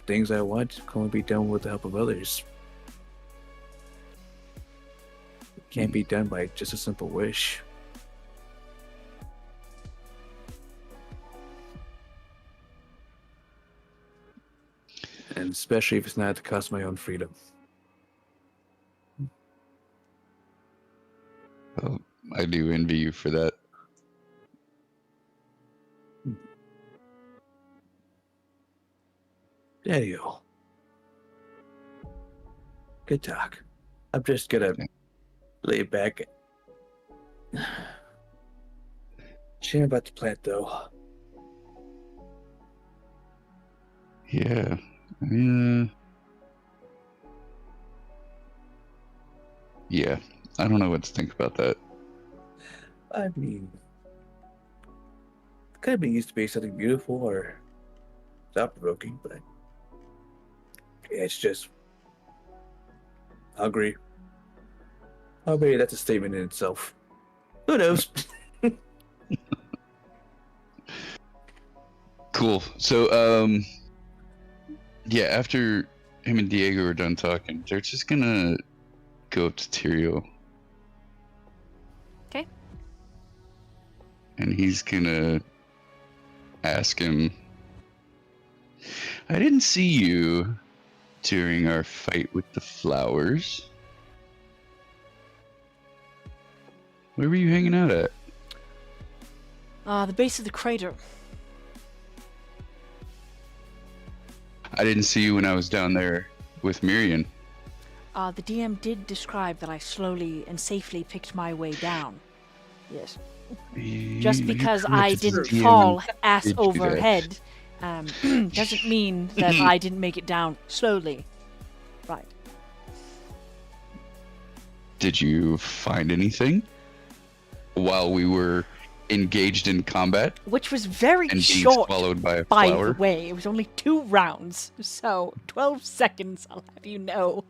Things I want can only be done with the help of others. It can't be done by just a simple wish. And especially if it's not at the cost of my own freedom. Well, I do envy you for that. There you go. Good talk. I'm just gonna lay back. Shame about the plant, though. Yeah. Yeah. I don't know what to think about that. I mean, it could have been used to be something beautiful or thought-provoking, but it's just hungry. Oh, maybe that's a statement in itself. Who knows? Cool. So, yeah, after him and Diego are done talking, they're just gonna go up to Tyrio. Okay. And he's gonna ask him, I didn't see you during our fight with the flowers. Where were you hanging out at? The base of the crater. I didn't see you when I was down there with Myyrion. The DM did describe that I slowly and safely picked my way down. Yes. Just because I didn't fall ass over head doesn't mean that I didn't make it down slowly. Right. Did you find anything while we were engaged in combat? Which was very and being short, swallowed by a by flower? the way. It was only 2 rounds, so 12 seconds, I'll have you know.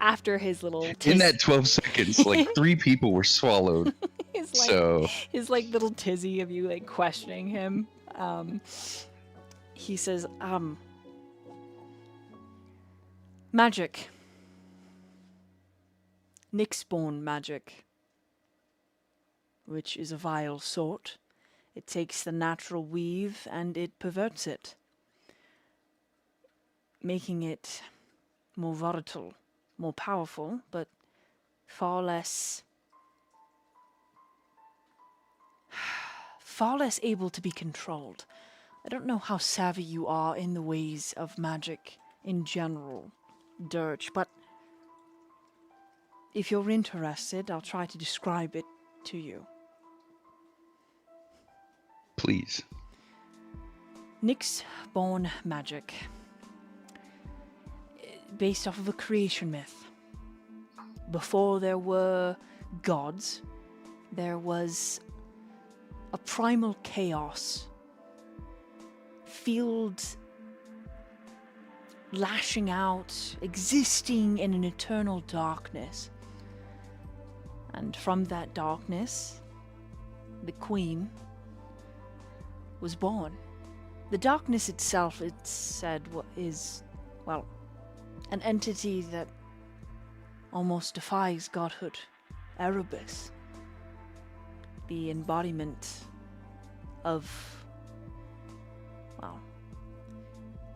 After his little... In that 12 seconds, like 3 people were swallowed. His like little tizzy of you like questioning him. He says, magic. Nyxborn magic. Which is a vile sort. It takes the natural weave and it perverts it, making it more volatile, more powerful, but far less able to be controlled. I don't know how savvy you are in the ways of magic in general, Durch, but if you're interested, I'll try to describe it to you. Please. Nyxborn magic. Based off of a creation myth. Before there were gods, there was a primal chaos. Fields lashing out, existing in an eternal darkness. And from that darkness, the queen was born. The darkness itself, it's said, is, well, an entity that almost defies godhood. Erebus. The embodiment of, well,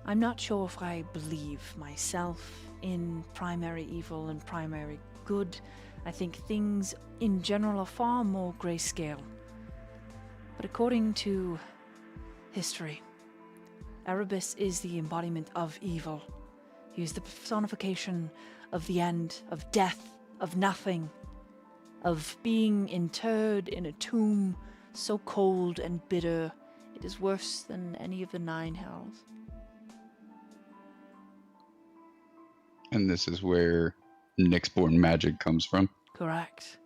I'm not sure if I believe myself in primary evil and primary good. I think things in general are far more grayscale. But according to history, Erebus is the embodiment of evil. He is the personification of the end, of death, of nothing, of being interred in a tomb so cold and bitter, it is worse than any of the 9 hells. And this is where Nyxborn magic comes from? Correct.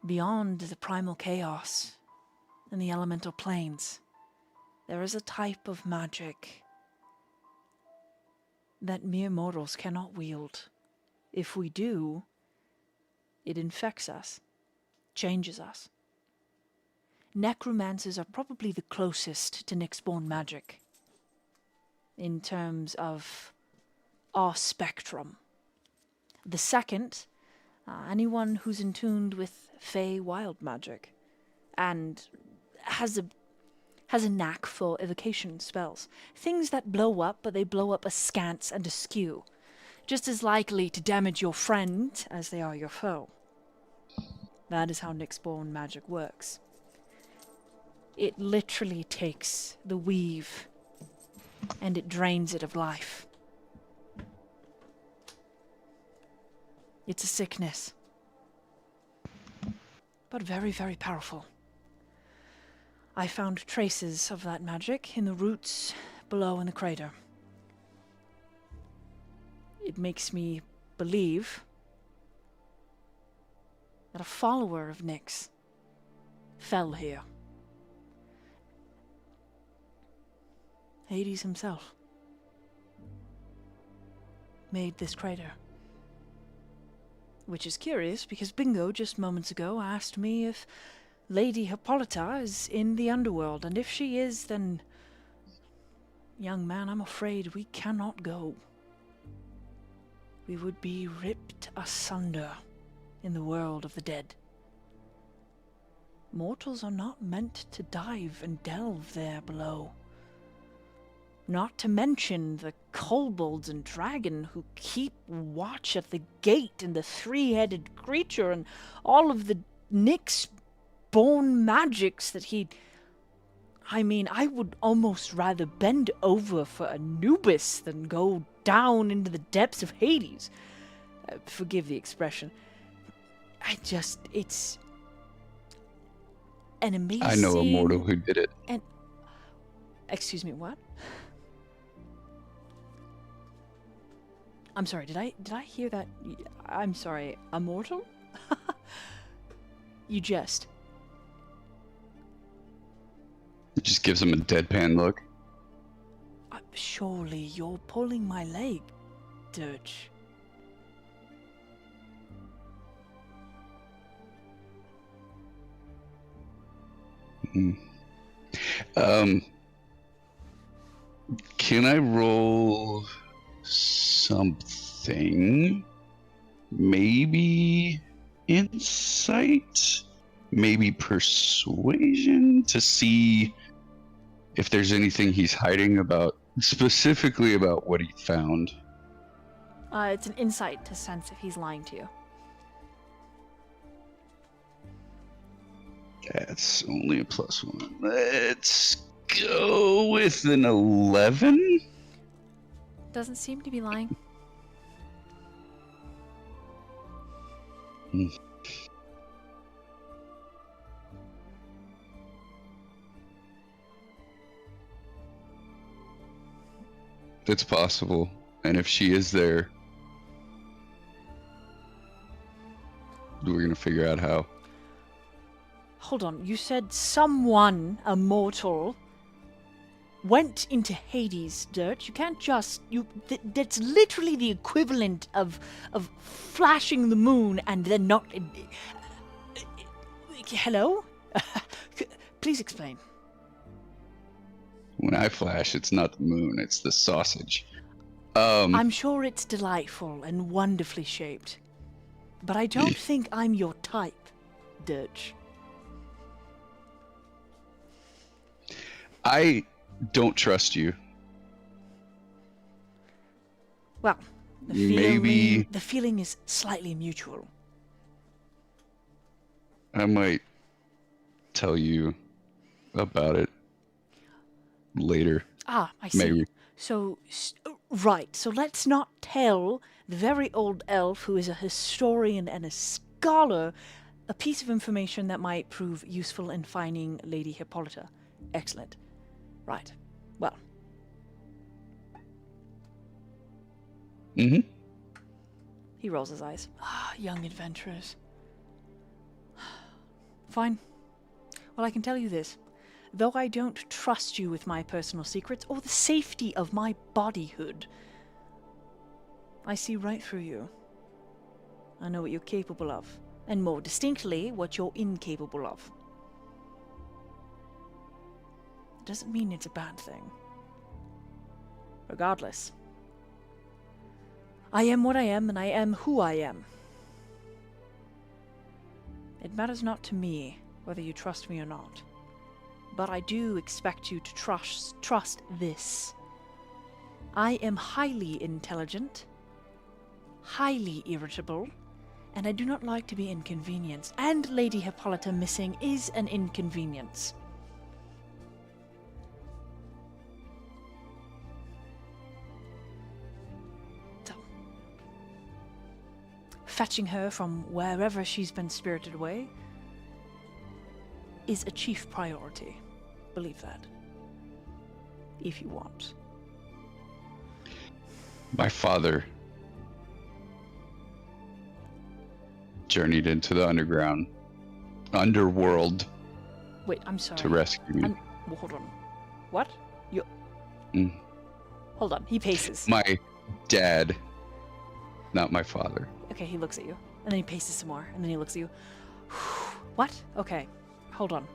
Beyond the primal chaos and the elemental planes, there is a type of magic that mere mortals cannot wield. If we do, it infects us, changes us. Necromancers are probably the closest to Nyxborn magic in terms of our spectrum. The second, anyone who's in tune with Fey wild magic and has a knack for evocation spells. Things that blow up, but they blow up askance and askew. Just as likely to damage your friend as they are your foe. That is how Nyxborn magic works. It literally takes the weave and it drains it of life. It's a sickness, but very, very powerful. I found traces of that magic in the roots below in the crater. It makes me believe that a follower of Nyx fell here. Hades himself made this crater. Which is curious, because Bingo just moments ago asked me if Lady Hippolyta is in the underworld, and if she is, then... Young man, I'm afraid we cannot go. We would be ripped asunder in the world of the dead. Mortals are not meant to dive and delve there below. Not to mention the kobolds and dragon who keep watch at the gate, and the three-headed creature, and all of the Nyx-born magics that he... I mean, I would almost rather bend over for Anubis than go down into the depths of Hades. Forgive the expression. It's an amazing... I know a mortal who did it. And... Excuse me, what? I'm sorry, did I hear that? I'm sorry, a mortal? You jest. It just gives him a deadpan look. Surely you're pulling my leg, Durch. Can I roll something? Maybe insight? Maybe persuasion? To see if there's anything he's hiding about, specifically about what he found. It's an insight to sense if he's lying to you. That's only a +1. Let's go with an 11? Doesn't seem to be lying. It's possible. And if she is there, we're gonna figure out how. Hold on, you said someone, a mortal, went into Hades, Dirt. You can't just... that's literally the equivalent of flashing the moon and then not... hello? Please explain. When I flash, it's not the moon, it's the sausage. I'm sure it's delightful and wonderfully shaped. But I don't think I'm your type, Durch. I don't trust you. Well, the feeling is slightly mutual. I might tell you about it later. Ah, I see. Maybe. So, right. So let's not tell the very old elf who is a historian and a scholar a piece of information that might prove useful in finding Lady Hippolyta. Excellent. Right. Well. Mm-hmm. He rolls his eyes. Ah, young adventurers. Fine. Well, I can tell you this. Though I don't trust you with my personal secrets or the safety of my bodyhood, I see right through you. I know what you're capable of, and more distinctly, what you're incapable of. It doesn't mean it's a bad thing. Regardless, I am what I am, and I am who I am. It matters not to me whether you trust me or not. But I do expect you to trust this. I am highly intelligent, highly irritable, and I do not like to be inconvenienced. And Lady Hippolyta missing is an inconvenience. fetching her from wherever she's been spirited away is a chief priority. Believe that. If you want. My father journeyed into the underworld Wait, I'm sorry. to rescue me. Well, hold on. What? You... Mm. Hold on. He paces. My dad, not my father. Okay, he looks at you. And then he paces some more. And then he looks at you. What? Okay. Hold on.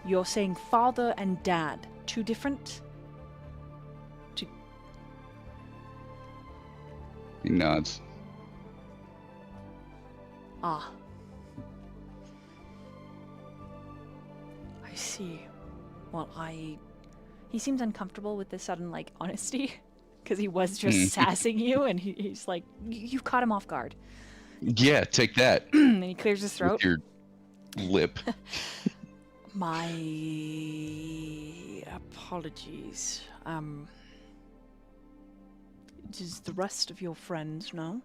You're saying father and dad. Two different... He nods. Ah. I see. Well, he seems uncomfortable with this sudden, like, honesty. Because he was just sassing you, and he's like, you caught him off guard. Yeah, take that. And he clears his throat. With your lip. My apologies. Does the rest of your friends know?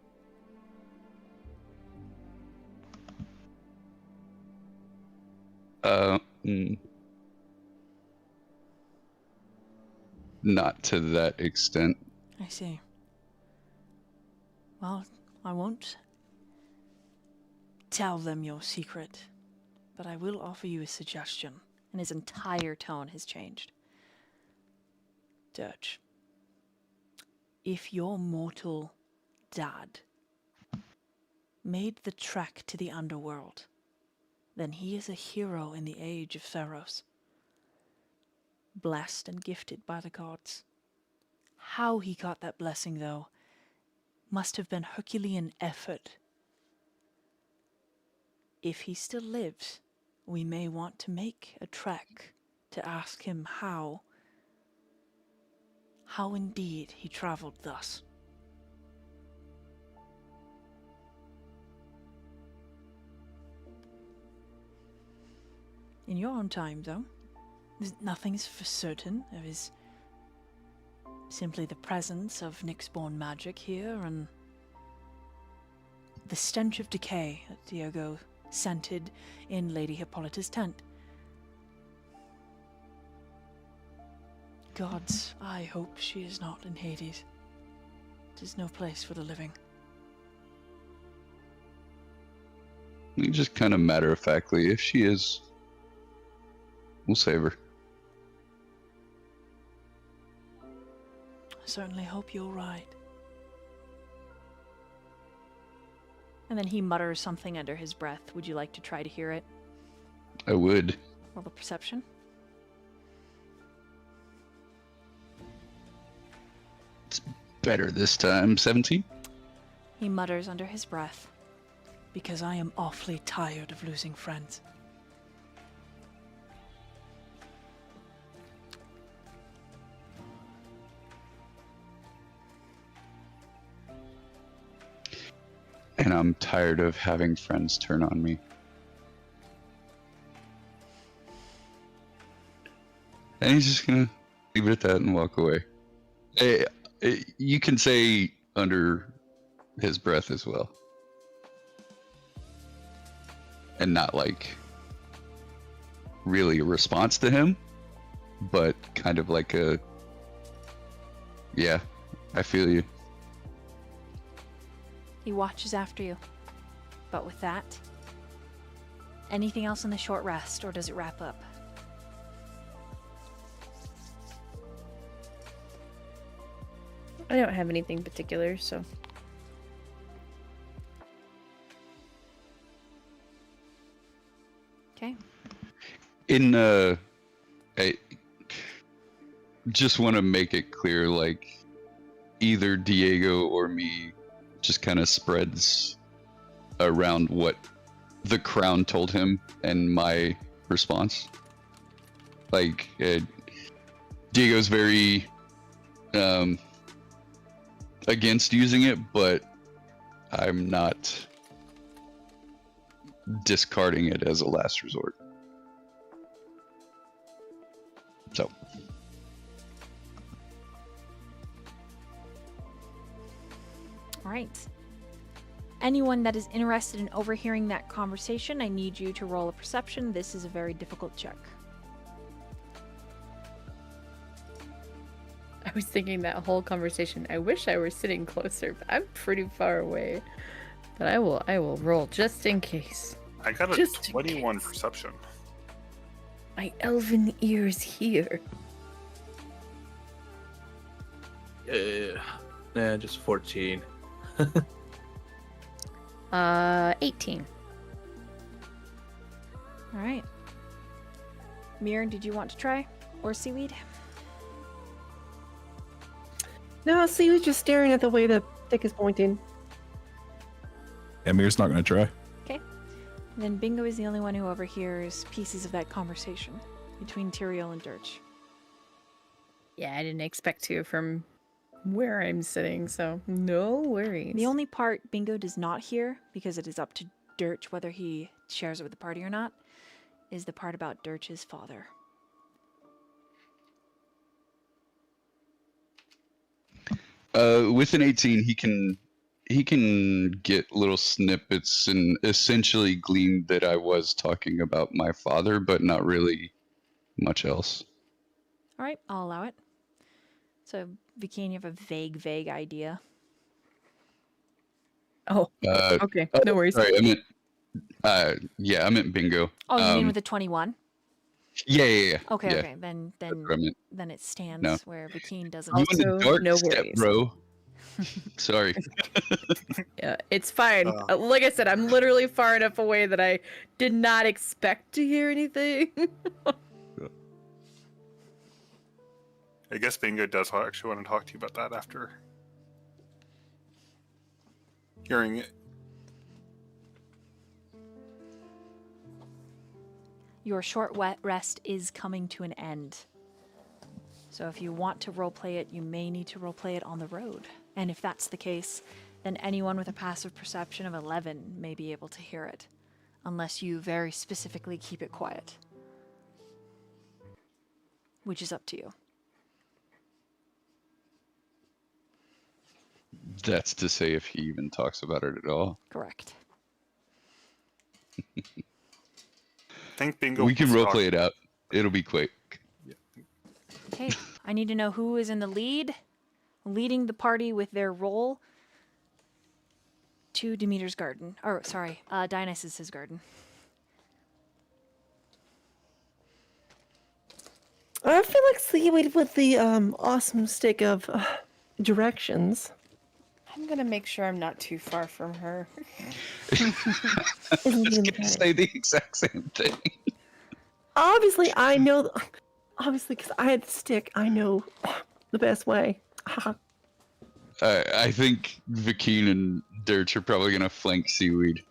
Not to that extent. I see. Well, I won't tell them your secret, but I will offer you a suggestion. And his entire tone has changed. Durch, if your mortal dad made the trek to the underworld, then he is a hero in the age of Theros. Blessed and gifted by the gods. How he got that blessing, though, must have been Herculean effort. If he still lives, we may want to make a trek to ask him how indeed he traveled thus. In your own time, though, nothing's for certain. There is simply the presence of Nyxborn magic here, and the stench of decay that Diego scented in Lady Hippolyta's tent. Gods, I hope she is not in Hades. It is no place for the living. Just kind of matter-of-factly, if she is, we'll save her. I certainly hope you're right. And then he mutters something under his breath. Would you like to try to hear it? I would. Roll a perception. It's better this time. 17? He mutters under his breath, because I am awfully tired of losing friends. And I'm tired of having friends turn on me. And he's just gonna leave it at that and walk away. You can say under his breath as well. And not like really a response to him, but kind of like a, yeah, I feel you. He watches after you. But with that, anything else in the short rest, or does it wrap up? I don't have anything particular, so. Okay. I just want to make it clear, like, either Diego or me just kind of spreads around what the crown told him and my response. Like, Diego's very against using it, but I'm not discarding it as a last resort. So. All right. Anyone that is interested in overhearing that conversation, I need you to roll a perception. This is a very difficult check. I was thinking that whole conversation. I wish I were sitting closer, but I'm pretty far away. But I will roll just in case. I got a Just in 21 case. perception. My elven ears hear. Yeah, just 14. 18. All right. Myyrion, did you want to try? Or Seaweed? No, see, he was just staring at the way the stick is pointing. Emir's not going to try. Then Bingo is the only one who overhears pieces of that conversation between Tyrael and Durch. Yeah, I didn't expect to from where I'm sitting, so no worries. The only part Bingo does not hear, because it is up to Durch whether he shares it with the party or not, is the part about Durch's father. With an 18, he can get little snippets and essentially glean that I was talking about my father, but not really much else. All right, I'll allow it. So, Vikine, you have a vague idea. Oh, okay. No worries. Sorry, I meant Bingo. Oh, you mean with the 21? Yeah. Okay, yeah. okay. Then That's what I meant. then it stands No. where Vikine doesn't. You in the Also, dark no step, worries. bro. Sorry. Yeah, it's fine. Like I said, I'm literally far enough away that I did not expect to hear anything. I guess Bingo does actually want to talk to you about that after hearing it. Your short wet rest is coming to an end. So if you want to roleplay it, you may need to roleplay it on the road. And if that's the case, then anyone with a passive perception of 11 may be able to hear it, unless you very specifically keep it quiet. Which is up to you. That's to say if he even talks about it at all. Correct. I think Bingo. We can wants to roleplay it out. It'll be quick. Okay, I need to know who is in the lead, leading the party with their role to Demeter's garden. Or, sorry, Dionysus's garden. I feel like Seaweed with the awesome stick of directions. I'm gonna make sure I'm not too far from her. I was gonna say the exact same thing. Obviously, I know. Obviously, because I had the stick, I know the best way. I think Vikine and Durch are probably gonna flank Seaweed.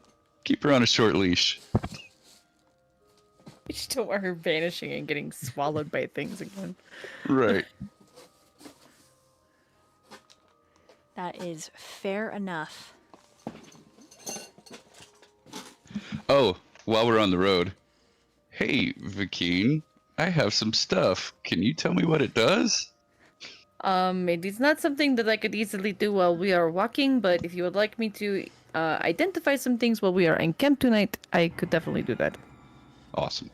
Keep her on a short leash. I just don't want her vanishing and getting swallowed by things again. Right. That is fair enough. Oh, while we're on the road. Hey, Vikine, I have some stuff. Can you tell me what it does? It is not something that I could easily do while we are walking, but if you would like me to identify some things while we are encamped tonight, I could definitely do that. Awesome.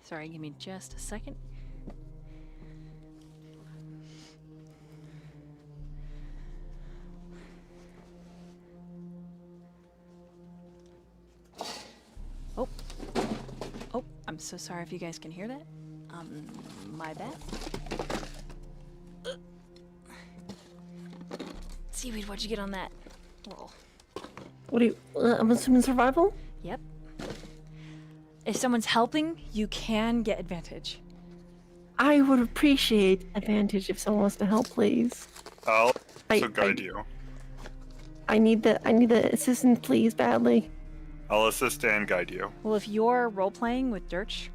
Sorry, give me just a second. Oh, I'm so sorry if you guys can hear that. My bad. Seaweed, what'd you get on that roll? What do you? I'm assuming survival. Yep. If someone's helping, you can get advantage. I would appreciate advantage if someone wants to help, please. I'll I- also guide I- you. I need the assistance, please, badly. I'll assist and guide you. Well, if you're role-playing with Durch,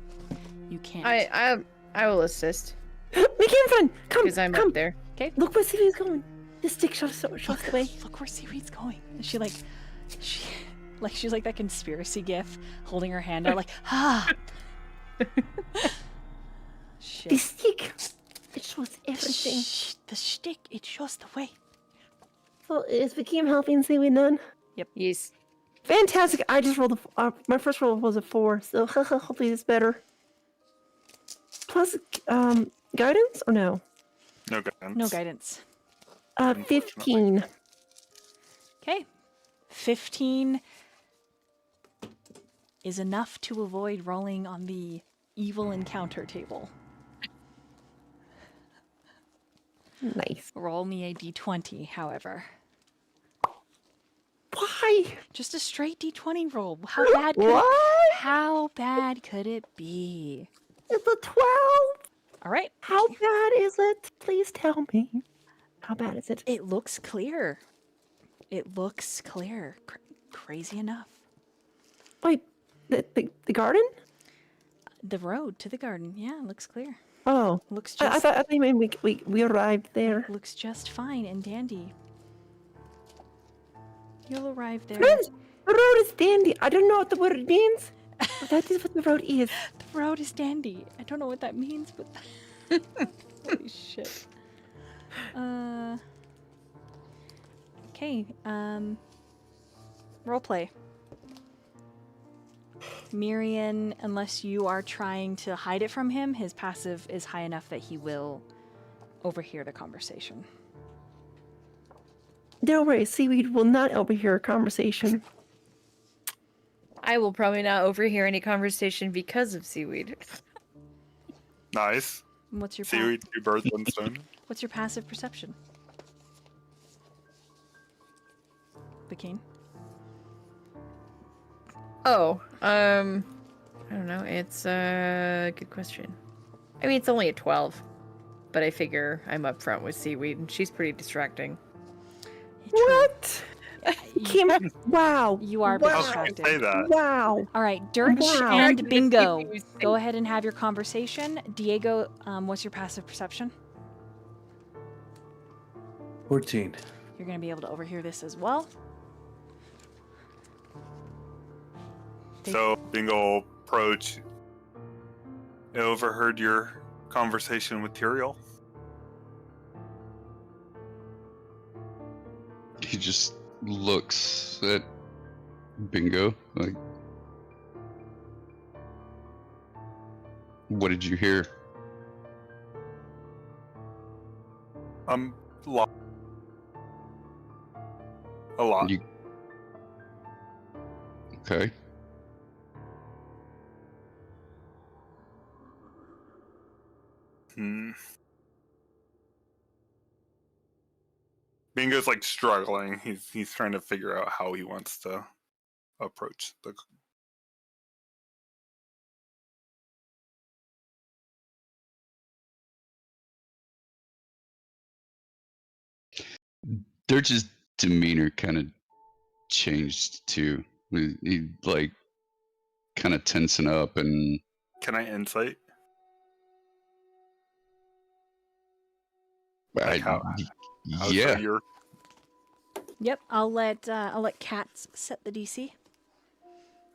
you can't. I will assist We can run. Come, because I'm come. up there. Look where Seaweed's going. The stick shows the way. Look where Seaweed's going. And she Like she's like that conspiracy gif, holding her hand out, like, ah. Shit. The stick, it shows everything. The stick, it shows the way. So is the game helping Seaweed then? Yep. Yes. Fantastic. I just rolled my first roll was a 4, so hopefully it's better. Plus, guidance or no? No guidance. No guidance. 15. Okay. 15 is enough to avoid rolling on the evil encounter table. Nice. Roll me a d20, however. Why? Just a straight d20 roll. How bad could it be? It's a 12. All right. How bad is it? Please tell me. How bad is it? It looks clear. It looks clear. Crazy enough. Wait, the garden? The road to the garden. Yeah, it looks clear. Oh, Looks I just thought maybe we arrived there. looks just fine and dandy. You'll arrive there. Friends, the road is dandy. I don't know what the word means, but that is what the road is. The road is dandy. I don't know what that means, but holy shit. Okay. Roleplay. Myyrion, unless you are trying to hide it from him, his passive is high enough that he will overhear the conversation. Don't worry, Seaweed will not overhear a conversation. I will probably not overhear any conversation because of Seaweed. Nice. What's your Seaweed, 2 birds, 1 stone. What's your passive perception? Bakine? Oh, I don't know. It's a good question. I mean, it's only a 12, but I figure I'm up front with Seaweed, and she's pretty distracting. What? Kim, wow. You are Wow. distracted. Say that. Wow. All right, Durch Wow. and Bingo, go ahead and have your conversation. Diego, what's your passive perception? 14. You're going to be able to overhear this as well. So, Bingo approach. I overheard your conversation with Tyrael. He just looks at Bingo like, what did you hear? Lot. A lot. You... Okay. Bingo's like struggling. He's trying to figure out how he wants to approach the. Durch's demeanor kind of changed too. He like kind of tensing up and. Can I insight? Yeah. You're... Yep, I'll let Cats set the DC.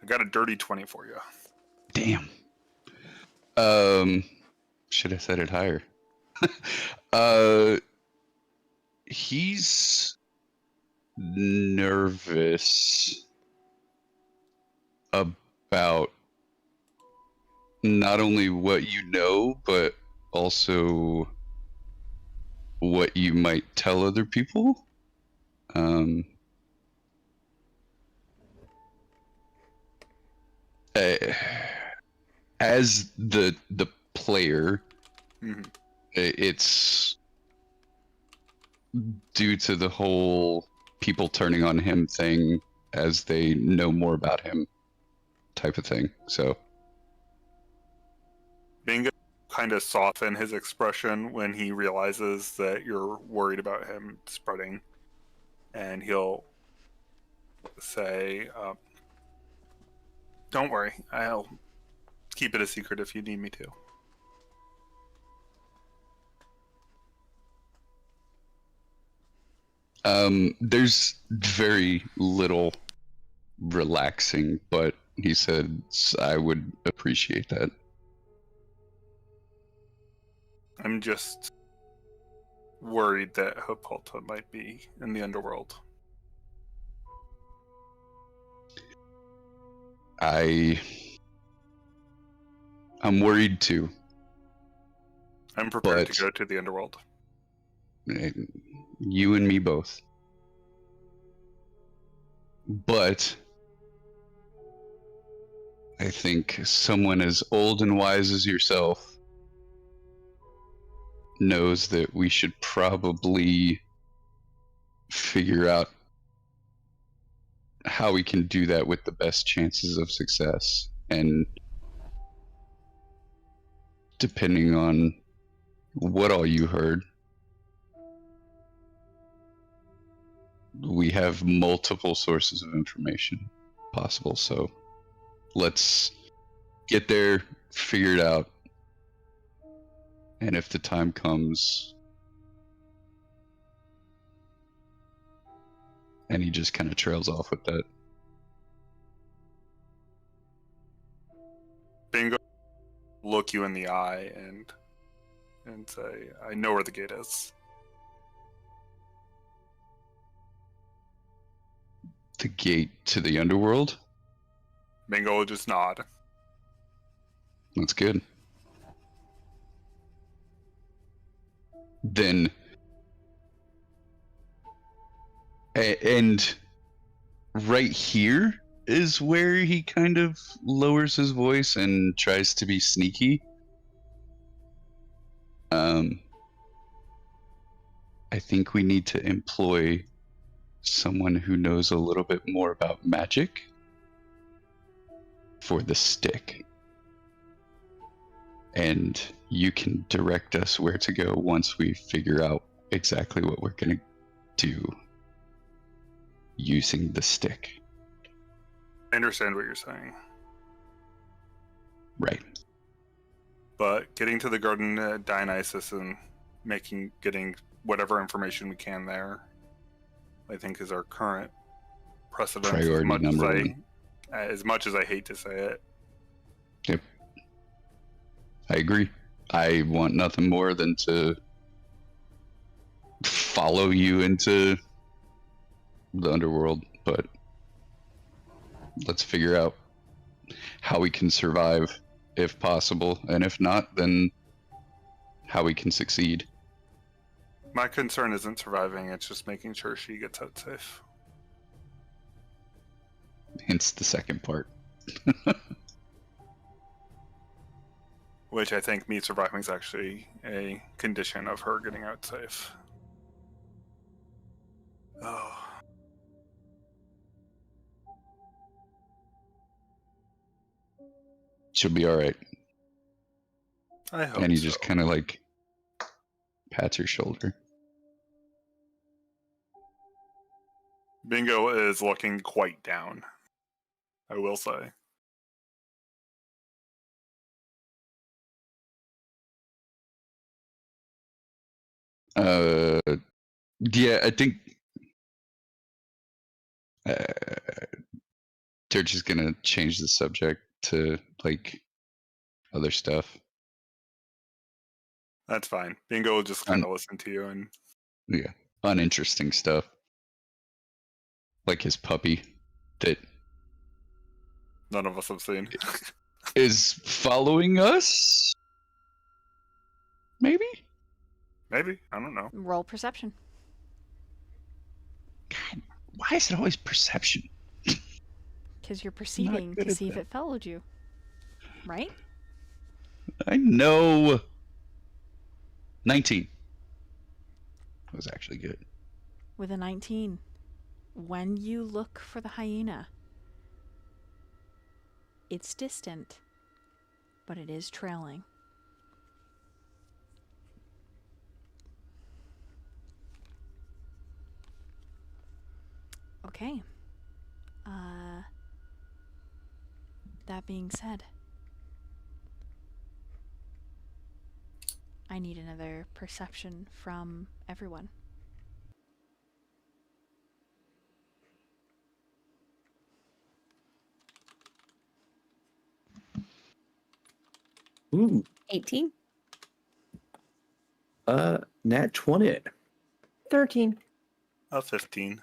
I got a dirty 20 for you. Damn. Should have set it higher. He's nervous about not only what you know, but also what you might tell other people. As the player, it's due to the whole people turning on him thing as they know more about him type of thing. So Bingo kind of soften his expression when he realizes that you're worried about him spreading, and he'll say, don't worry, I'll keep it a secret if you need me to. there's very little relaxing, but he said I would appreciate that. I'm just worried that Hippolyta might be in the underworld. I'm worried too. I'm prepared But to go to the underworld. You and me both. But I think someone as old and wise as yourself knows that we should probably figure out how we can do that with the best chances of success. And depending on what all you heard, we have multiple sources of information possible. So let's get there, figure it out. And if the time comes, and he just kind of trails off with that. Bingo, look you in the eye and say, I know where the gate is. The gate to the underworld? Bingo will just nod. That's good. Then, and right here is where he kind of lowers his voice and tries to be sneaky. I think we need to employ someone who knows a little bit more about magic for the stick. And you can direct us where to go once we figure out exactly what we're going to do using the stick. I understand what you're saying. Right. But getting to the garden Dionysus and getting whatever information we can there, I think is our current precedent. Priority number one. As much as I hate to say it. Yep. I agree. I want nothing more than to follow you into the underworld, but let's figure out how we can survive if possible, and if not, then how we can succeed. My concern isn't surviving, it's just making sure she gets out safe. Hence the second part. Which I think me surviving is actually a condition of her getting out safe. Oh. She'll be alright. I hope And he so. just kind of like pats her shoulder. Bingo is looking quite down, I will say. Yeah, I think Durch is gonna change the subject to like other stuff. That's fine. Bingo will just kind of listen to you and Yeah, uninteresting stuff. Like his puppy that none of us have seen. is following us? Maybe? Maybe. I don't know. Roll perception. God, why is it always perception? Because you're perceiving to at see if that. it followed you. Right? I know. 19. That was actually good. With a 19. When you look for the hyena, it's distant, but it is trailing. Okay. That being said, I need another perception from everyone. Ooh, 18. nat 20. 13. 15.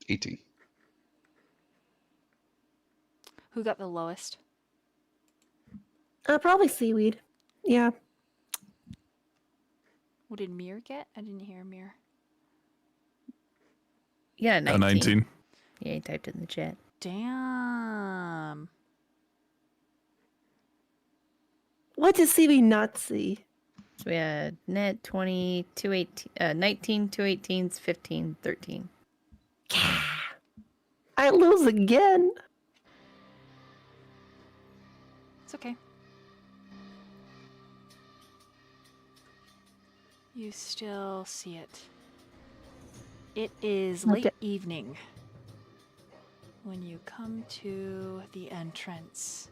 18. Who got the lowest? Probably Seaweed. Yeah. What did Mir get? I didn't hear Mir. Yeah, 19. 19. Yeah, he typed it in the chat. Damn. What does Seaweed not see? So we had net 20, 19, 2 18s, 15, 13. I lose again. It's okay. You still see it. It is Not late that- evening when you come to the entrance,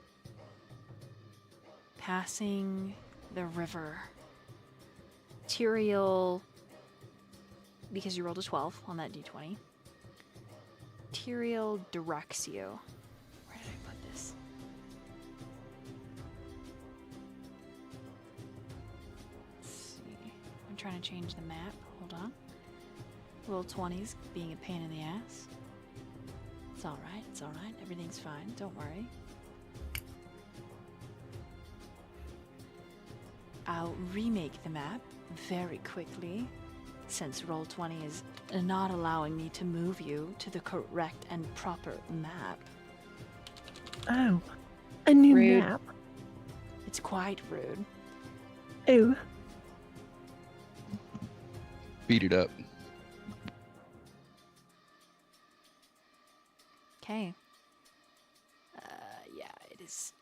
passing the river. Tyrael, because you rolled a 12 on that d20, Tyrael directs you. Where did I put this? Let's see. I'm trying to change the map. Hold on. Roll 20s being a pain in the ass. It's alright, it's alright. Everything's fine. Don't worry. I'll remake the map very quickly, since Roll20 is not allowing me to move you to the correct and proper map. Oh. A new Rude. map. It's quite rude. Oh. Beat it up. Okay. Yeah, it is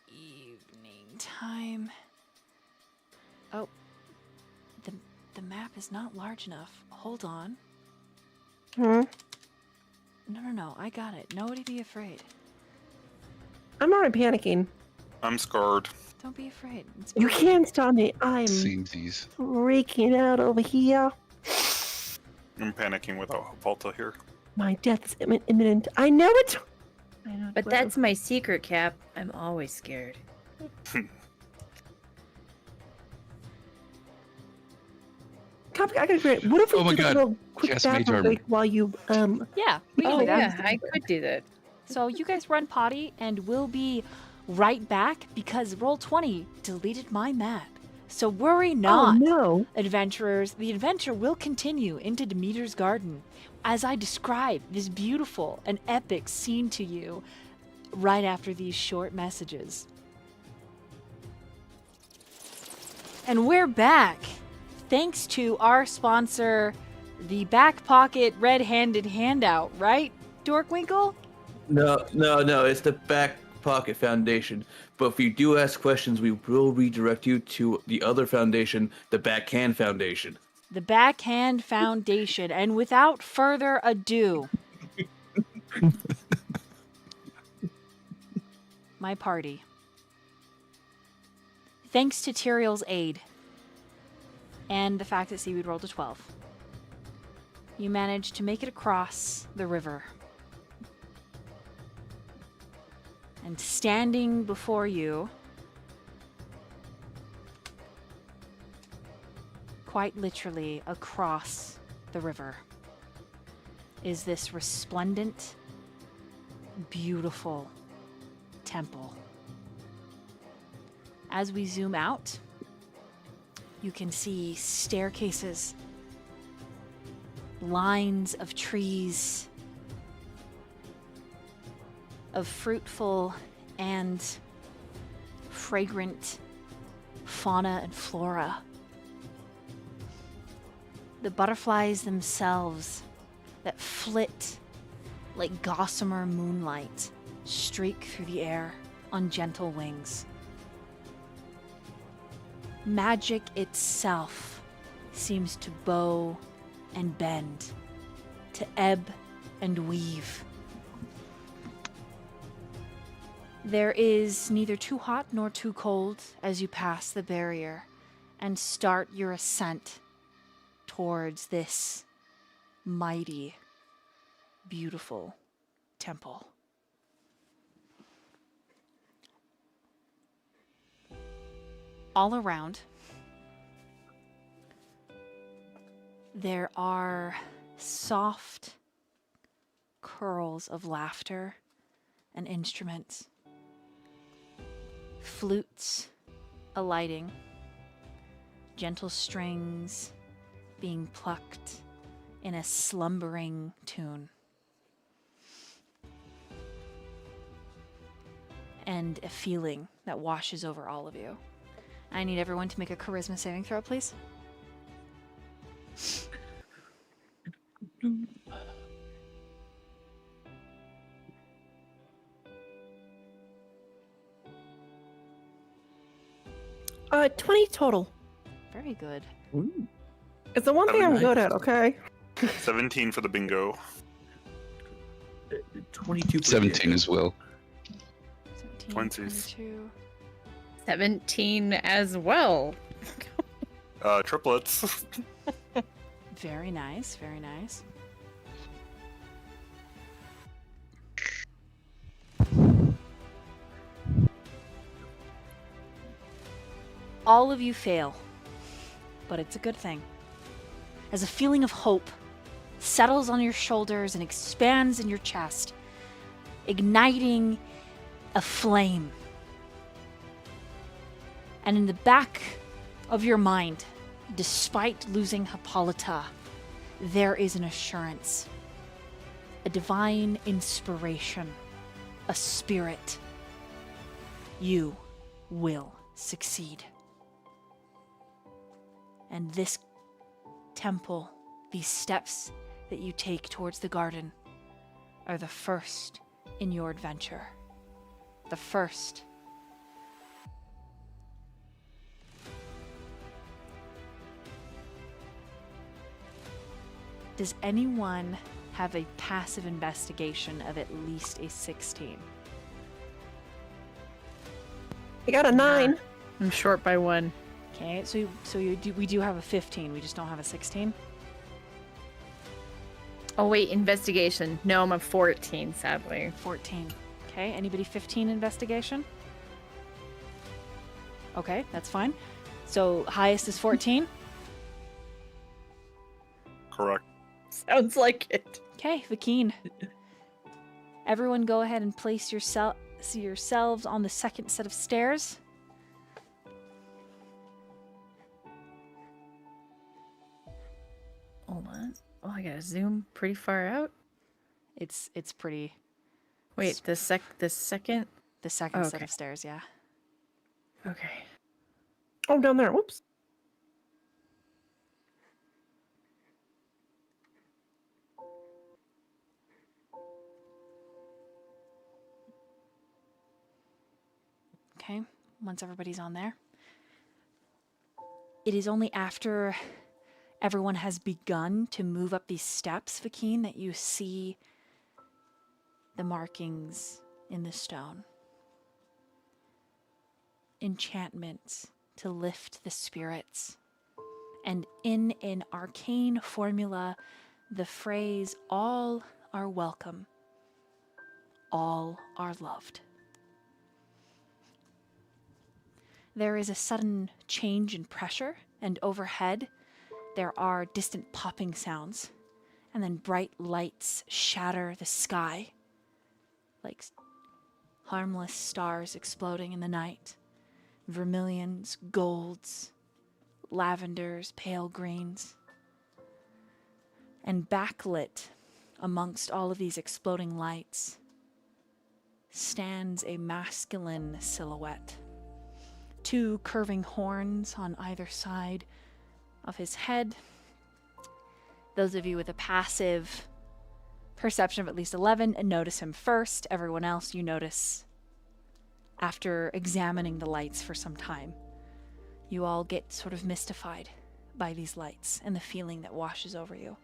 evening time. Oh. The map is not large enough. Hold on. Hmm? No. I got it. Nobody be afraid. I'm already panicking. I'm scared. Don't be afraid. It's You great. can't stop me. I'm Samesies. freaking out over here. I'm panicking without Volta here. My death is imminent. I know it. I know it But well. that's my secret, Cap. I'm always scared. Copy. I got a great. What if we Oh my did a God. little quick Yes, mage bathroom armor. break while you Yeah, we can Oh, do that. yeah, I could do that. So you guys run potty, and we'll be right back because Roll20 deleted my map. So worry not, Oh no. adventurers. The adventure will continue into Demeter's Garden as I describe this beautiful and epic scene to you right after these short messages. And we're back. Thanks to our sponsor, the Back Pocket Red-Handed Handout, right, Dorkwinkle? No, it's the Back Pocket Foundation. But if you do ask questions, we will redirect you to the other foundation, the Backhand Foundation. The Backhand Foundation. And without further ado, my party. Thanks to Tyrael's aid and the fact that Seaweed rolled a 12, you managed to make it across the river. And standing before you, quite literally across the river, is this resplendent, beautiful temple. As we zoom out, you can see staircases, lines of trees, of fruitful and fragrant fauna and flora. The butterflies themselves that flit like gossamer moonlight streak through the air on gentle wings. Magic itself seems to bow and bend, to ebb and weave. There is neither too hot nor too cold as you pass the barrier and start your ascent towards this mighty, beautiful temple. all around, there are soft curls of laughter and instruments, flutes alighting, gentle strings being plucked in a slumbering tune. And a feeling that washes over all of you. I need everyone to make a charisma saving throw, please. 20 total. Very good. It's the one thing I'm Nice. good at, okay? 17 for the bingo. 22. for 17 the- as well. 17, 20s. 22. 17 as well. Triplets. Very nice, very nice. All of you fail, but it's a good thing. As a feeling of hope settles on your shoulders and expands in your chest, igniting a flame. And in the back of your mind, despite losing Hippolyta, there is an assurance, a divine inspiration, a spirit. You will succeed. And this temple, these steps that you take towards the garden, are the first in your adventure. The first. Does anyone have a passive investigation of at least a 16? I got a 9. I'm short by 1. Okay, we do have a 15. We just don't have a 16. Oh wait, investigation. No, I'm a 14, sadly. 14. Okay, anybody 15 investigation? Okay, that's fine. So highest is 14. Correct. Sounds like it. Okay, Vakeen. Everyone go ahead and place yourselves on the second set of stairs. Hold on. Oh, I gotta zoom pretty far out. It's pretty. Wait, the second. The second Oh, set okay. of stairs, yeah. Okay. Oh, down there. Whoops. Okay, once everybody's on there. It is only after everyone has begun to move up these steps, Vakeen, that you see the markings in the stone. Enchantments to lift the spirits. And in an arcane formula, the phrase, all are welcome, all are loved. There is a sudden change in pressure, and overhead there are distant popping sounds, and then bright lights shatter the sky like harmless stars exploding in the night. Vermilions, golds, lavenders, pale greens. And backlit amongst all of these exploding lights stands a masculine silhouette. 2 curving horns on either side of his head. Those of you with a passive perception of at least 11 notice him first. Everyone else you notice after examining the lights for some time. You all get sort of mystified by these lights and the feeling that washes over you.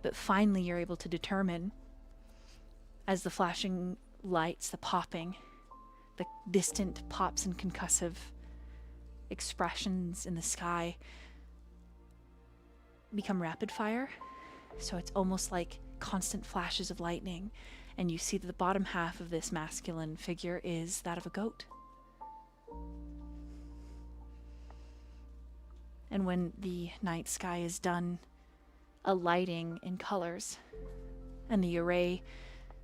But finally you're able to determine, as the flashing lights, the popping, the distant pops and concussive expressions in the sky become rapid fire. So it's almost like constant flashes of lightning. And you see that the bottom half of this masculine figure is that of a goat. And when the night sky is done, a lighting in colors, and the array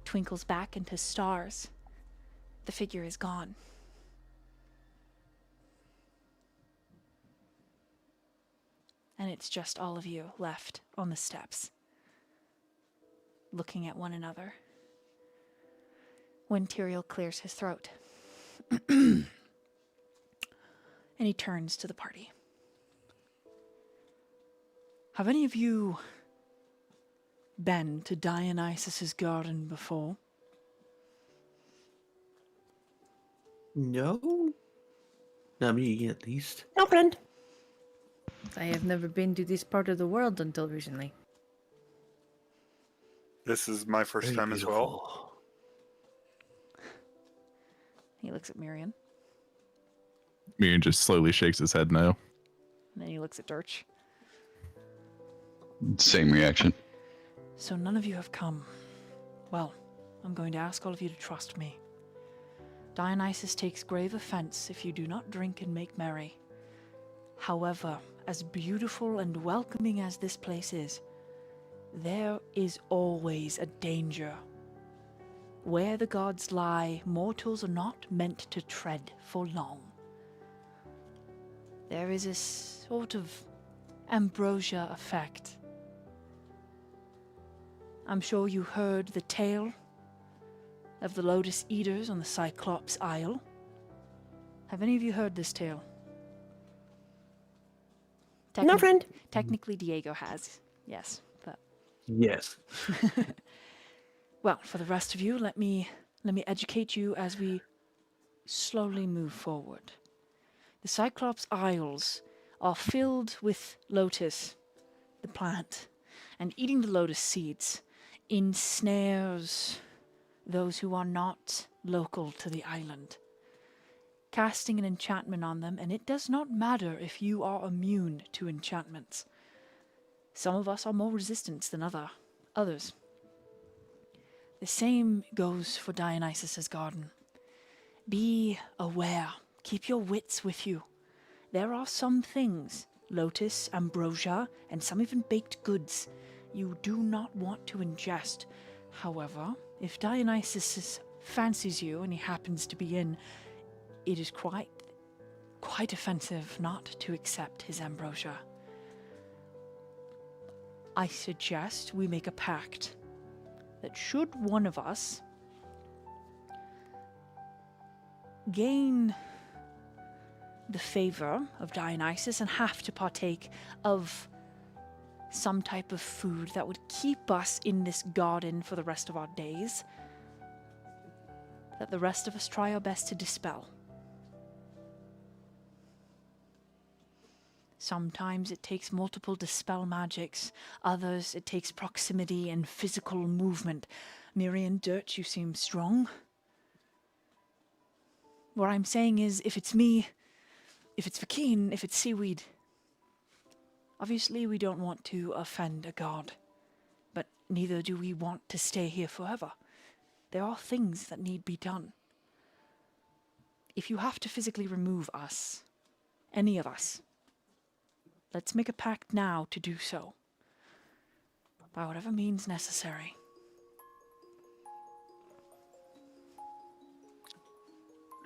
twinkles back into stars, the figure is gone. And it's just all of you left on the steps, looking at one another. When Tyrael clears his throat, and he turns to the party. Have any of you been to Dionysus's garden before? No. Not me, at least. No, friend. I have never been to this part of the world until recently. This is my first Very time as well. beautiful. He looks at Myyrion, Myyrion just slowly shakes his head no. and then he looks at Durch. Same reaction. So none of you have come. Well, I'm going to ask all of you to trust me. Dionysus takes grave offense if you do not drink and make merry. However, as beautiful and welcoming as this place is, there is always a danger. Where the gods lie, mortals are not meant to tread for long. There is a sort of ambrosia effect. I'm sure you heard the tale of the Lotus Eaters on the Cyclops Isle. Have any of you heard this tale? No, friend. Technically, Diego has. Yes, but Yes. well, for the rest of you, let me educate you as we slowly move forward. The Cyclops Isles are filled with lotus, the plant, and eating the lotus seeds ensnares those who are not local to the island, casting an enchantment on them, and it does not matter if you are immune to enchantments. Some of us are more resistant than others. The same goes for Dionysus's garden. Be aware. Keep your wits with you. There are some things, lotus, ambrosia, and some even baked goods, you do not want to ingest. However, if Dionysus fancies you and he happens to be in, it is quite offensive not to accept his ambrosia. I suggest we make a pact that should one of us gain the favor of Dionysus and have to partake of some type of food that would keep us in this garden for the rest of our days, that the rest of us try our best to dispel. Sometimes it takes multiple dispel magics, others it takes proximity and physical movement. Myyrion, Durch, you seem strong. What I'm saying is, if it's me, if it's Vakeen, if it's Seaweed, obviously we don't want to offend a god, but neither do we want to stay here forever. There are things that need be done. If you have to physically remove us, any of us, let's make a pact now to do so, by whatever means necessary.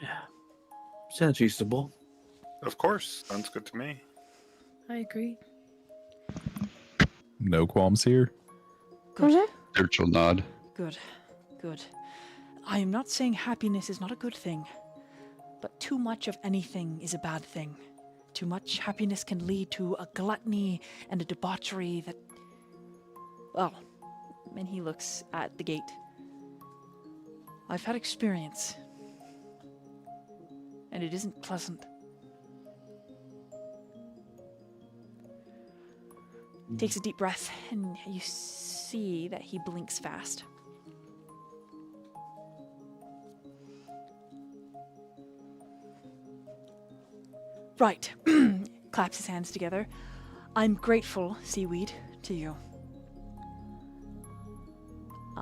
Yeah. Sounds reasonable. Of course, sounds good to me. I agree. No qualms here. Good, Durch will nod. good. I am not saying happiness is not a good thing, but too much of anything is a bad thing. Too much happiness can lead to a gluttony and a debauchery that... Well, and he looks at the gate. I've had experience, and it isn't pleasant. Takes a deep breath, and you see that he blinks fast. Right. Claps his hands together. I'm grateful, Seaweed, to you.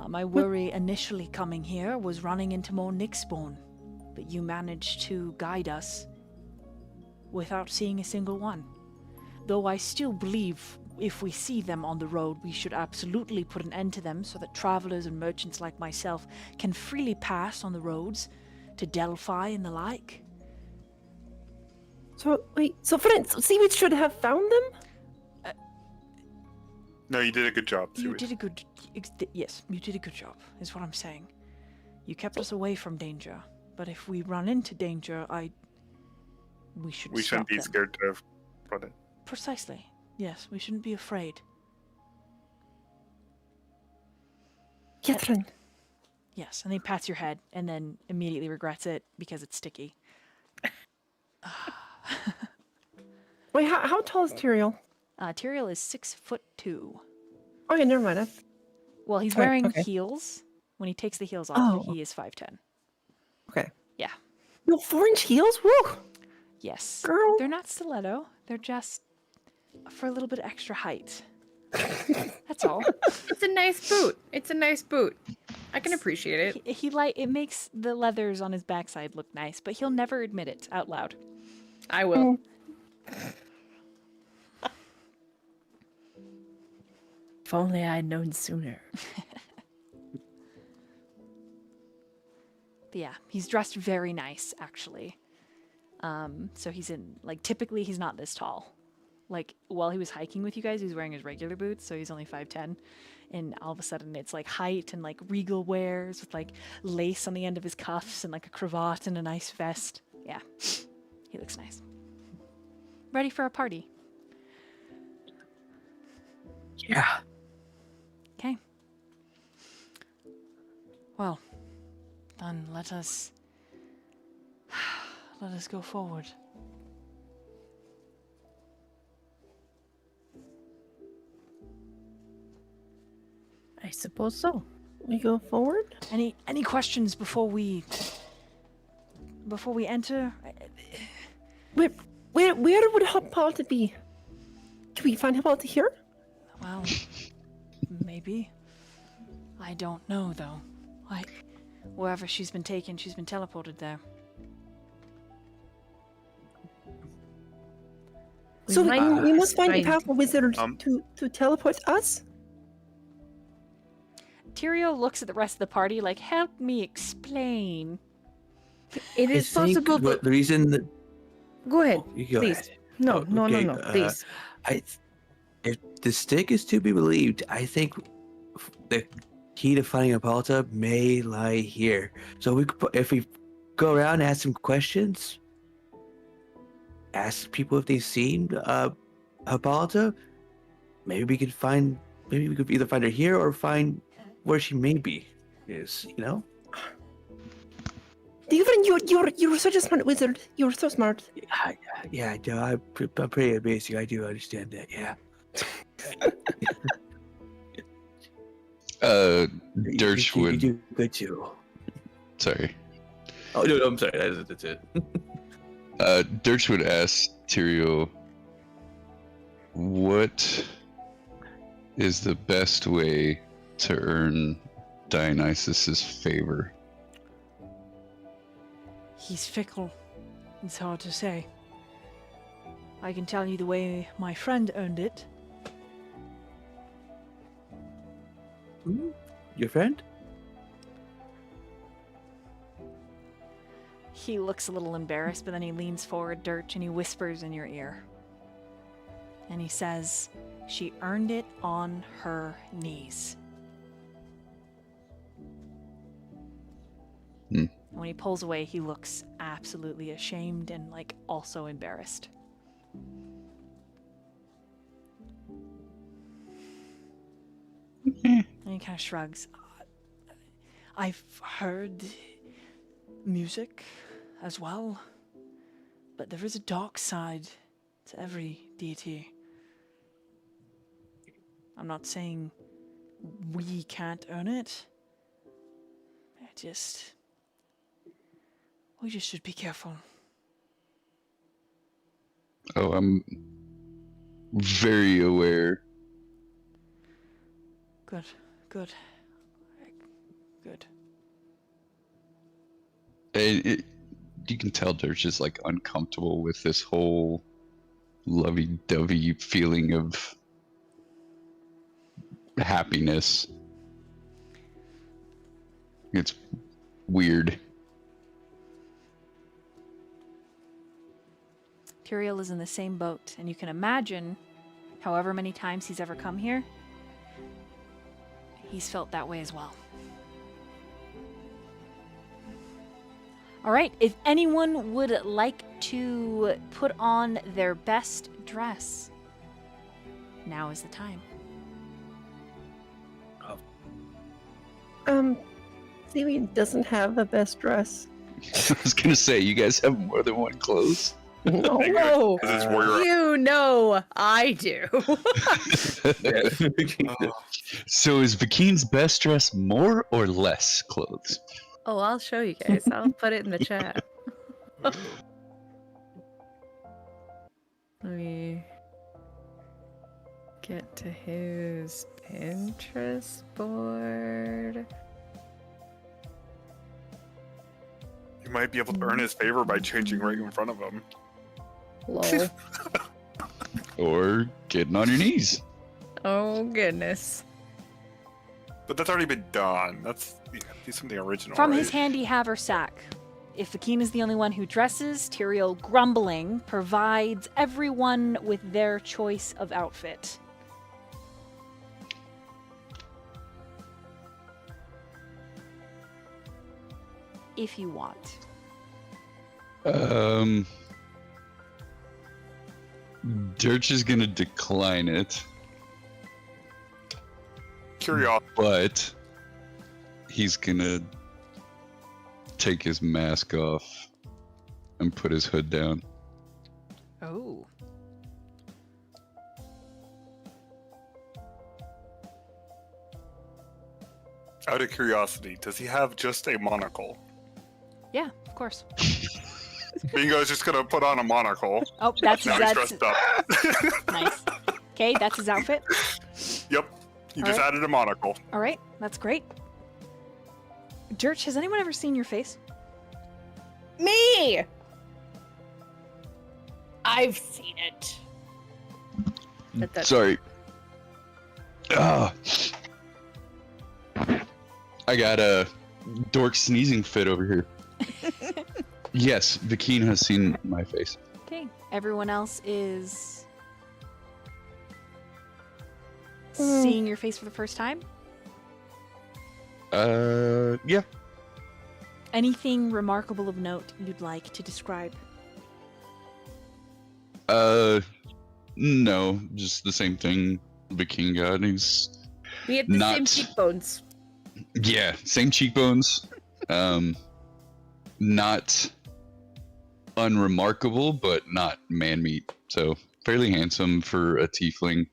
My worry initially coming here was running into more Nyxborn, but you managed to guide us without seeing a single one. though I still believe if we see them on the road, we should absolutely put an end to them so that travelers and merchants like myself can freely pass on the roads to Delphi and the like. So, wait, so friends, Seaweed should have found them? No, you did a good job. You Seaweed. did a good... Yes, you did a good job, is what I'm saying. You kept us away from danger, but if we run into danger, we should We shouldn't stop be them. scared to run it. Precisely. Yes, we shouldn't be afraid. Catherine. Yes, and he pats your head and then immediately regrets it because it's sticky. Wait, how tall is Tyrael? Tyrael is 6'2". Okay, never mind. Well, he's Alright, wearing okay. heels. When he takes the heels off, Oh. he is 5'10". Okay. Yeah. No, 4-inch heels? Woo! Yes. Girl. They're not stiletto. They're just for a little bit extra height. That's all. It's a nice boot. It's a nice boot. I can appreciate it. He it makes the leathers on his backside look nice, but he'll never admit it out loud. I will. If only I'd known sooner. But yeah, he's dressed very nice, actually. So he's in, like, typically he's not this tall. Like, while he was hiking with you guys, he was wearing his regular boots, so he's only 5'10". And all of a sudden it's, like, height and, like, regal wears with, like, lace on the end of his cuffs and, like, a cravat and a nice vest. Yeah, he looks nice. Ready for a party. Yeah. Okay. Well, then let us go forward. I suppose so. We go forward? Any questions before we enter? Where would Hippolyta be? Can we find Hippolyta here? Well, maybe. I don't know though. Wherever she's been taken, she's been teleported there. So we must find a find- powerful wizard to teleport us? Tyrael looks at the rest of the party like, help me explain. It is possible to... the reason that Go ahead, you go please. ahead. No, Oh, no, okay, no, please. If the stick is to be believed, I think the key to finding Hippolyta may lie here. So if we go around and ask some questions, ask people if they've seen Hippolyta, maybe we could either find her here or find where she maybe is. You know? You're such a smart wizard. You're so smart. Yeah, I do. I'm pretty amazing. I do understand that. Yeah. Durch you would. do good too. Sorry. Oh no, I'm sorry. That's it. Durch would ask Tyrael, what is the best way to earn Dionysus's favor? He's fickle. It's hard to say. I can tell you the way my friend earned it. Your friend? He looks a little embarrassed, but then he leans forward, Durch, and he whispers in your ear. And he says, she earned it on her knees. Hmm. When he pulls away, he looks absolutely ashamed and, like, also embarrassed. And he kind of shrugs. I've heard music as well, but there is a dark side to every deity. I'm not saying we can't earn it. We just should be careful. Oh, I'm very aware. Good. And you can tell Durch is like uncomfortable with this whole lovey-dovey feeling of happiness. It's weird. Tyrael is in the same boat, and you can imagine however many times he's ever come here, he's felt that way as well. All right, if anyone would like to put on their best dress, now is the time. Seaweed doesn't have the best dress. I was gonna say, you guys have more than one clothes. No. No, This is where you know I do. So is Vakine's best dress more or less clothes? Oh, I'll show you guys. I'll put it in the chat. Let me get to his Pinterest board. you might be able to earn his favor by changing right in front of him. Lol. Or getting on your knees? Oh, goodness. But that's already been done. That's do something original. From right? his handy haversack. If Vakine is the only one who dresses, Tyrael, grumbling, provides everyone with their choice of outfit. If you want. Durch is gonna decline it, Curiosity. but he's gonna take his mask off and put his hood down. Oh. Out of curiosity, does he have just a monocle? Yeah, of course. Bingo's just gonna put on a monocle. Oh, that's Now he's that's dressed up. nice. Okay, that's his outfit. Yep. You All just right. added a monocle. All right, that's great. Durch, has anyone ever seen your face? Me! I've seen it. Sorry. Ah. I got a dork sneezing fit over here. Yes, Vakine has seen my face. Okay, everyone else is seeing your face for the first time. Yeah. Anything remarkable of note you'd like to describe? No, just the same thing Vakine got. He's We have the same Not- cheekbones. yeah, same cheekbones. Not unremarkable, but not man meat. So fairly handsome for a tiefling.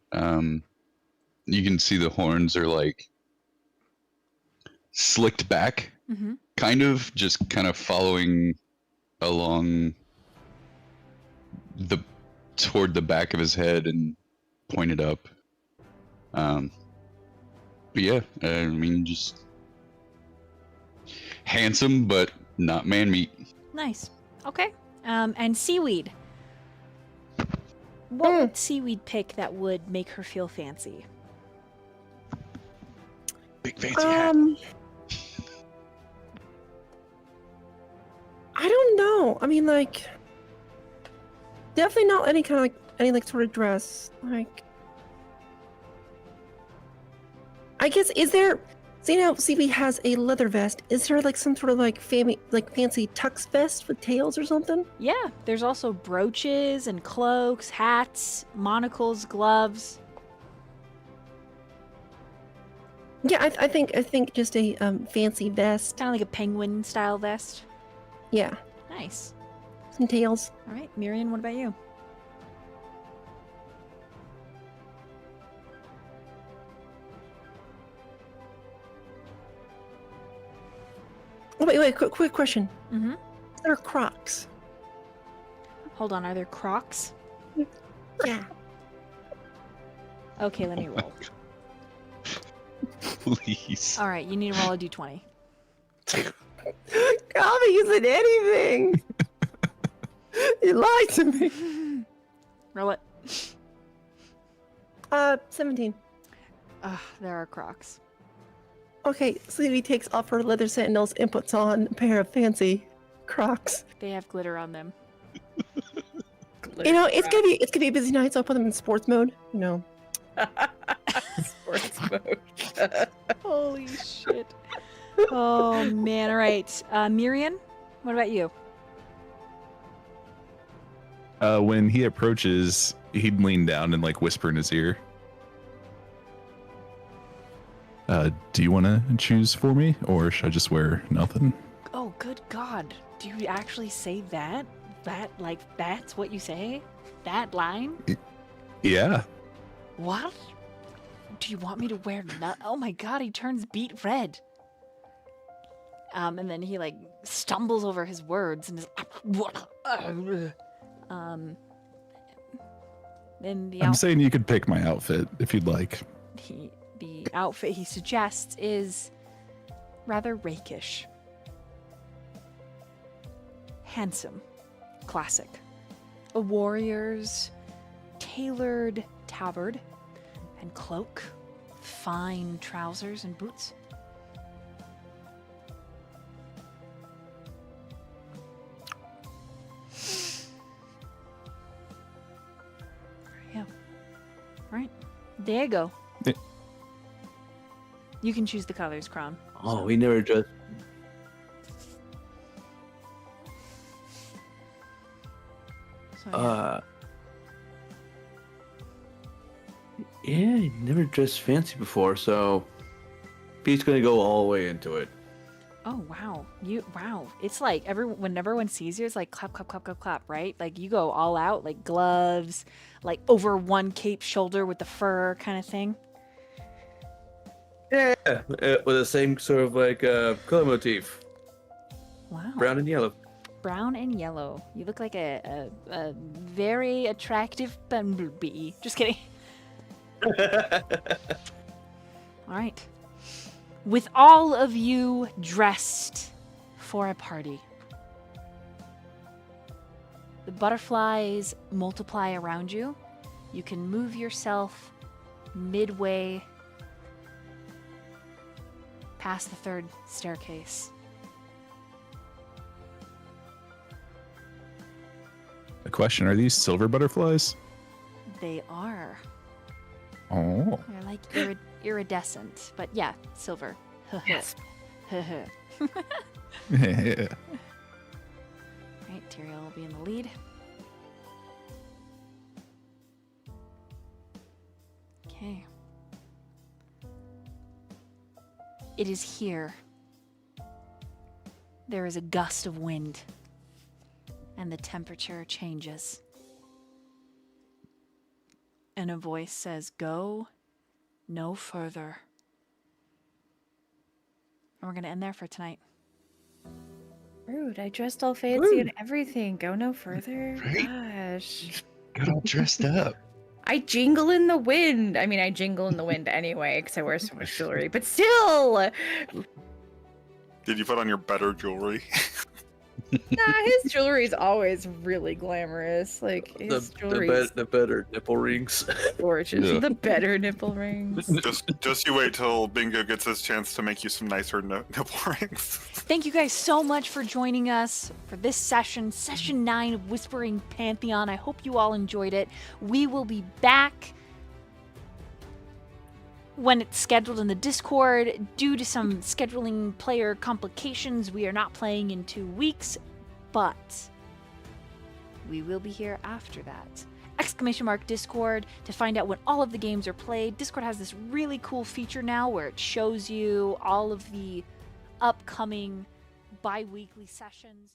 You can see the horns are like slicked back, Mm-hmm. kind of following along toward the back of his head and pointed up. But yeah, I mean, just handsome, but not man meat. Nice. Okay. And Seaweed. What would Seaweed pick that would make her feel fancy? Big fancy hat. I don't know. I mean, like, definitely not any kind of any sort of dress. Like, I guess is there? See now, Seaweed has a leather vest. Is there like some sort of fancy tux vest with tails or something? Yeah, there's also brooches and cloaks, hats, monocles, gloves. Yeah, I think just a fancy vest. Kind of like a penguin style vest. Yeah, Nice. some tails. All right, Myyrion, what about you? Oh, wait, quick question. Mm-hmm. Is there Crocs? Hold on, are there Crocs? Yeah. Okay, let me Oh my roll. Please. All right, you need to roll a d20. I'll be using anything. You lied to me. Roll it. 17. Ugh, there are Crocs. Okay, Sleevey takes off her leather sandals and puts on a pair of fancy Crocs. They have glitter on them. You know, it's gonna be a busy night, so I'll put them in sports mode. You know. Sports mode. Holy shit. Oh man, alright. Myyrion, what about you? When he approaches, he'd lean down and like whisper in his ear. Do you want to choose for me, or should I just wear nothing? Oh, good God. Do you actually say that? That's what you say? That line? Yeah. What? Do you want me to wear Oh my God, he turns beet red. And then he like stumbles over his words and is then I'm saying you could pick my outfit if you'd like. The outfit he suggests is rather rakish. Handsome. Classic. A warrior's tailored tabard and cloak, fine trousers and boots. Yeah. Right. There you go. Yeah. You can choose the colors, Chron. Oh, we never just. So, Yeah, I never dressed fancy before, so Pete's gonna go all the way into it. Oh wow, wow! It's like when everyone sees you, it's like clap, clap, clap, clap, clap, right? Like you go all out, like gloves, like over one cape shoulder with the fur kind of thing. Yeah, with the same sort of like color motif, Wow. brown and yellow. Brown and yellow. You look like a very attractive bumblebee. Just kidding. All right. With all of you dressed for a party, the butterflies multiply around you. You can move yourself midway past the third staircase. A question: are these silver butterflies? They are. Oh. They're like iridescent, but yeah, silver. Yes. Right, Yeah. Tyrael will be in the lead. Okay. It is here. There is a gust of wind, and the temperature changes. And a voice says, "Go no further." And we're going to end there for tonight. Rude. I dressed all fancy and everything. Go no further. Right? Gosh. Got all dressed up. I jingle in the wind. I mean, I jingle in the wind anyway because I wear so much jewelry. But still, Did you put on your better jewelry? nah, his jewelry is always really glamorous. Like his jewelry is The better nipple rings. gorgeous. Yeah. The better nipple rings. just you wait till Bingo gets his chance to make you some nicer nipple rings. Thank you guys so much for joining us for this session, session 9 of Whispering Pantheon. I hope you all enjoyed it. We will be back when it's scheduled in the Discord. Due to some scheduling player complications, we are not playing in 2 weeks, but we will be here after that. !Discord to find out when all of the games are played. Discord has this really cool feature now where it shows you all of the upcoming bi-weekly sessions.